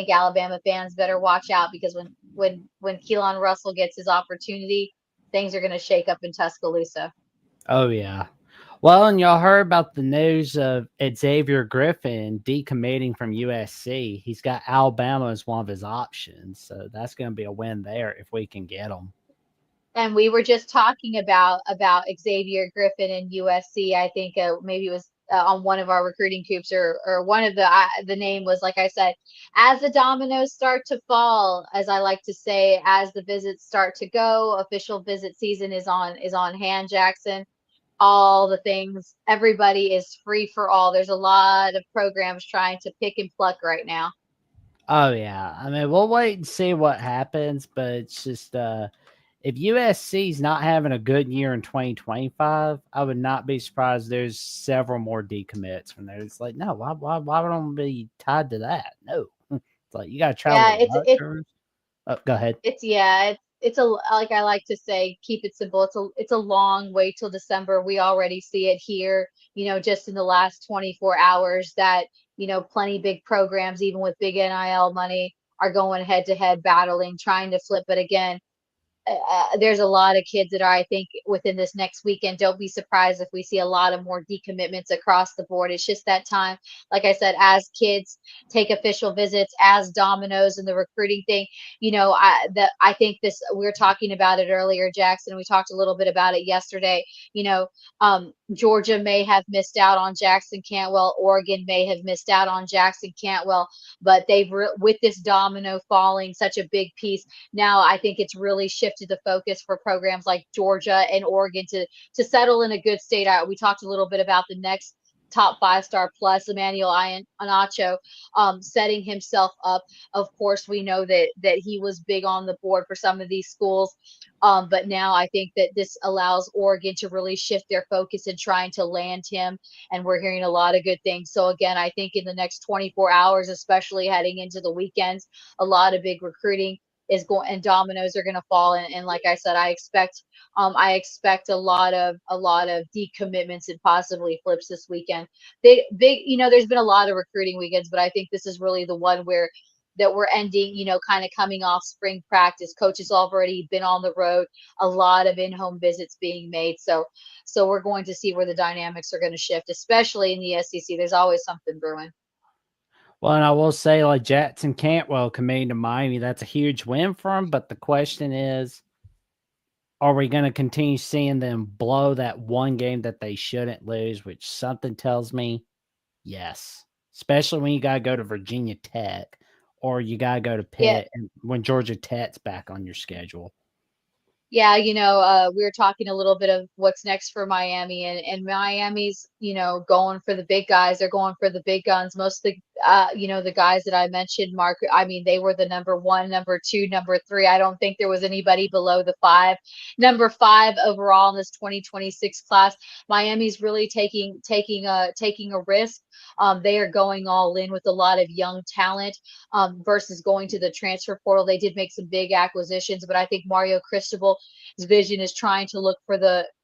Speaker 2: Alabama fans better watch out, because when Keelan Russell gets his opportunity, things are going to shake up in Tuscaloosa.
Speaker 4: oh yeah. Well, and y'all heard about the news of Xavier Griffin decommitting from USC. He's got Alabama as one of his options, so that's going to be a win there if we can get him.
Speaker 2: And we were just talking about Xavier Griffin and USC. I think maybe it was on one of our recruiting groups, or one of the name was, like I said, as the dominoes start to fall, as I like to say, as the visits start to go, official visit season is on hand, Jackson. All the things, everybody is free for all. There's a lot of programs trying to pick and pluck right now.
Speaker 4: Oh yeah. I mean, we'll wait and see what happens, but it's just if USC's not having a good year in 2025, I would not be surprised there's several more decommits from there. It's like, no, why don't we be tied to that? No. It's like you gotta travel.
Speaker 2: Yeah,
Speaker 4: go ahead.
Speaker 2: It's a, like I like to say, keep it simple. It's a long wait till December. We already see it here, just in the last 24 hours that, plenty big programs, even with big NIL money, are going head to head battling, trying to flip. But again, there's a lot of kids that are, I think, within this next weekend. Don't be surprised if we see a lot of more decommitments across the board. It's just that time, like I said, as kids take official visits, as dominoes and the recruiting thing. I think this, we were talking about it earlier, Jackson. We talked a little bit about it yesterday. Georgia may have missed out on Jackson Cantwell. Oregon may have missed out on Jackson Cantwell, but with this domino falling, such a big piece. Now I think it's really shifted the focus for programs like Georgia and Oregon to settle in a good state. We talked a little bit about the next top 5-star plus Emmanuel Anacho, setting himself up. Of course, we know that he was big on the board for some of these schools. But now I think that this allows Oregon to really shift their focus in trying to land him. And we're hearing a lot of good things. So again, I think in the next 24 hours, especially heading into the weekends, a lot of big recruiting is going, and dominoes are going to fall. And like I said, I expect a lot of decommitments and possibly flips this weekend. Big, there's been a lot of recruiting weekends, but I think this is really the one where that we're ending, kind of coming off spring practice. Coaches already been on the road, a lot of in-home visits being made. So we're going to see where the dynamics are going to shift, especially in the SEC. There's always something brewing.
Speaker 4: Well, and I will say, like, Jackson Cantwell coming to Miami, that's a huge win for him. But the question is, are we going to continue seeing them blow that one game that they shouldn't lose, which something tells me yes, especially when you got to go to Virginia Tech or you got to go to
Speaker 2: Yeah.
Speaker 4: Pitt and when Georgia Tech's back on your schedule.
Speaker 2: Yeah, we were talking a little bit of what's next for Miami, and Miami's, going for the big guys. They're going for the big guns. Most of the, the guys that I mentioned, Mark, I mean, they were the number 1, number 2, number 3. I don't think there was anybody below the 5. Number 5 overall in this 2026 class. Miami's really taking a risk. They are going all in with a lot of young talent, versus going to the transfer portal. They did make some big acquisitions, but I think Mario Cristobal's vision is trying to look for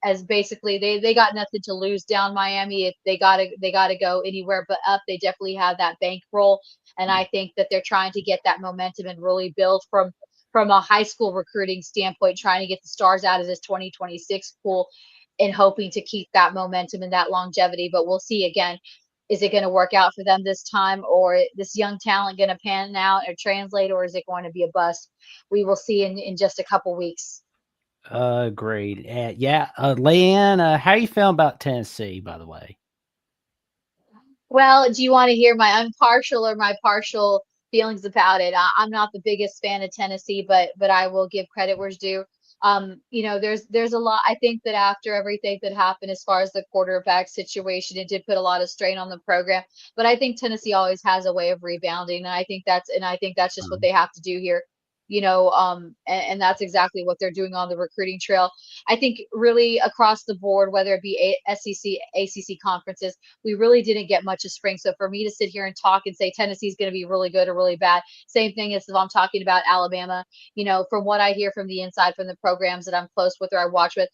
Speaker 2: as basically they got nothing to lose down Miami. If they gotta go anywhere but up. They definitely have that bankroll, and I think that they're trying to get that momentum and really build from a high school recruiting standpoint, trying to get the stars out of this 2026 pool and hoping to keep that momentum and that longevity. But we'll see again. Is it going to work out for them this time, or this young talent going to pan out or translate, or is it going to be a bust? We will see in just a couple weeks.
Speaker 4: Agreed. Yeah. Leanne, how you feeling about Tennessee, by the way?
Speaker 2: Well, do you want to hear my impartial or my partial feelings about it? I'm not the biggest fan of Tennessee, but I will give credit where it's due. There's a lot. I think that after everything that happened as far as the quarterback situation, it did put a lot of strain on the program. But I think Tennessee always has a way of rebounding, and I think that's just what they have to do here. And that's exactly what they're doing on the recruiting trail. I think really across the board, whether it be SEC, ACC conferences, we really didn't get much of spring. So for me to sit here and talk and say Tennessee's going to be really good or really bad, same thing as if I'm talking about Alabama. From what I hear from the inside, from the programs that I'm close with or I watch with,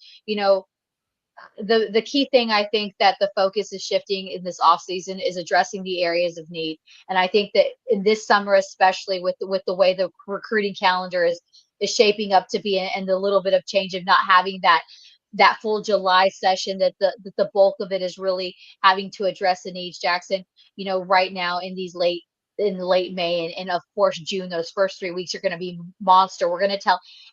Speaker 2: the key thing I think that the focus is shifting in this off season is addressing the areas of need. And I think that in this summer, especially with the way the recruiting calendar is shaping up to be, and the little bit of change of not having that full July session, that the bulk of it is really having to address the needs, Jackson, right now in late May and of course June, those first 3 weeks are going to be monster.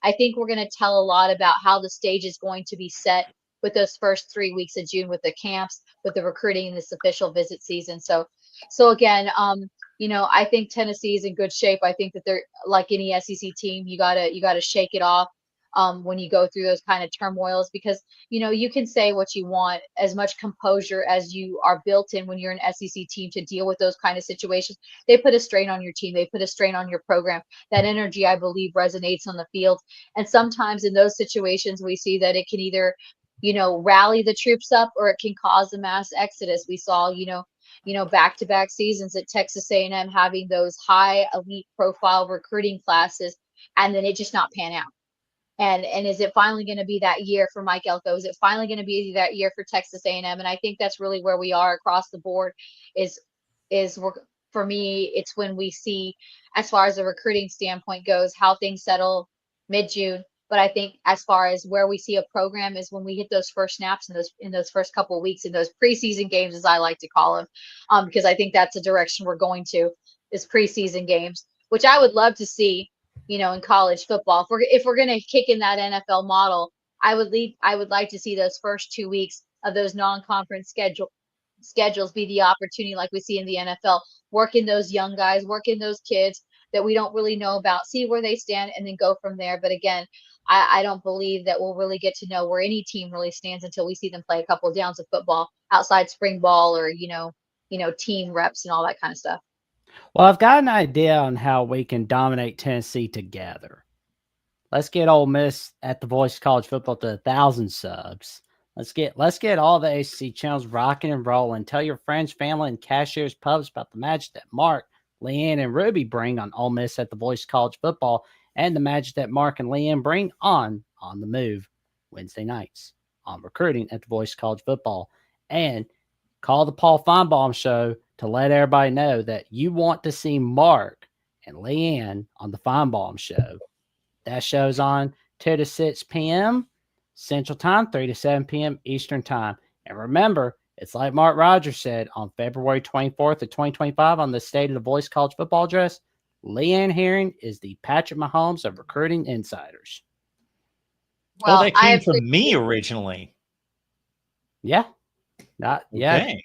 Speaker 2: I think we're going to tell a lot about how the stage is going to be set with those first 3 weeks of June, with the camps, with the recruiting and this official visit season. So again, I think Tennessee is in good shape. I think that they're like any SEC team, you gotta shake it off when you go through those kind of turmoils, because you can say what you want, as much composure as you are built in when you're an SEC team to deal with those kind of situations. They put a strain on your team. They put a strain on your program. That energy, I believe, resonates on the field. And sometimes in those situations, we see that it can either rally the troops up, or it can cause a mass exodus. We saw, back-to-back seasons at Texas A&M having those high elite profile recruiting classes, and then it just not pan out. And is it finally going to be that year for Mike Elko? Is it finally going to be that year for Texas A&M? And I think that's really where we are across the board. For me, it's when we see, as far as the recruiting standpoint goes, how things settle mid-June. But I think as far as where we see a program is when we hit those first snaps in those first couple of weeks, in those preseason games, as I like to call them, because I think that's the direction we're going to, is preseason games, which I would love to see, in college football. If we're going to kick in that NFL model, I would like to see those first 2 weeks of those non-conference schedules be the opportunity, like we see in the NFL, working those young guys, working those kids, that we don't really know about, see where they stand, and then go from there. But again, I don't believe that we'll really get to know where any team really stands until we see them play a couple of downs of football outside spring ball, or team reps and all that kind of stuff.
Speaker 4: Well, I've got an idea on how we can dominate Tennessee together. Let's get Ole Miss at the Voice of College Football to 1,000 subs. Let's get all the ACC channels rocking and rolling. Tell your friends, family, and cashiers pubs about the magic that Mark, Leanne, and Ruby bring on Ole Miss at the Voice of College Football, and the magic that Mark and Leanne bring on the Move Wednesday nights on Recruiting at the Voice of College Football. And call the Paul Feinbaum Show to let everybody know that you want to see Mark and Leanne on the Feinbaum Show. That show's on 2 to 6 p.m. Central Time, 3 to 7 p.m. Eastern Time. And remember, it's like Mark Rogers said on February 24th of 2025 on the State of the Voice College Football Address, Leanne Herring is the Patrick Mahomes of recruiting insiders.
Speaker 1: Well, that came from me originally.
Speaker 4: Yeah. Yeah.
Speaker 1: Okay.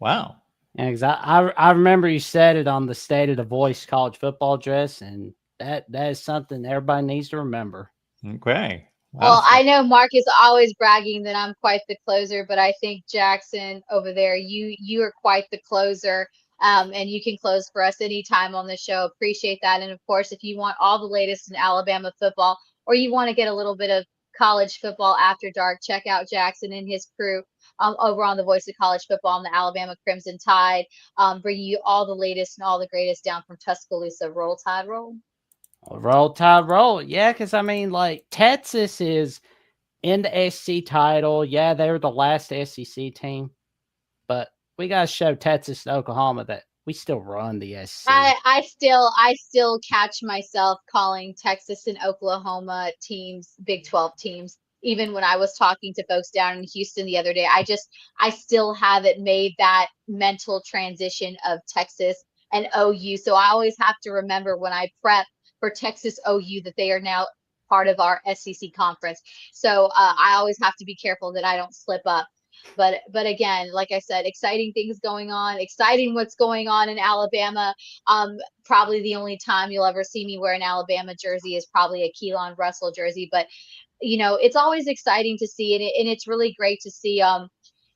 Speaker 1: Wow.
Speaker 4: And I remember you said it on the State of the Voice College Football Address, and that is something everybody needs to remember.
Speaker 1: Okay. Wow.
Speaker 2: Well, I know Mark is always bragging that I'm quite the closer, but I think Jackson over there, you are quite the closer. And you can close for us anytime on the show. Appreciate that. And of course, if you want all the latest in Alabama football, or you want to get a little bit of college football after dark, check out Jackson and his crew over on the Voice of College Football on the Alabama Crimson Tide, bringing you all the latest and all the greatest down from Tuscaloosa. Roll Tide, roll.
Speaker 4: Roll Tide, roll. Yeah, because I mean, like, Texas is in the SEC title. Yeah, they were the last SEC team, but we got to show Texas and Oklahoma that we still run the SEC.
Speaker 2: I still catch myself calling Texas and Oklahoma teams Big 12 teams. Even when I was talking to folks down in Houston the other day, I still haven't made that mental transition of Texas and OU. So I always have to remember when I prep for Texas OU that they are now part of our SEC conference. So I always have to be careful that I don't slip up. But again, like I said, exciting things going on, exciting what's going on in Alabama. Probably the only time you'll ever see me wear an Alabama jersey is probably a Keelan Russell jersey. But, it's always exciting to see, and it's really great to see.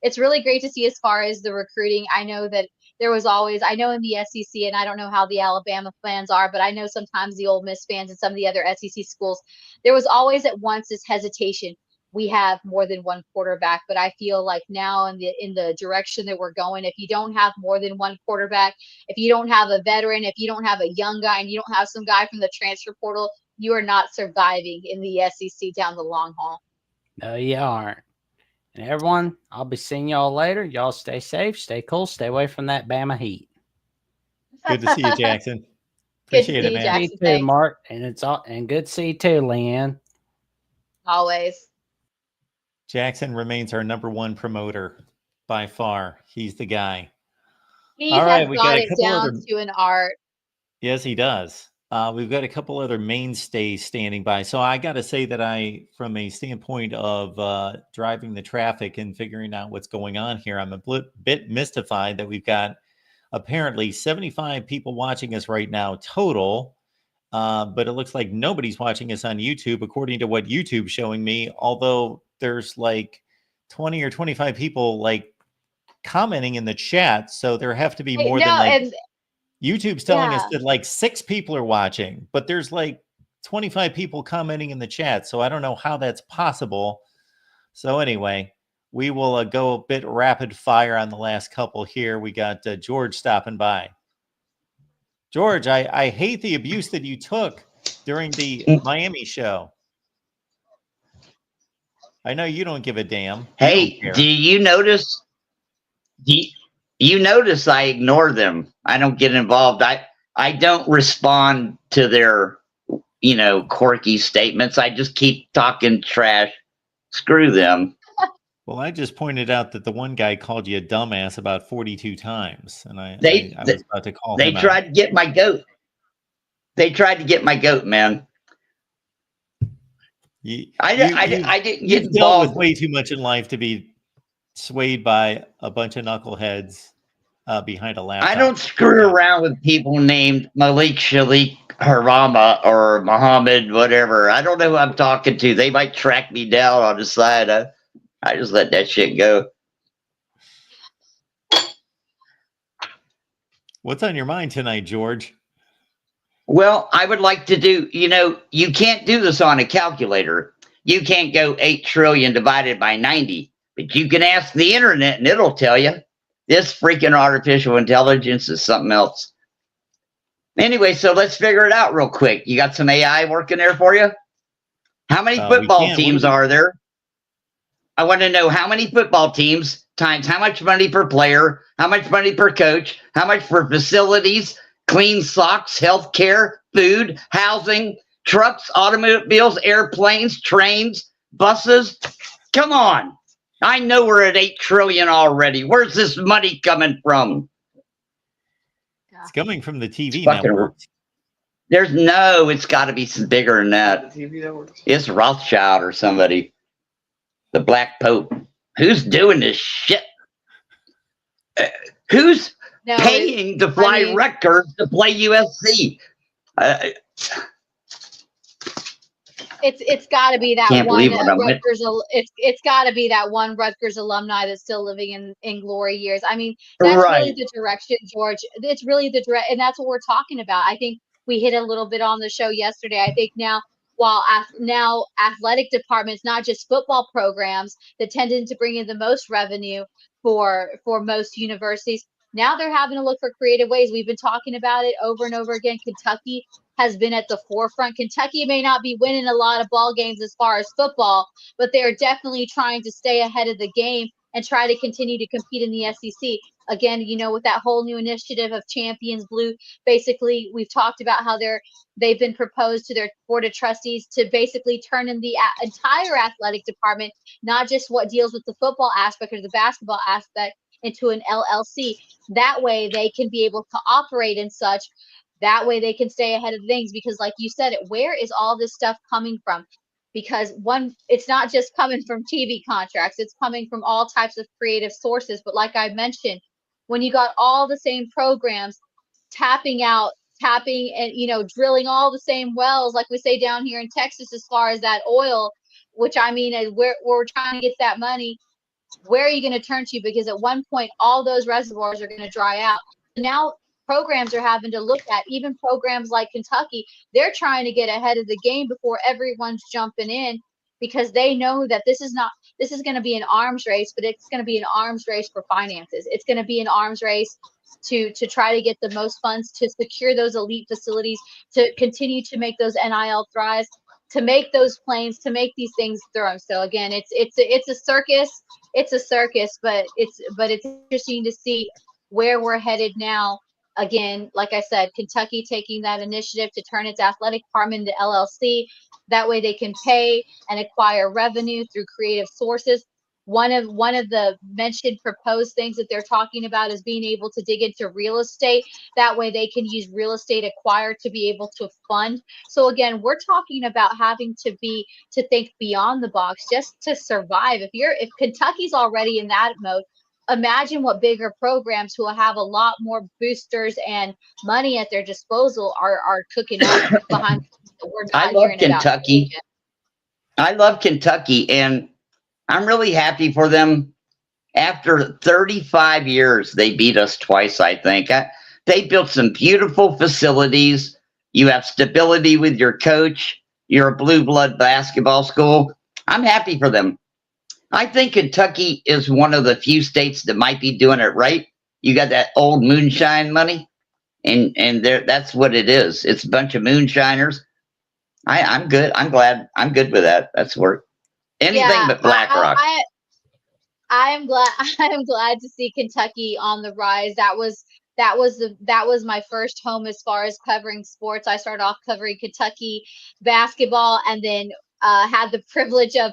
Speaker 2: It's really great to see as far as the recruiting. I know that there was always, I know in the SEC, and I don't know how the Alabama fans are, but I know sometimes the Ole Miss fans and some of the other SEC schools, there was always at once this hesitation. We have more than one quarterback, but I feel like now in the direction that we're going, if you don't have more than one quarterback, if you don't have a veteran, if you don't have a young guy, and you don't have some guy from the transfer portal, you are not surviving in the SEC down the long haul.
Speaker 4: No, you aren't. And everyone, I'll be seeing y'all later. Y'all stay safe, stay cool, stay away from that Bama heat.
Speaker 1: Good to see you, Jackson. Appreciate it, man.
Speaker 2: Jackson,
Speaker 4: you too, Mark, and good to see you too, Leanne.
Speaker 2: Always.
Speaker 1: Jackson remains our number one promoter by far. He's the guy.
Speaker 2: He
Speaker 1: All
Speaker 2: has
Speaker 1: right, we
Speaker 2: got
Speaker 1: got a
Speaker 2: it
Speaker 1: couple
Speaker 2: down
Speaker 1: other.
Speaker 2: to an art.
Speaker 1: Yes, he does. We've got a couple other mainstays standing by. So I got to say that from a standpoint of driving the traffic and figuring out what's going on here, I'm a bit mystified that we've got apparently 75 people watching us right now total. But it looks like nobody's watching us on YouTube, according to what YouTube's showing me, although there's like 20 or 25 people like commenting in the chat. So there have to be more than like YouTube's telling us that like 6 people are watching, but there's like 25 people commenting in the chat. So I don't know how that's possible. So anyway, we will go a bit rapid fire on the last couple here. We got George stopping by. George, I hate the abuse that you took during the Miami show. I know you don't give a damn.
Speaker 5: Hey, do you notice? You notice I ignore them. I don't get involved. I don't respond to their, quirky statements. I just keep talking trash. Screw them.
Speaker 1: Well, I just pointed out that the one guy called you a dumbass about 42 times, and I was about to call him out.
Speaker 5: They tried to get my goat. They tried to get my goat, man. I didn't get involved.
Speaker 1: Dealt with way too much in life to be swayed by a bunch of knuckleheads behind a laptop.
Speaker 5: I don't screw around with people named Malik Shalik Harama or Muhammad, whatever. I don't know who I'm talking to. They might track me down on the side. I just let that shit go.
Speaker 1: What's on your mind tonight, George?
Speaker 5: Well, I would like to do, you can't do this on a calculator. You can't go 8 trillion divided by 90, but you can ask the internet and it'll tell you. This freaking artificial intelligence is something else. Anyway, so let's figure it out real quick. You got some AI working there for you? How many football teams are there? I want to know how many football teams times how much money per player, how much money per coach, how much for facilities, clean socks, health care, food, housing, trucks, automobiles, airplanes, trains, buses. Come on. I know we're at 8 trillion already. Where's this money coming from?
Speaker 1: It's coming from the TV
Speaker 5: Fucking
Speaker 1: networks.
Speaker 5: It's got to be bigger than that. It's Rothschild or somebody. The Black Pope. Who's doing this shit? Who's paying to fly Rutgers to play USC?
Speaker 2: It's got to be that
Speaker 5: Can't
Speaker 2: one
Speaker 5: believe what I'm
Speaker 2: Rutgers. It's got to be that one Rutgers alumni that's still living in glory years. I mean, that's really the direction, George. It's really the direct, and that's what we're talking about. I think we hit a little bit on the show yesterday. I think now, now athletic departments, not just football programs that tended to bring in the most revenue for most universities, now they're having to look for creative ways. We've been talking about it over and over again. Kentucky has been at the forefront. Kentucky may not be winning a lot of ball games as far as football, but they're definitely trying to stay ahead of the game and try to continue to compete in the SEC. Again, with that whole new initiative of Champions Blue, basically we've talked about how they've been proposed to their board of trustees to basically turn in the entire athletic department, not just what deals with the football aspect or the basketball aspect, into an LLC. That way they can be able to operate in such. That way they can stay ahead of things, because like you said, where is all this stuff coming from? Because it's not just coming from TV contracts, it's coming from all types of creative sources. But like I mentioned, when you got all the same programs tapping and drilling all the same wells, like we say down here in Texas, as far as that oil, which I mean, we're trying to get that money. Where are you going to turn to? Because at one point, all those reservoirs are going to dry out. Now programs are having to look at, even programs like Kentucky, they're trying to get ahead of the game before everyone's jumping in, because they know that this is going to be an arms race, but it's going to be an arms race for finances. It's going to be an arms race to try to get the most funds, to secure those elite facilities, to continue to make those NIL thrives, to make those planes, to make these things throw. So again, it's a circus. It's a circus, but it's interesting to see where we're headed now. Again, like I said, Kentucky taking that initiative to turn its athletic department into LLC. That way they can pay and acquire revenue through creative sources. One of the mentioned proposed things that they're talking about is being able to dig into real estate. That way they can use real estate acquired to be able to fund. So again, we're talking about having to think beyond the box just to survive. If Kentucky's already in that mode, imagine what bigger programs who will have a lot more boosters and money at their disposal are cooking up behind. We're not
Speaker 5: I love Kentucky.
Speaker 2: About.
Speaker 5: I love Kentucky, and I'm really happy for them. After 35 years, they beat us twice, I think. They built some beautiful facilities. You have stability with your coach. You're a blue blood basketball school. I'm happy for them. I think Kentucky is one of the few states that might be doing it right. You got that old moonshine money, and that's what it is. It's a bunch of moonshiners. I'm good. I'm glad. I'm good with that. That's work. Anything but BlackRock.
Speaker 2: I am glad to see Kentucky on the rise. That was my first home as far as covering sports. I started off covering Kentucky basketball, and then had the privilege of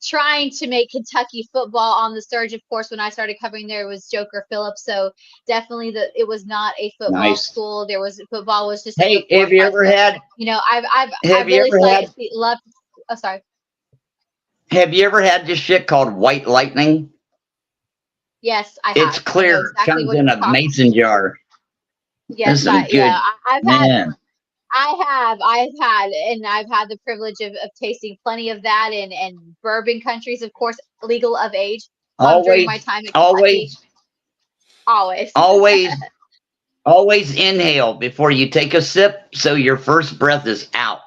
Speaker 2: trying to make Kentucky football on the surge. Of course, when I started covering there, it was Joker Phillips. So definitely it was not a football school. Football was just.
Speaker 5: Hey, have you ever had?
Speaker 2: I've really loved. Oh, sorry.
Speaker 5: Have you ever had this shit called white lightning?
Speaker 2: Yes, I have.
Speaker 5: It's clear.
Speaker 2: Exactly
Speaker 5: comes in a mason jar.
Speaker 2: Yes, I've had the privilege of tasting plenty of that in bourbon countries, of course, legal of age. During my
Speaker 5: Always,
Speaker 2: time at Kentucky,
Speaker 5: always,
Speaker 2: always.
Speaker 5: always, always inhale before you take a sip, so your first breath is out.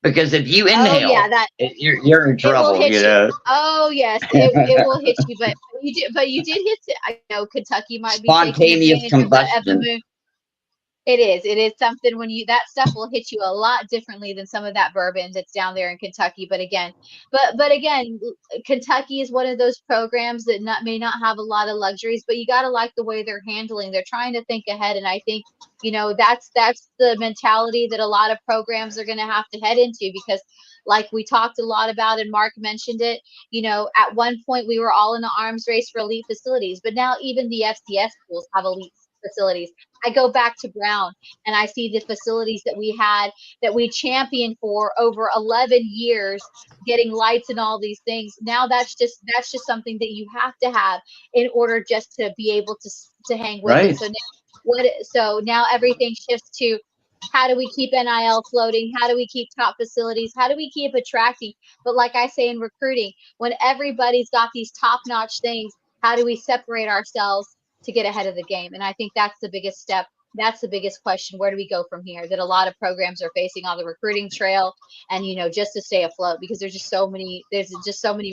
Speaker 5: Because if you
Speaker 2: Oh yeah,
Speaker 5: inhale,
Speaker 2: that
Speaker 5: you're in
Speaker 2: it will
Speaker 5: trouble.
Speaker 2: hit
Speaker 5: You
Speaker 2: you.
Speaker 5: know,
Speaker 2: Oh yes, it will hit you. But you did hit. I know Kentucky might be taking
Speaker 5: spontaneous
Speaker 2: advantage of the
Speaker 5: combustion.
Speaker 2: moon. It is. It is something when you that stuff will hit you a lot differently than some of that bourbon that's down there in Kentucky. But again, Kentucky is one of those programs that may not have a lot of luxuries, but you got to like the way they're handling. They're trying to think ahead, and I think that's the mentality that a lot of programs are going to have to head into because. Like we talked a lot about, and Mark mentioned it, at one point we were all in the arms race for elite facilities, but now even the FCS schools have elite facilities. I go back to Brown and I see the facilities that we had that we championed for over 11 years, getting lights and all these things. Now that's just something that you have to have in order just to be able to hang with it.
Speaker 5: Right.
Speaker 2: So now everything shifts to how do we keep NIL floating? How do we keep top facilities? How do we keep attracting? But like I say in recruiting, when everybody's got these top-notch things, how do we separate ourselves to get ahead of the game? And I think that's the biggest step. That's the biggest question. Where do we go from here? That a lot of programs are facing on the recruiting trail, and just to stay afloat because there's just so many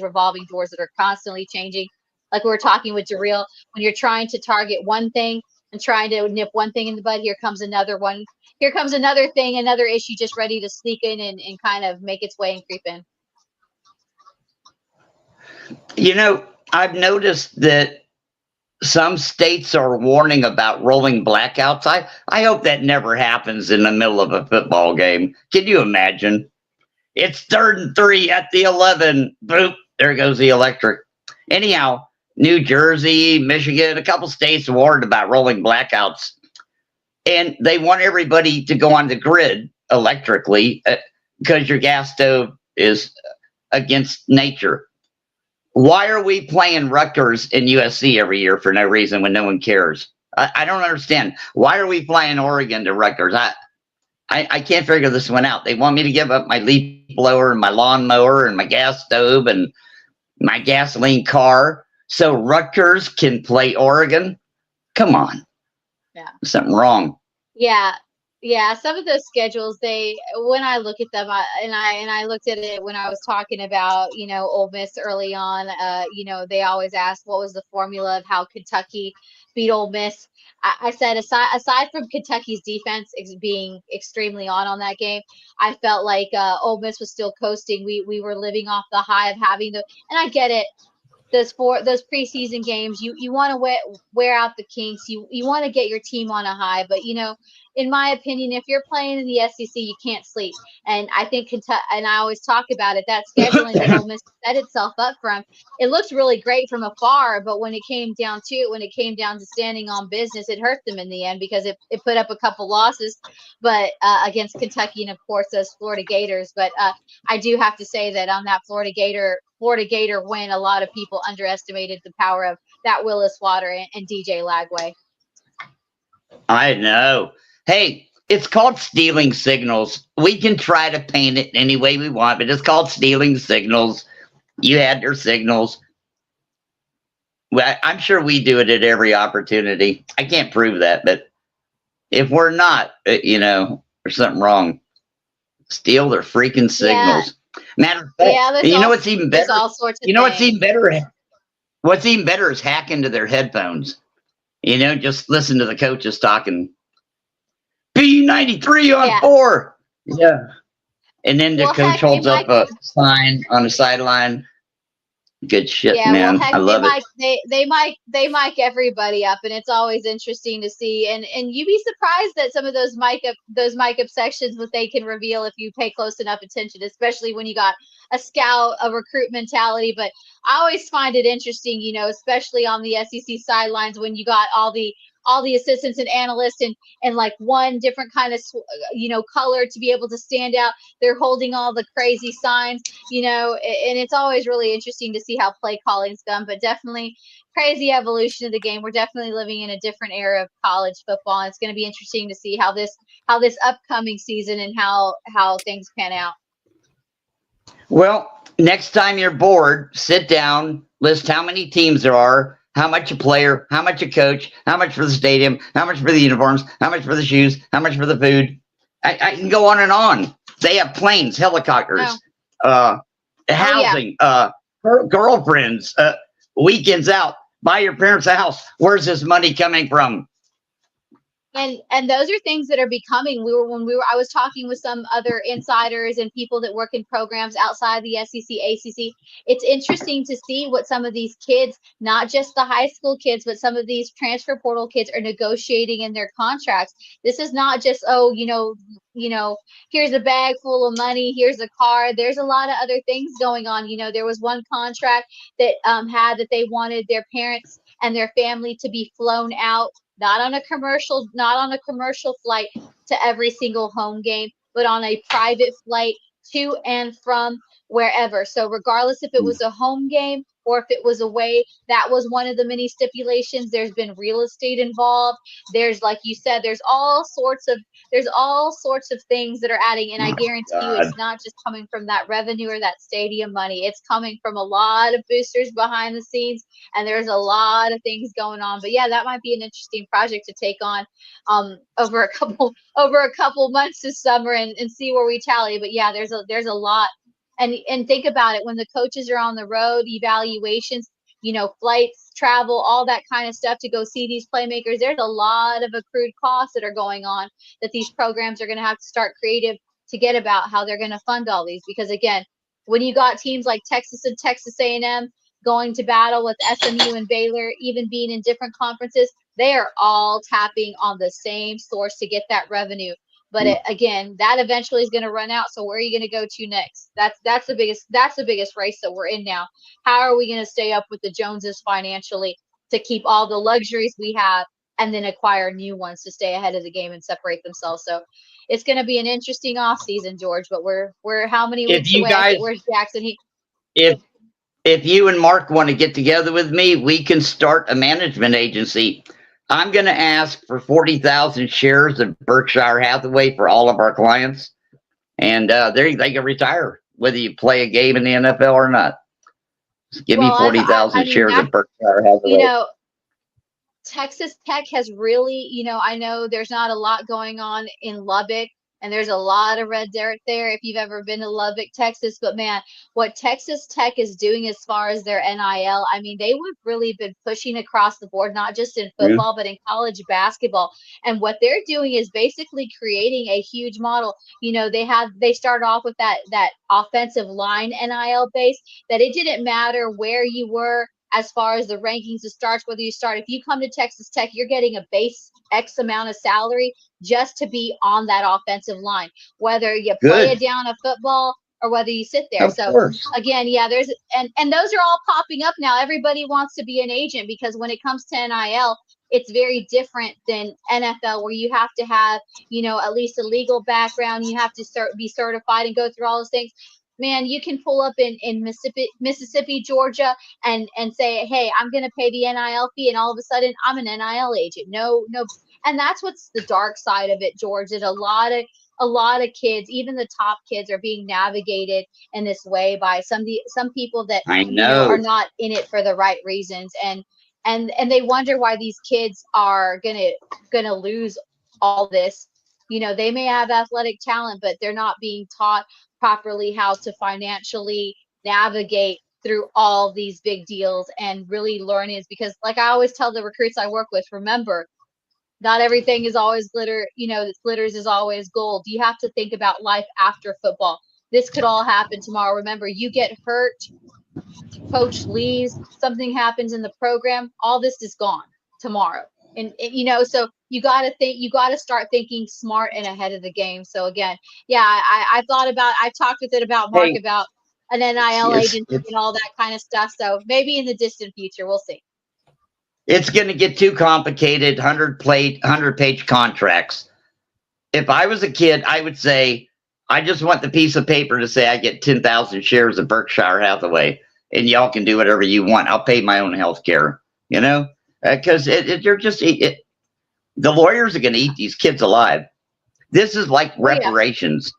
Speaker 2: revolving doors that are constantly changing. Like we were talking with Jareel, when you're trying to target one thing and trying to nip one thing in the bud, here comes another one. Here comes another thing, another issue just ready to sneak in and kind of make its way and creep in.
Speaker 5: I've noticed that some states are warning about rolling blackouts. I hope that never happens in the middle of a football game. Can you imagine? It's 3rd and 3 at the 11. Boop, there goes the electric. Anyhow, New Jersey, Michigan, a couple states warned about rolling blackouts. And they want everybody to go on the grid electrically because your gas stove is against nature. Why are we playing Rutgers and USC every year for no reason when no one cares? I don't understand. Why are we flying Oregon to Rutgers? I can't figure this one out. They want me to give up my leaf blower and my lawnmower and my gas stove and my gasoline car so Rutgers can play Oregon? Come on.
Speaker 2: Yeah.
Speaker 5: Something wrong.
Speaker 2: Yeah. Yeah, some of those schedules, when I look at them, I looked at it when I was talking about, Ole Miss early on. They always ask what was the formula of how Kentucky beat Ole Miss. I said aside from Kentucky's defense being extremely on that game, I felt like Ole Miss was still coasting. We were living off the high of having and I get it. Those preseason games, you want to wear out the kinks. You want to get your team on a high, but in my opinion, if you're playing in the SEC, you can't sleep. And I think Kentucky, and I always talk about it, that scheduling that Ole Miss set itself up from, it looked really great from afar, but when it came down to standing on business, it hurt them in the end because it put up a couple losses, but against Kentucky and of course those Florida Gators. But I do have to say that on that Florida Gator win, a lot of people underestimated the power of that Willis Water and DJ Lagway.
Speaker 5: I know. Hey, it's called stealing signals. We can try to paint it any way we want, but it's called stealing signals. You had your signals. Well, I'm sure we do it at every opportunity. I can't prove that, but if we're not, there's something wrong. Steal their freaking signals. Yeah. Matter of fact, what's even better?
Speaker 2: All sorts of
Speaker 5: what's even better? What's even better is hack into their headphones. Just listen to the coaches talking. B93 on 4. Yeah. And then the coach holds up a sign on the sideline. Good shit, man. I love it.
Speaker 2: They mic everybody up, and it's always interesting to see. And you'd be surprised that some of those mic up sections what they can reveal if you pay close enough attention, especially when you got a scout, a recruit mentality. But I always find it interesting, especially on the SEC sidelines when you got all the all the assistants and analysts and like one different kind of color to be able to stand out. They're holding all the crazy signs, and it's always really interesting to see how play calling's done. But definitely crazy evolution of the game. We're definitely living in a different era of college football, and it's going to be interesting to see how this upcoming season and how things pan out.
Speaker 5: Well, next time you're bored, sit down, list how many teams there are, how much a player, how much a coach, how much for the stadium, how much for the uniforms, how much for the shoes, how much for the food. I can go on and on. They have planes, helicopters, housing, girlfriends, weekends out, buy your parents a house. Where's this money coming from?
Speaker 2: And those are things that are becoming. I was talking with some other insiders and people that work in programs outside the SEC, ACC. It's interesting to see what some of these kids, not just the high school kids, but some of these transfer portal kids are negotiating in their contracts. This is not just, here's a bag full of money, here's a car. There's a lot of other things going on. There was one contract that had that they wanted their parents and their family to be flown out, not on a commercial flight to every single home game, but on a private flight to and from wherever. So regardless if it was a home game or if it was away, that was one of the many stipulations. There's been real estate involved. There's, like you said, there's all sorts of things that are adding. And I guarantee you it's not just coming from that revenue or that stadium money. It's coming from a lot of boosters behind the scenes, and there's a lot of things going on. But yeah, that might be an interesting project to take on over a couple months this summer and see where we tally. But yeah, there's a lot. And think about it, when the coaches are on the road, evaluations, flights, travel, all that kind of stuff to go see these playmakers, there's a lot of accrued costs that are going on that these programs are going to have to start creative to get about how they're going to fund all these. Because again, when you got teams like Texas and Texas A&M going to battle with SMU and Baylor, even being in different conferences, they are all tapping on the same source to get that revenue. But again, that eventually is going to run out. So where are you going to go to next? That's the biggest race that we're in now. How are we going to stay up with the Joneses financially to keep all the luxuries we have and then acquire new ones to stay ahead of the game and separate themselves? So it's going to be an interesting off season, George. But we're how many weeks away? Where's Jackson?
Speaker 5: If you and Mark want to get together with me, we can start a management agency. I'm going to ask for 40,000 shares of Berkshire Hathaway for all of our clients. And they can retire, whether you play a game in the NFL or not. Just give me 40,000 shares of Berkshire Hathaway.
Speaker 2: Texas Tech has really, I know there's not a lot going on in Lubbock, and there's a lot of red dirt there if you've ever been to Lubbock, Texas. But man, what Texas Tech is doing as far as their NIL, I mean, they would really been pushing across the board, not just in football, but in college basketball. And what they're doing is basically creating a huge model. They started off with that offensive line NIL base, that it didn't matter where you were as far as the rankings, it starts whether you start. If you come to Texas Tech, you're getting a base X amount of salary just to be on that offensive line, whether you play it down a football or whether you sit there. Again, yeah, and those are all popping up now. Everybody wants to be an agent, because when it comes to NIL, it's very different than NFL, where you have to have, at least a legal background. You have to be certified and go through all those things. Man, you can pull up in Mississippi, Georgia, and say, hey, I'm going to pay the NIL fee, and all of a sudden I'm an NIL agent. No. And that's what's the dark side of it, George, that a lot of kids, even the top kids, are being navigated in this way by some people that are not in it for the right reasons, and they wonder why these kids are gonna lose all this. They may have athletic talent, but they're not being taught properly how to financially navigate through all these big deals and really learn is, because like I always tell the recruits I work with, remember, not everything is always glitter, glitters is always gold. You have to think about life after football. This could all happen tomorrow. Remember, you get hurt, coach leaves, something happens in the program, all this is gone tomorrow. And so you got to start thinking smart and ahead of the game. So again, yeah, I talked with it about Mark about an NIL agency and all that kind of stuff. So maybe in the distant future, we'll see.
Speaker 5: It's going to get too complicated. 100-page contracts. If I was a kid, I would say, I just want the piece of paper to say I get 10,000 shares of Berkshire Hathaway, and y'all can do whatever you want. I'll pay my own health care, because they're just the lawyers are going to eat these kids alive. This is like reparations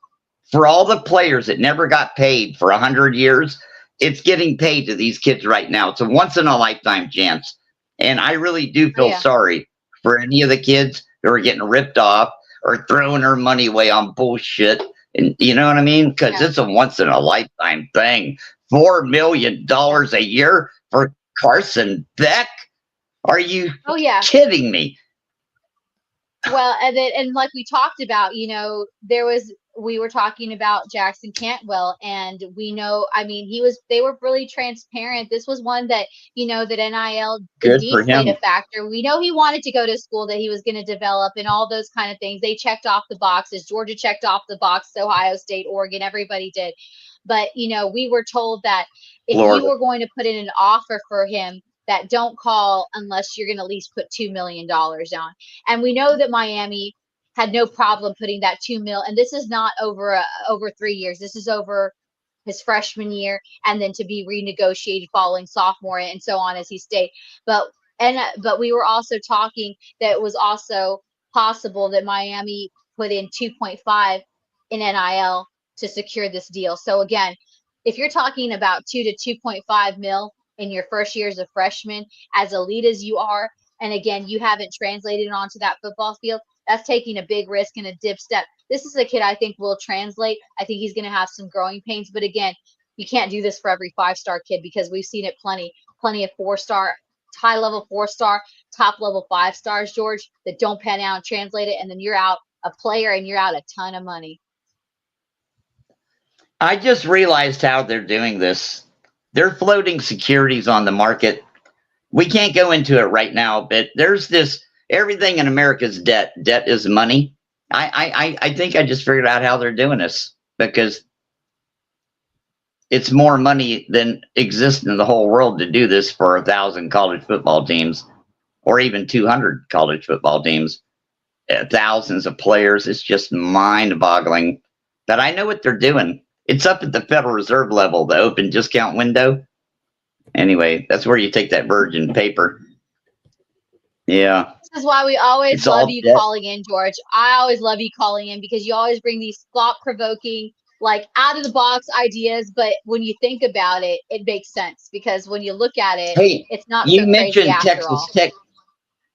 Speaker 5: for all the players that never got paid for 100 years. It's getting paid to these kids right now. It's a once in a lifetime chance. And I really do feel sorry for any of the kids who are getting ripped off or throwing their money away on bullshit. And you know what I mean? Because it's a once in a lifetime thing. $4 million a year for Carson Beck? Are you kidding me?
Speaker 2: Well, and like we talked about, we were talking about Jackson Cantwell, and we know, they were really transparent. This was one that, that NIL indeed played a factor. We know he wanted to go to school that he was going to develop and all those kind of things. They checked off the boxes. Georgia checked off the box, Ohio State, Oregon, everybody did. But, we were told that if you were going to put in an offer for him, that don't call unless you're going to at least put $2 million down. And we know that Miami had no problem putting that $2 million. And this is not over 3 years. This is over his freshman year, and then to be renegotiated following sophomore and so on as he stayed. But we were also talking that it was also possible that Miami put in 2.5 in NIL to secure this deal. So again, if you're talking about 2 to 2.5 mil in your first year as a freshman, as elite as you are, and again, you haven't translated onto that football field, that's taking a big risk and a dip step. This is a kid I think will translate. I think he's going to have some growing pains, but again, you can't do this for every 5-star kid, because we've seen it plenty of 4-star, high level 4-star, top level 5 stars, George, that don't pan out and translate it, and then you're out a player and you're out a ton of money.
Speaker 5: I just realized how they're doing this. They're floating securities on the market. We can't go into it right now, but there's this, everything in America is debt. Debt is money. I think I just figured out how they're doing this, because it's more money than exists in the whole world to do this for 1,000 college football teams, or even 200 college football teams, thousands of players. It's just mind-boggling. But I know what they're doing. It's up at the Federal Reserve level, the open discount window. Anyway, that's where you take that virgin paper. Yeah.
Speaker 2: This is why we always love you calling in, George. I always love you calling in, because you always bring these thought-provoking, like out of the box ideas. But when you think about it, it makes sense, because when you look at it, it's not so crazy after all.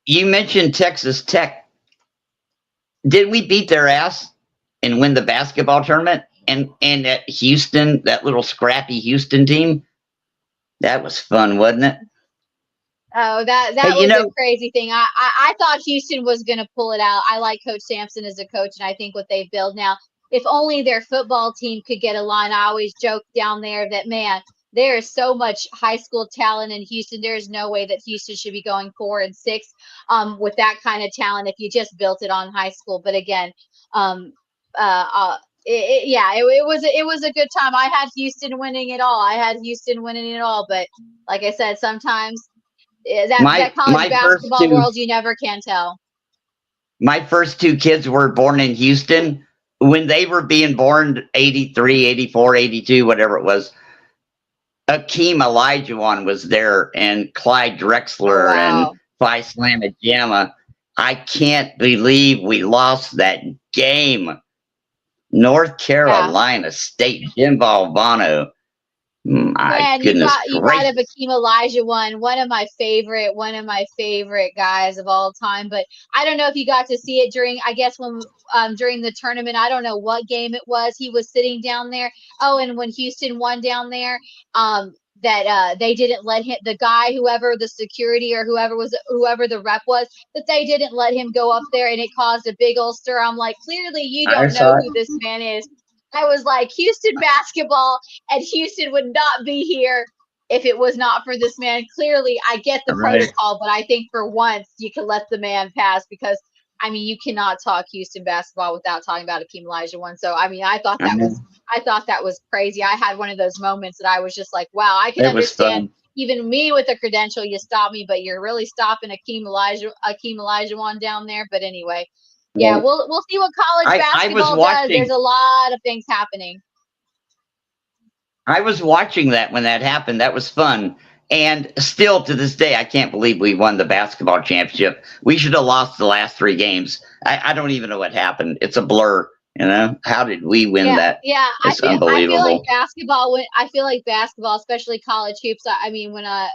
Speaker 5: You mentioned Texas Tech. Did we beat their ass and win the basketball tournament? And at Houston, that little scrappy Houston team, that was fun, wasn't it?
Speaker 2: Oh, that was a crazy thing. I thought Houston was going to pull it out. I like Coach Sampson as a coach, and I think what they've built now, if only their football team could get a line. I always joke down there that, man, there is so much high school talent in Houston. There is no way that Houston should be going 4-6 with that kind of talent if you just built it on high school. But again, it was a good time. I had Houston winning it all. But like I said, sometimes that college basketball world, you never can tell.
Speaker 5: My first 2 kids were born in Houston. When they were being born, 83, 84, 82, whatever it was, Akeem Olajuwon was there, and Clyde Drexler and Phi Slamma Jamma. I can't believe we lost that game. North Carolina State, Jim Valvano. My goodness,
Speaker 2: you brought up Akeem Olajuwon, one of my favorite guys of all time. But I don't know if you got to see it during the tournament. I don't know what game it was. He was sitting down there. Oh, and when Houston won down there, they didn't let him, the guy, whoever the security or whoever the rep was, that they didn't let him go up there, and it caused a big old stir. I'm like, clearly you don't know who this man is. I was like, Houston basketball, and Houston would not be here if it was not for this man. Clearly, I get the protocol, but I think for once you can let the man pass, because you cannot talk Houston basketball without talking about Akeem Olajuwon. So I thought that was crazy. I had one of those moments that I was just like, wow, I can understand even me with a credential, you stop me, but you're really stopping Akeem Olajuwon down there. But anyway, yeah, we'll see what college basketball does. There's a lot of things happening.
Speaker 5: I was watching that when that happened. That was fun. And still to this day, I can't believe we won the basketball championship. We should have lost the last 3 games. I don't even know what happened. It's a blur. You know, how did we win that?
Speaker 2: Yeah,
Speaker 5: it's unbelievable.
Speaker 2: I feel like basketball, especially college hoops. I mean, when I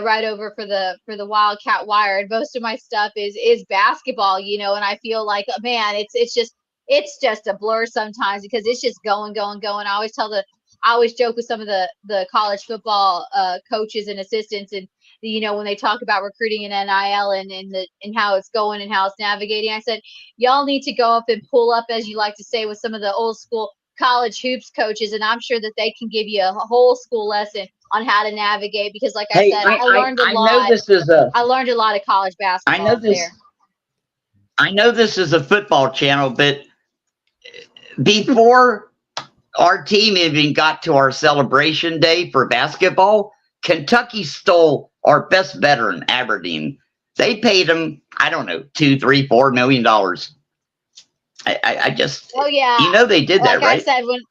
Speaker 2: write over for the Wildcat Wired, most of my stuff is basketball, you know, and I feel like, man, it's just a blur sometimes because it's just going. I always joke with some of the college football coaches and assistants, and you know, when they talk about recruiting and NIL and how it's going and how it's navigating, I said, y'all need to go up and pull up, as you like to say, with some of the old school college hoops coaches, and I'm sure that they can give you a whole school lesson on how to navigate. Because, like I said, I learned a lot. I learned a lot of college basketball there.
Speaker 5: I know this is a football channel, but before our team even got to our celebration day for basketball, Kentucky stole our best veteran, Aberdeen. They paid him, I don't know, $2, $3, $4 million. I just, you know, they did that, right?
Speaker 2: Like I said, when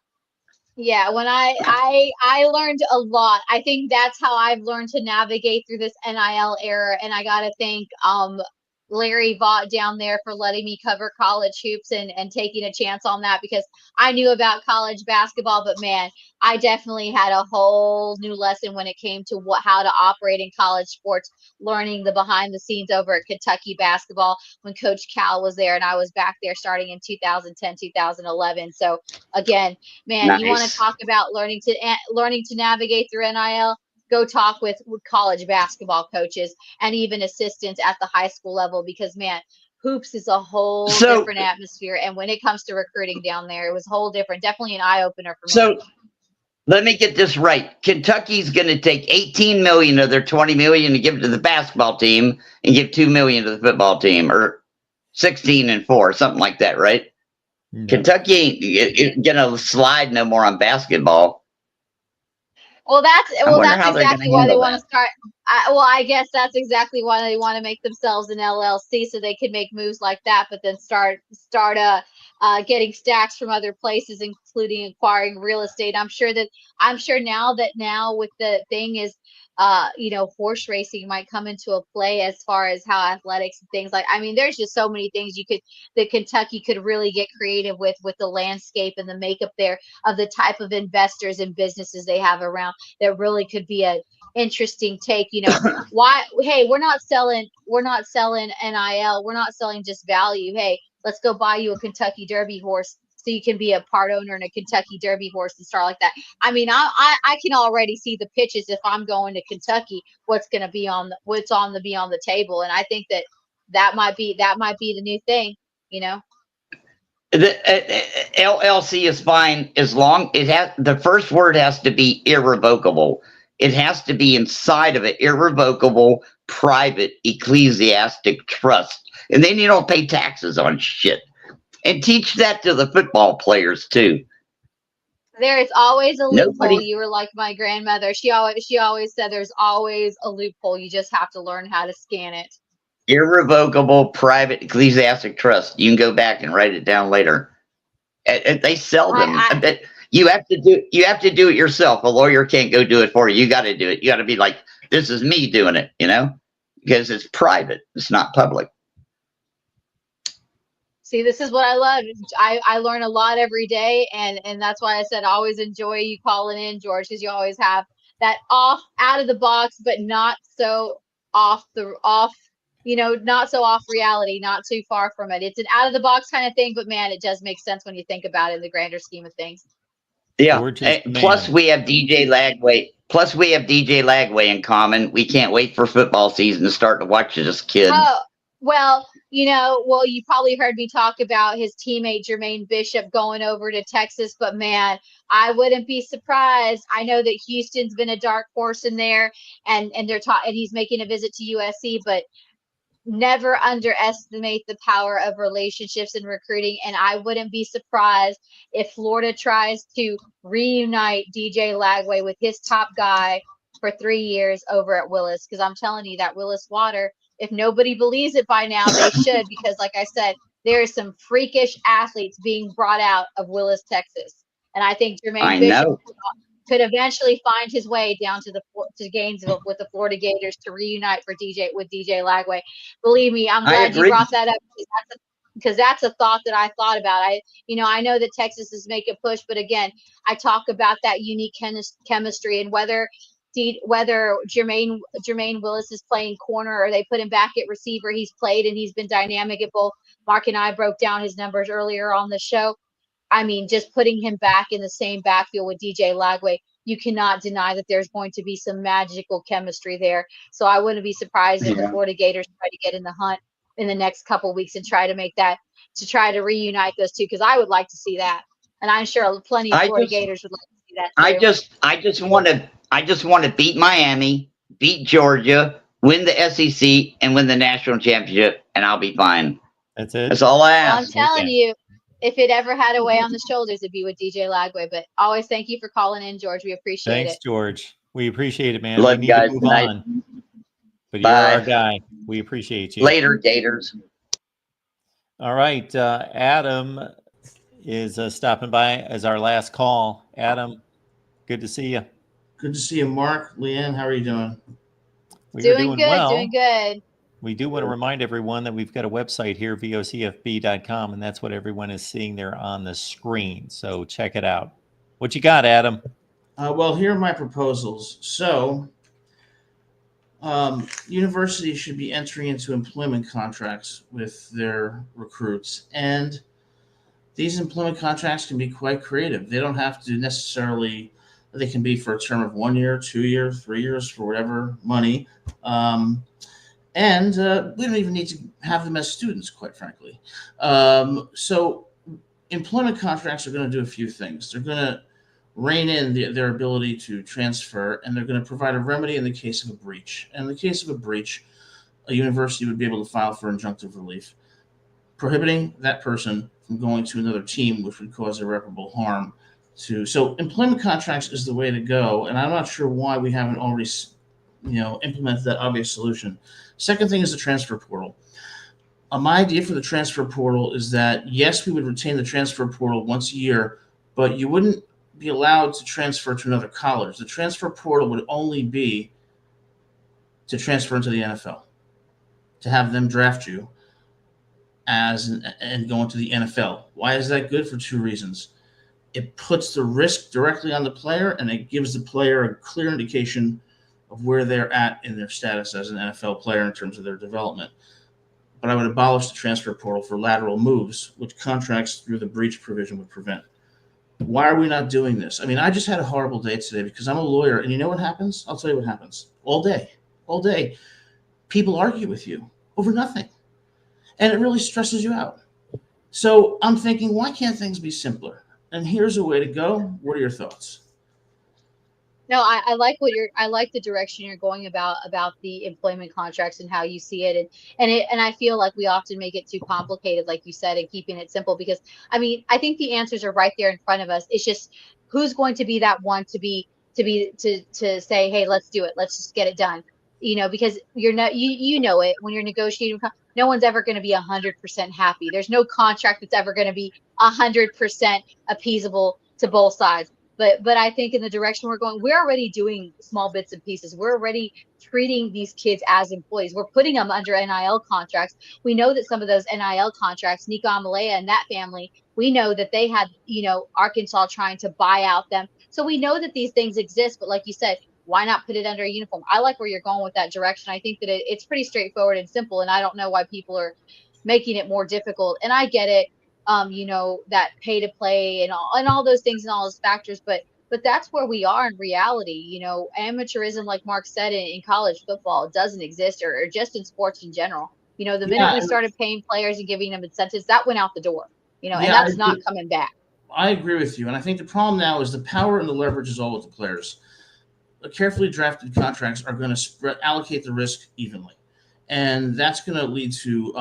Speaker 2: I learned a lot. I think that's how I've learned to navigate through this NIL era, and I got to thank Larry Vaught down there for letting me cover college hoops and taking a chance on that, because I knew about college basketball, but man, I definitely had a whole new lesson when it came to how to operate in college sports, learning the behind the scenes over at Kentucky basketball when Coach Cal was there, and I was back there starting in 2010, 2011. So again, man,
Speaker 5: nice.
Speaker 2: You want to talk about learning to navigate through NIL? Go talk with college basketball coaches and even assistants at the high school level, because man, hoops is a whole different atmosphere. And when it comes to recruiting down there, it was a whole different, definitely an eye opener for me.
Speaker 5: So let me get this right. Kentucky's going to take 18 million of their 20 million to give it to the basketball team and give 2 million to the football team, or 16 and 4, something like that, right? No. Kentucky ain't going to slide no more on basketball.
Speaker 2: Well, that's exactly why they want to start. I guess that's exactly why they want to make themselves an LLC, so they can make moves like that, but then start getting stacks from other places, including acquiring real estate. I'm sure now with the thing is, you know, horse racing might come into a play as far as how athletics and things like. I mean, there's just so many things that Kentucky could really get creative with the landscape and the makeup there of the type of investors and businesses they have around, that really could be a interesting take. You know, why? Hey, we're not selling NIL. We're not selling just value. Hey, let's go buy you a Kentucky Derby horse so you can be a part owner in a Kentucky Derby horse and start like that. I mean, I can already see the pitches if I'm going to Kentucky, what's going to be on the table. And I think that might be the new thing, you know.
Speaker 5: The LLC is fine as long the first word has to be irrevocable. It has to be inside of an irrevocable private ecclesiastic trust, and then you don't pay taxes on shit. And teach that to the football players too.
Speaker 2: There is always a loophole. You were like my grandmother. She always said there's always a loophole. You just have to learn how to scan it.
Speaker 5: Irrevocable private ecclesiastic trust. You can go back and write it down later. And they sell them. You have to do it yourself. A lawyer can't go do it for you. You got to do it. You got to be like, this is me doing it, you know, because it's private. It's not public.
Speaker 2: See, this is what I love. I learn a lot every day, and that's why I said I always enjoy you calling in, George, because you always have that out of the box, but not so off, you know, not so off reality, not too far from it. It's an out of the box kind of thing, but man, it does make sense when you think about it in the grander scheme of things.
Speaker 5: Yeah. Plus we have DJ Lagway. In common. We can't wait for football season to start to watch this kid.
Speaker 2: Oh, well, you know, you probably heard me talk about his teammate Jermaine Bishop going over to Texas, but man, I wouldn't be surprised. I know that Houston's been a dark horse in there, and and he's making a visit to USC, but never underestimate the power of relationships and recruiting. And I wouldn't be surprised if Florida tries to reunite DJ Lagway with his top guy for 3 years over at Willis, because I'm telling you that Willis water, if nobody believes it by now, they should, because like I said, there are some freakish athletes being brought out of Willis, Texas. And I think Jermaine
Speaker 5: I
Speaker 2: Bishop
Speaker 5: know.
Speaker 2: could eventually find his way down to Gainesville with the Florida Gators to reunite with DJ Lagway. Believe me, I'm
Speaker 5: I
Speaker 2: glad you
Speaker 5: agree.
Speaker 2: brought that up, because that's a thought that I thought about. I know that Texas is making a push, but again, I talk about that unique chemistry, and whether Jermaine Willis is playing corner or they put him back at receiver, he's played and he's been dynamic at both. Mark and I broke down his numbers earlier on the show. I mean, just putting him back in the same backfield with DJ Lagway, you cannot deny that there's going to be some magical chemistry there. So I wouldn't be surprised if the Florida Gators try to get in the hunt in the next couple of weeks and try to reunite those two, because I would like to see that. And I'm sure plenty of Florida Gators would like to see that too.
Speaker 5: I just want to beat Miami, beat Georgia, win the SEC, and win the national championship, and I'll be fine.
Speaker 1: That's it.
Speaker 5: That's all I
Speaker 2: Well, I'm
Speaker 5: ask.
Speaker 2: telling you, if it ever had a way on the shoulders, it'd be with DJ Lagway. But always thank you for calling in, George. We appreciate
Speaker 1: Thanks,
Speaker 2: it.
Speaker 1: George. We appreciate it, man.
Speaker 5: Love
Speaker 1: we
Speaker 5: you
Speaker 1: need
Speaker 5: guys
Speaker 1: to move
Speaker 5: tonight.
Speaker 1: on. But
Speaker 5: Bye.
Speaker 1: you're our guy. We appreciate you.
Speaker 5: Later, Gators.
Speaker 1: All right. Adam is stopping by as our last call. Adam, good to see you.
Speaker 6: Good to see you, Mark. Leanne, how are you doing?
Speaker 1: We're
Speaker 2: Doing good,
Speaker 1: well.
Speaker 2: doing good.
Speaker 1: We do want to remind everyone that we've got a website here, vocfb.com, and that's what everyone is seeing there on the screen. So check it out. What you got, Adam?
Speaker 6: Well, here are my proposals. So, universities should be entering into employment contracts with their recruits, and these employment contracts can be quite creative. They don't have to necessarily, they can be for a term of 1 year, 2 years, 3 years, for whatever money. And we don't even need to have them as students, quite frankly. So employment contracts are going to do a few things. They're going to rein in their ability to transfer, and they're going to provide a remedy in the case of a breach. And in the case of a breach, a university would be able to file for injunctive relief, prohibiting that person from going to another team, which would cause irreparable harm. So employment contracts is the way to go, and I'm not sure why we haven't already implemented that obvious solution. Second thing is the transfer portal. My idea for the transfer portal is that, yes, we would retain the transfer portal once a year, but you wouldn't be allowed to transfer to another college. The transfer portal would only be to transfer into the NFL, to have them draft you and go into the NFL. Why is that good? For two reasons. It puts the risk directly on the player, and it gives the player a clear indication of where they're at in their status as an NFL player in terms of their development. But I would abolish the transfer portal for lateral moves, which contracts through the breach provision would prevent. Why are we not doing this? I mean, I just had a horrible day today because I'm a lawyer, and you know what happens? I'll tell you what happens. All day, people argue with you over nothing, and it really stresses you out. So I'm thinking, why can't things be simpler? And here's a way to go. What are your thoughts?
Speaker 2: No, I like I like the direction you're going about the employment contracts and how you see it, and I feel like we often make it too complicated, like you said, and keeping it simple, because I mean, I think the answers are right there in front of us. It's just who's going to be that one to say, hey, let's do it, let's just get it done, because you're not, you know it, when you're negotiating, no one's ever going to be 100% happy. There's no contract that's ever going to be 100% appeasable to both sides. But I think in the direction we're going, we're already doing small bits and pieces. We're already treating these kids as employees. We're putting them under NIL contracts. We know that some of those NIL contracts, Nico Amalea and that family, we know that they had, Arkansas trying to buy out them. So we know that these things exist. But like you said, why not put it under a uniform? I like where you're going with that direction. I think that it's pretty straightforward and simple. And I don't know why people are making it more difficult. And I get it. That pay to play and all those things and all those factors, but that's where we are in reality. Amateurism, like Mark said, in college football doesn't exist, or just in sports in general. The minute we started paying players and giving them incentives, that went out the door, and that's not coming back.
Speaker 6: I agree with you. And I think the problem now is the power and the leverage is all with the players. Carefully drafted contracts are going to allocate the risk evenly. And that's going to lead to,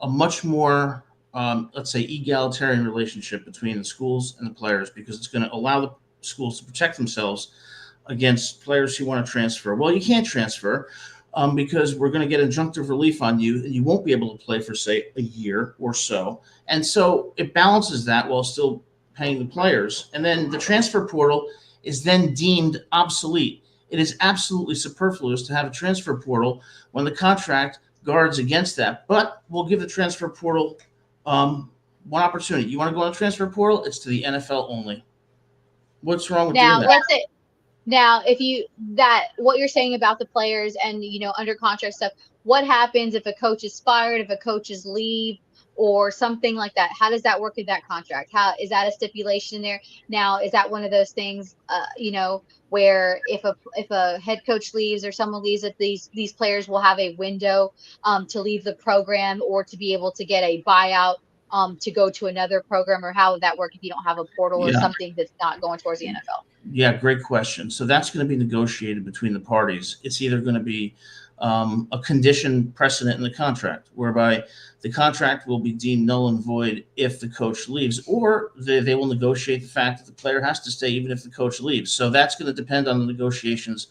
Speaker 6: a much more, let's say, egalitarian relationship between the schools and the players, because it's going to allow the schools to protect themselves against players who want to transfer. Well, you can't transfer because we're going to get injunctive relief on you, and you won't be able to play for, say, a year or so. And so it balances that while still paying the players. And then the transfer portal is then deemed obsolete. It is absolutely superfluous to have a transfer portal when the contract guards against that. But we'll give the transfer portal one opportunity. You want to go on the transfer portal? It's to the NFL only. What's wrong with doing
Speaker 2: Now,
Speaker 6: that?
Speaker 2: let's say now if you that what you're saying about the players and under contract stuff, what happens if a coach is fired, if a coach's leave or something like that? How does that work in that contract? How is that a stipulation in there? Now, is that one of those things where if a head coach leaves or someone leaves, that these players will have a window to leave the program or to be able to get a buyout to go to another program, or how would that work if you don't have a portal or
Speaker 6: Yeah.
Speaker 2: something that's not going towards the NFL?
Speaker 6: Yeah, great question. So that's going to be negotiated between the parties. It's either going to be a condition precedent in the contract, whereby the contract will be deemed null and void if the coach leaves, or they will negotiate the fact that the player has to stay even if the coach leaves. So that's going to depend on the negotiations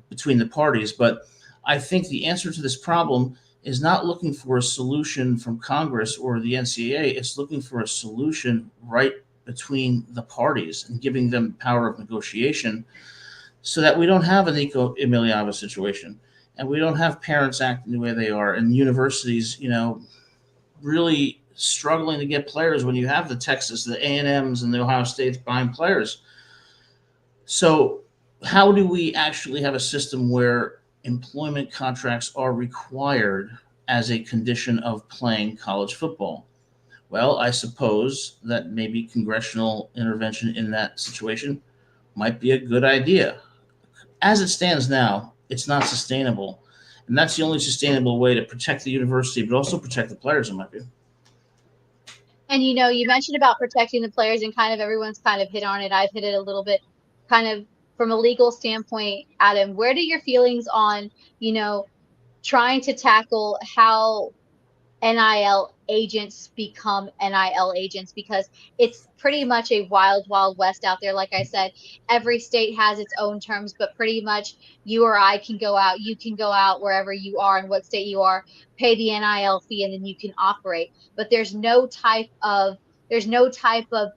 Speaker 6: between the parties. But I think the answer to this problem is not looking for a solution from Congress or the NCAA. It's looking for a solution right between the parties and giving them power of negotiation so that we don't have a Nico Emiliava situation and we don't have parents acting the way they are and universities, really struggling to get players when you have the Texas, the A&Ms and the Ohio States buying players. So how do we actually have a system where employment contracts are required as a condition of playing college football? Well, I suppose that maybe congressional intervention in that situation might be a good idea. As it stands now, it's not sustainable. And that's the only sustainable way to protect the university, but also protect the players, in my view.
Speaker 2: And you mentioned about protecting the players, and kind of everyone's kind of hit on it. I've hit it a little bit, kind of from a legal standpoint. Adam, where do your feelings on, trying to tackle how NIL agents become NIL agents, because it's pretty much a wild, wild west out there. Like I said, every state has its own terms, but pretty much you or I can go out, you can go out wherever you are and what state you are, pay the NIL fee, and then you can operate. But there's no type of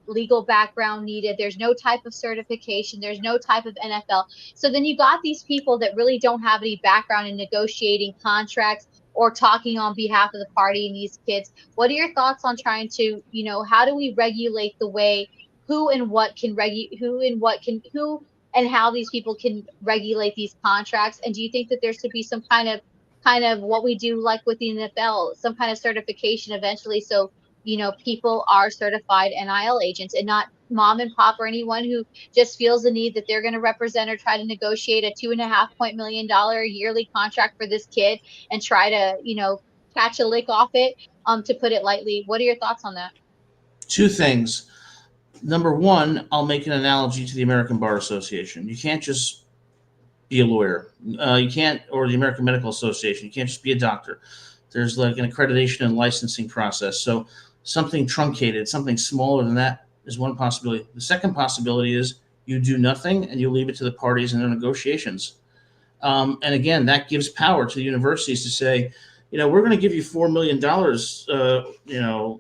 Speaker 2: legal background needed. There's no type of certification. There's no type of NFL. So then you got these people that really don't have any background in negotiating contracts or talking on behalf of the party and these kids. What are your thoughts on trying to, how do we regulate the way who and how these people can regulate these contracts? And do you think that there should be some kind of what we do like with the NFL, some kind of certification eventually, so people are certified NIL agents and not mom and pop or anyone who just feels the need that they're going to represent or try to negotiate a $2.5 million yearly contract for this kid and try to, catch a lick off it, to put it lightly. What are your thoughts on that?
Speaker 6: Two things. Number one, I'll make an analogy to the American Bar Association. You can't just be a lawyer. You can't, or the American Medical Association. You can't just be a doctor. There's like an accreditation and licensing process. So something truncated, something smaller than that is one possibility. The second possibility is you do nothing and you leave it to the parties in their negotiations. And again, that gives power to the universities to say, we're going to give you $4 million,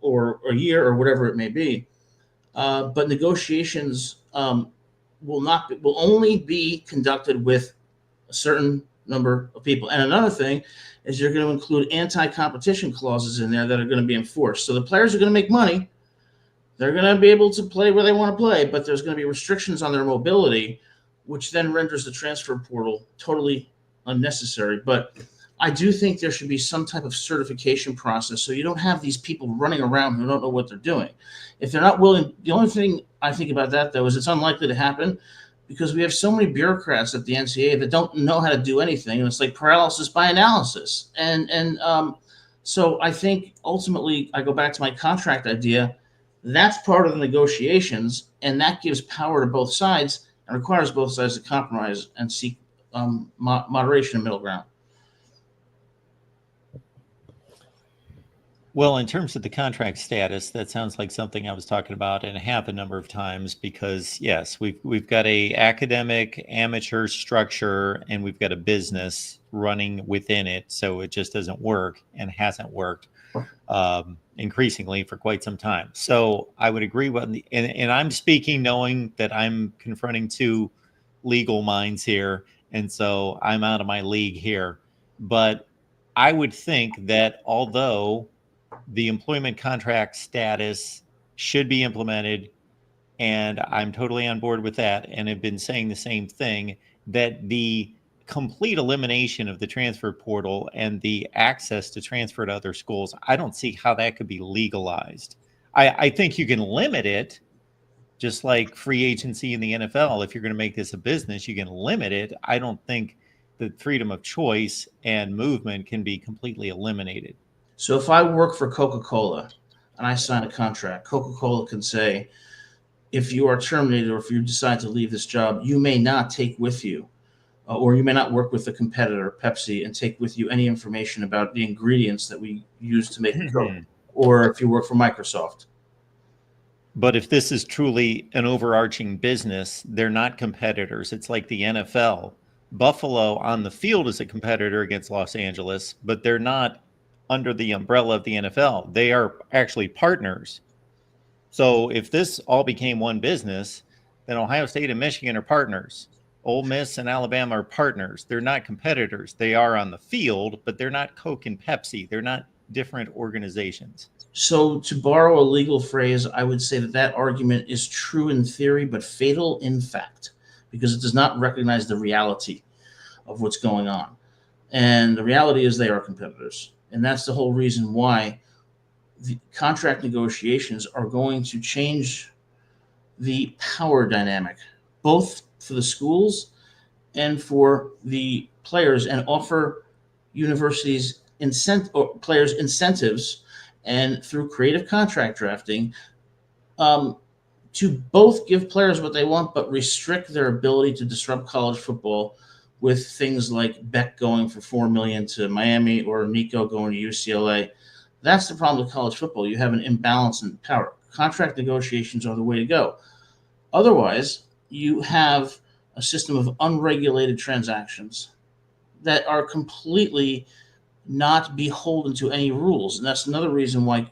Speaker 6: or a year or whatever it may be. But negotiations will only be conducted with a certain number of people. And another thing is you're going to include anti-competition clauses in there that are going to be enforced. So the players are going to make money. They're going to be able to play where they want to play, but there's going to be restrictions on their mobility, which then renders the transfer portal totally unnecessary. But I do think there should be some type of certification process so you don't have these people running around who don't know what they're doing. If they're not willing, the only thing I think about that, though, is it's unlikely to happen because we have so many bureaucrats at the NCAA that don't know how to do anything. And it's like paralysis by analysis. And so I think ultimately I go back to my contract idea. That's part of the negotiations, and that gives power to both sides and requires both sides to compromise and seek moderation and middle ground.
Speaker 1: Well, in terms of the contract status, that sounds like something I was talking about and have a number of times because yes, we've got a academic amateur structure and we've got a business running within it, so it just doesn't work and hasn't worked increasingly for quite some time. So I would agree with, and I'm speaking knowing that I'm confronting two legal minds here, and so I'm out of my league here. But I would think that although the employment contract status should be implemented, and I'm totally on board with that, and have been saying the same thing, that the complete elimination of the transfer portal and the access to transfer to other schools, I don't see how that could be legalized. I think you can limit it, just like free agency in the NFL. If you're going to make this a business, you can limit it. I don't think the freedom of choice and movement can be completely eliminated.
Speaker 6: So if I work for Coca-Cola and I sign a contract, Coca-Cola can say, if you are terminated or if you decide to leave this job, you may not take with you, or you may not work with the competitor, Pepsi, and take with you any information about the ingredients that we use to make the Coke, or if you work for Microsoft.
Speaker 1: But if this is truly an overarching business, they're not competitors. It's like the NFL. Buffalo on the field is a competitor against Los Angeles, but they're not under the umbrella of the NFL. They are actually partners. So if this all became one business, then Ohio State and Michigan are partners. Ole Miss and Alabama are partners. They're not competitors. They are on the field, but they're not Coke and Pepsi. They're not different organizations.
Speaker 6: So to borrow a legal phrase, I would say that argument is true in theory, but fatal in fact, because it does not recognize the reality of what's going on. And the reality is they are competitors. And that's the whole reason why the contract negotiations are going to change the power dynamic, both for the schools and for the players, and offer universities players incentives, and through creative contract drafting, to both give players what they want, but restrict their ability to disrupt college football with things like Beck going for $4 million to Miami or Nico going to UCLA. That's the problem with college football. You have an imbalance in power. Contract negotiations are the way to go. Otherwise, you have a system of unregulated transactions that are completely not beholden to any rules. And that's another reason why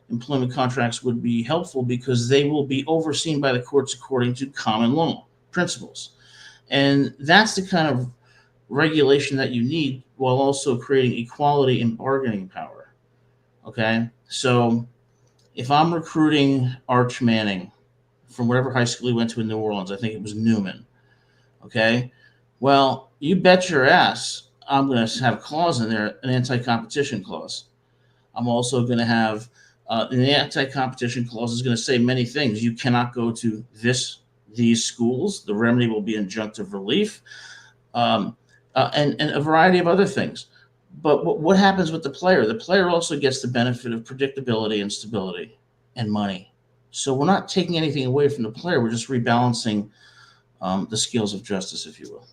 Speaker 6: employment contracts would be helpful, because they will be overseen by the courts according to common law principles. And that's the kind of regulation that you need, while also creating equality in bargaining power. Okay? So if I'm recruiting Arch Manning from whatever high school he went to in New Orleans, I think it was Newman. Okay? Well, you bet your ass I'm going to have a clause in there, an anti-competition clause. I'm also going to have the anti-competition clause is going to say many things. You cannot go to these schools. The remedy will be injunctive relief, and a variety of other things. But what happens with the player? The player also gets the benefit of predictability and stability and money. So we're not taking anything away from the player. We're just rebalancing the scales of justice, if you will.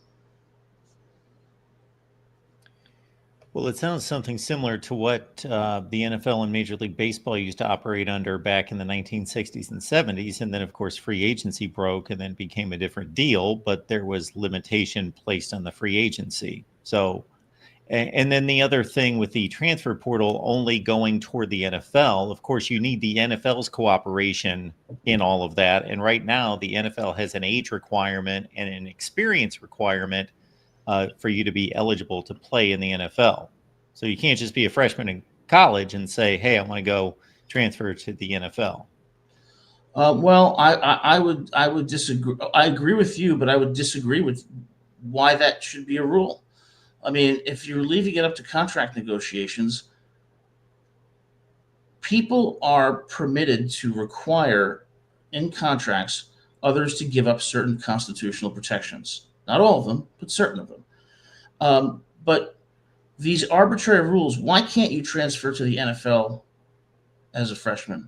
Speaker 1: Well, it sounds something similar to what the NFL and Major League Baseball used to operate under back in the 1960s and 70s. And then, of course, free agency broke and then became a different deal, but there was limitation placed on the free agency. So, and then the other thing with the transfer portal only going toward the NFL, of course, you need the NFL's cooperation in all of that. And right now, the NFL has an age requirement and an experience requirement for you to be eligible to play in the NFL. So you can't just be a freshman in college and say, hey, I want to go transfer to the NFL.
Speaker 6: Well, I would disagree. I agree with you, but I would disagree with why that should be a rule. I mean, if you're leaving it up to contract negotiations, people are permitted to require in contracts others to give up certain constitutional protections. Not all of them, but certain of them. But these arbitrary rules, why can't you transfer to the NFL as a freshman?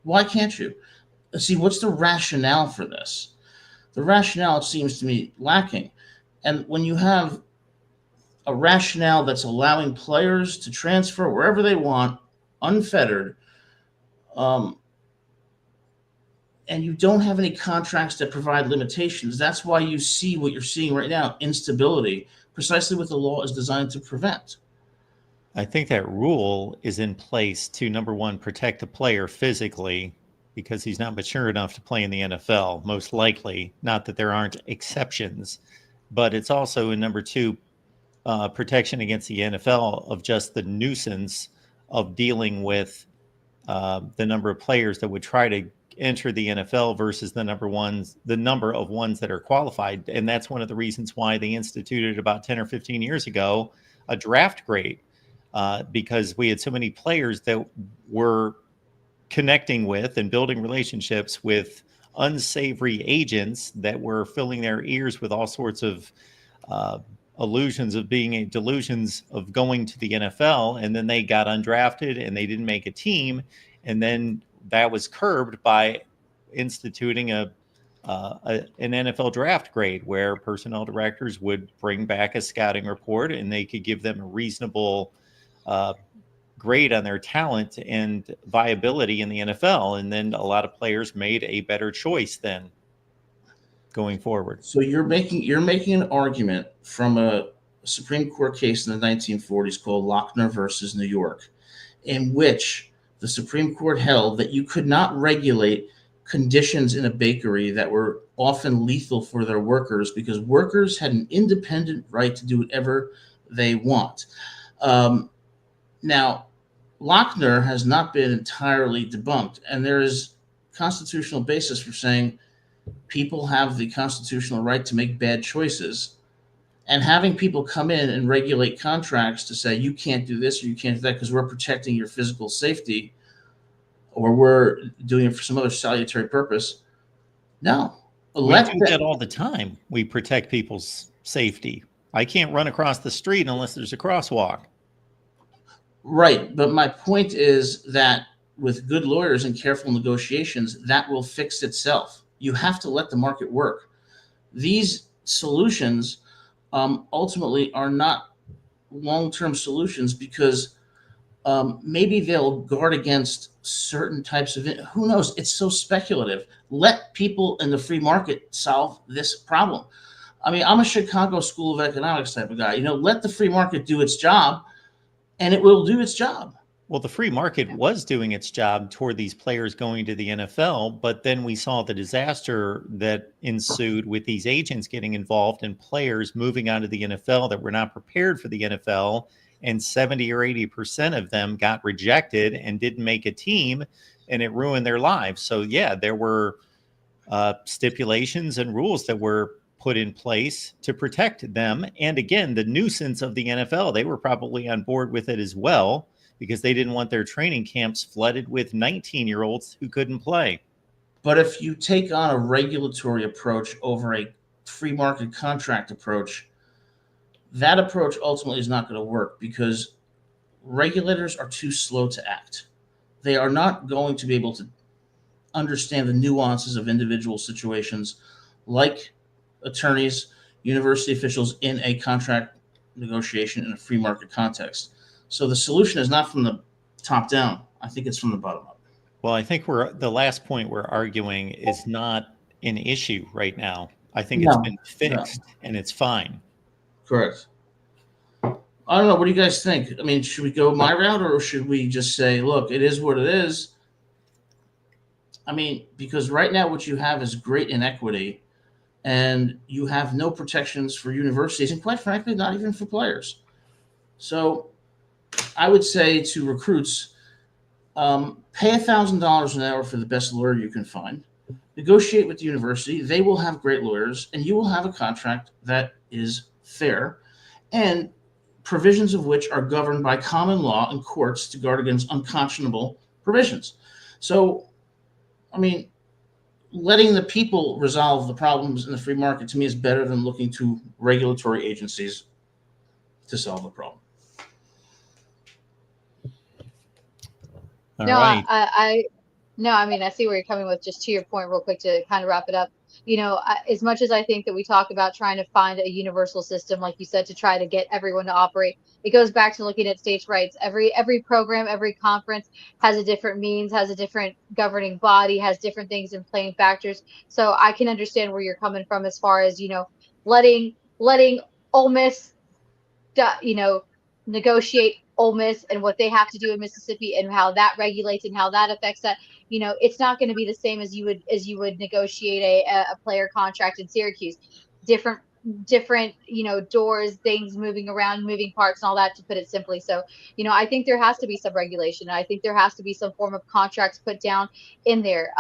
Speaker 6: Why can't you? See, what's the rationale for this? The rationale, it seems to me, lacking. And when you have a rationale that's allowing players to transfer wherever they want unfettered, and you don't have any contracts that provide limitations. That's why you see what you're seeing right now, instability, precisely what the law is designed to prevent.
Speaker 1: I think that rule is in place to, number one, protect the player physically because he's not mature enough to play in the NFL, most likely. Not that there aren't exceptions, but it's also in number two, protection against the NFL of just the nuisance of dealing with the number of players that would try to enter the NFL versus the number of ones that are qualified. And that's one of the reasons why they instituted about 10 or 15 years ago a draft grade, because we had so many players that were connecting with and building relationships with unsavory agents that were filling their ears with all sorts of delusions of going to the NFL, and then they got undrafted and they didn't make a team, and then that was curbed by instituting an NFL draft grade where personnel directors would bring back a scouting report and they could give them a reasonable grade on their talent and viability in the NFL, and then a lot of players made a better choice then going forward.
Speaker 6: So you're making an argument from a Supreme Court case in the 1940s called Lochner versus New York, in which the Supreme Court held that you could not regulate conditions in a bakery that were often lethal for their workers because workers had an independent right to do whatever they want. Now, Lochner has not been entirely debunked, and there is constitutional basis for saying people have the constitutional right to make bad choices, and having people come in and regulate contracts to say you can't do this or you can't do that because we're protecting your physical safety or we're doing it for some other salutary purpose. No.
Speaker 1: We do that all the time. We protect people's safety. I can't run across the street unless there's a crosswalk.
Speaker 6: Right. But my point is that with good lawyers and careful negotiations, that will fix itself. You have to let the market work. These solutions ultimately are not long-term solutions because maybe they'll guard against certain types of who knows. It's so speculative. Let people in the free market solve this problem. I mean, I'm a Chicago School of Economics type of guy. Let the free market do its job, and it will do its job.
Speaker 1: Well, the free market was doing its job toward these players going to the NFL, but then we saw the disaster that ensued with these agents getting involved and players moving on to the NFL that were not prepared for the NFL, and 70 or 80% of them got rejected and didn't make a team, and it ruined their lives. So, yeah, there were stipulations and rules that were put in place to protect them. And again, the nuisance of the NFL, they were probably on board with it as well, because they didn't want their training camps flooded with 19-year-olds who couldn't play.
Speaker 6: But if you take on a regulatory approach over a free market contract approach, that approach ultimately is not going to work because regulators are too slow to act. They are not going to be able to understand the nuances of individual situations like attorneys, university officials in a contract negotiation in a free market context. So the solution is not from the top down. I think it's from the bottom up.
Speaker 1: Well, I think the last point we're arguing is not an issue right now. I think it's been fixed and it's fine.
Speaker 6: Correct. I don't know. What do you guys think? I mean, should we go my route or should we just say, look, it is what it is? I mean, because right now what you have is great inequity and you have no protections for universities and quite frankly, not even for players. So I would say to recruits, pay $1,000 an hour for the best lawyer you can find. Negotiate with the university. They will have great lawyers, and you will have a contract that is fair, and provisions of which are governed by common law and courts to guard against unconscionable provisions. So, I mean, letting the people resolve the problems in the free market to me is better than looking to regulatory agencies to solve the problem.
Speaker 1: All right.
Speaker 2: I mean, I see where you're coming with. Just to your point, real quick to kind of wrap it up. As much as I think that we talk about trying to find a universal system, like you said, to try to get everyone to operate, it goes back to looking at states' rights. Every program, every conference has a different means, has a different governing body, has different things in playing factors. So I can understand where you're coming from as far as, letting Ole Miss, negotiate Ole Miss and what they have to do in Mississippi and how that regulates and how that affects that. It's not going to be the same as you would negotiate a player contract in Syracuse. Different different doors, things moving around, moving parts and all that, to put it simply. So I think there has to be some regulation. I think there has to be some form of contracts put down in there.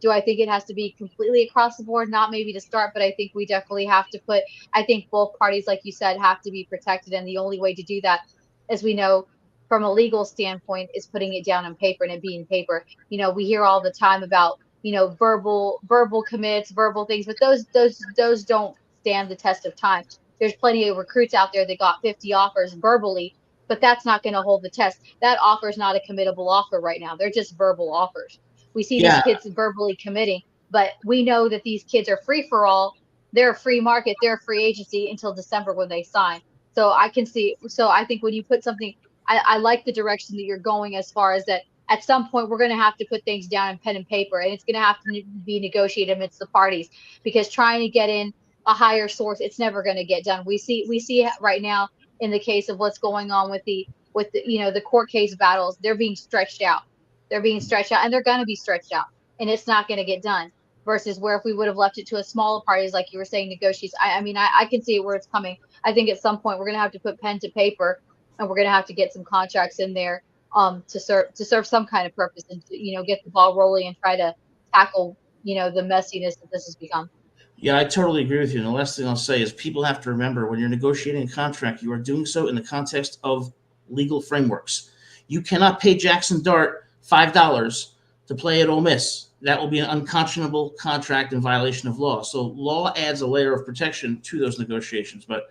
Speaker 2: Do I think it has to be completely across the board? Not maybe to start, but I think we definitely have to put, I think both parties, like you said, have to be protected, and the only way to do that, as we know from a legal standpoint, is putting it down on paper and it being paper. We hear all the time about verbal commits, verbal things, but those don't stand the test of time. There's plenty of recruits out there that got 50 offers verbally, but that's not going to hold the test. That offer is not a committable offer right now. They're just verbal offers. We see these kids verbally committing, but we know that these kids are free for all. They're a free market. They're a free agency until December when they sign. So I think when you put something, I like the direction that you're going, as far as that at some point we're going to have to put things down in pen and paper, and it's going to have to be negotiated amidst the parties, because trying to get in a higher source, it's never going to get done. We see right now, in the case of what's going on with the the court case battles, they're being stretched out. They're being stretched out, and they're going to be stretched out, and it's not going to get done. Versus where if we would have left it to a smaller parties, like you were saying, negotiates. I can see where it's coming. I think at some point we're going to have to put pen to paper, and we're going to have to get some contracts in there to serve some kind of purpose, and to, get the ball rolling and try to tackle the messiness that this has become.
Speaker 6: Yeah, I totally agree with you. And the last thing I'll say is people have to remember, when you're negotiating a contract, you are doing so in the context of legal frameworks. You cannot pay Jackson Dart $5 to play at Ole Miss. That will be an unconscionable contract in violation of law. So law adds a layer of protection to those negotiations. But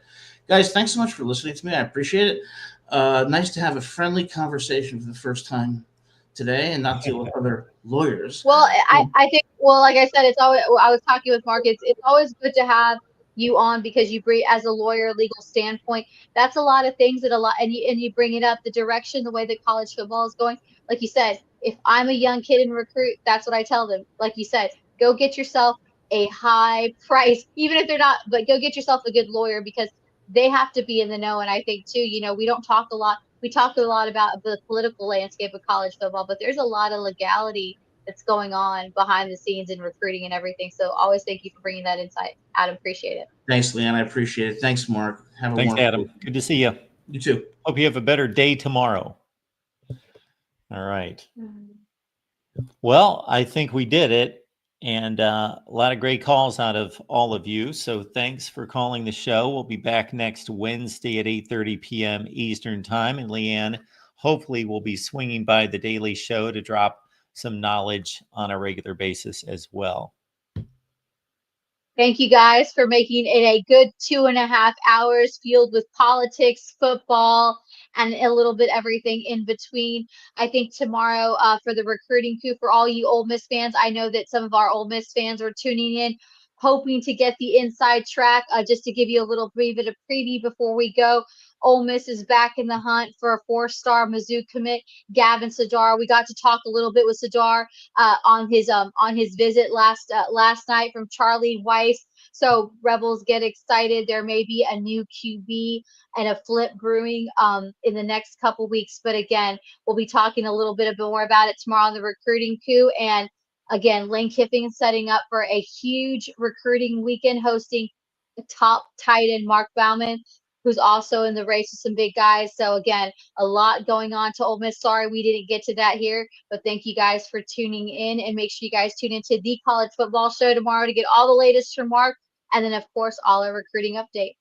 Speaker 6: guys, thanks so much for listening to me. I appreciate it. Nice to have a friendly conversation for the first time today and not deal with other lawyers.
Speaker 2: Well, I think, like I said, it's always, I was talking with Mark, it's always good to have you on, because you bring, as a lawyer, legal standpoint, that's a lot of things that and you bring it up, the direction, the way that college football is going. Like you said, if I'm a young kid in recruit, that's what I tell them. Like you said, go get yourself a high price, even if they're not, but go get yourself a good lawyer, because they have to be in the know. And I think too, we don't talk a lot. We talk a lot about the political landscape of college football, but there's a lot of legality that's going on behind the scenes in recruiting and everything. So always thank you for bringing that insight. Adam, appreciate it.
Speaker 6: Thanks, Leanne. I appreciate it. Thanks, Mark. Have a
Speaker 1: Thanks,
Speaker 6: wonderful
Speaker 1: Adam. Good to see you.
Speaker 6: You too.
Speaker 1: Hope you have a better day tomorrow. All right. Well, I think we did it. And a lot of great calls out of all of you. So thanks for calling the show. We'll be back next Wednesday at 8:30 p.m. Eastern Time. And Leanne, hopefully, will be swinging by the Daily Show to drop some knowledge on a regular basis as well.
Speaker 2: Thank you guys for making it a good 2.5 hours filled with politics, football, and a little bit everything in between. I think tomorrow for the recruiting coup, for all you Ole Miss fans, I know that some of our Ole Miss fans are tuning in, hoping to get the inside track. Just to give you a little bit of preview before we go, Ole Miss is back in the hunt for a 4-star Mizzou commit, Gavin Sadar. We got to talk a little bit with Sadar on his visit last night from Charlie Weiss. So Rebels, get excited. There may be a new QB and a flip brewing in the next couple weeks. But again, we'll be talking a little bit more about it tomorrow on the recruiting coup. And again, Lane Kiffin setting up for a huge recruiting weekend, hosting top tight end Mark Bauman, who's also in the race with some big guys. So again, a lot going on to Ole Miss. Sorry we didn't get to that here, but thank you guys for tuning in, and make sure you guys tune into the College Football Show tomorrow to get all the latest from Mark, and then of course all our recruiting update.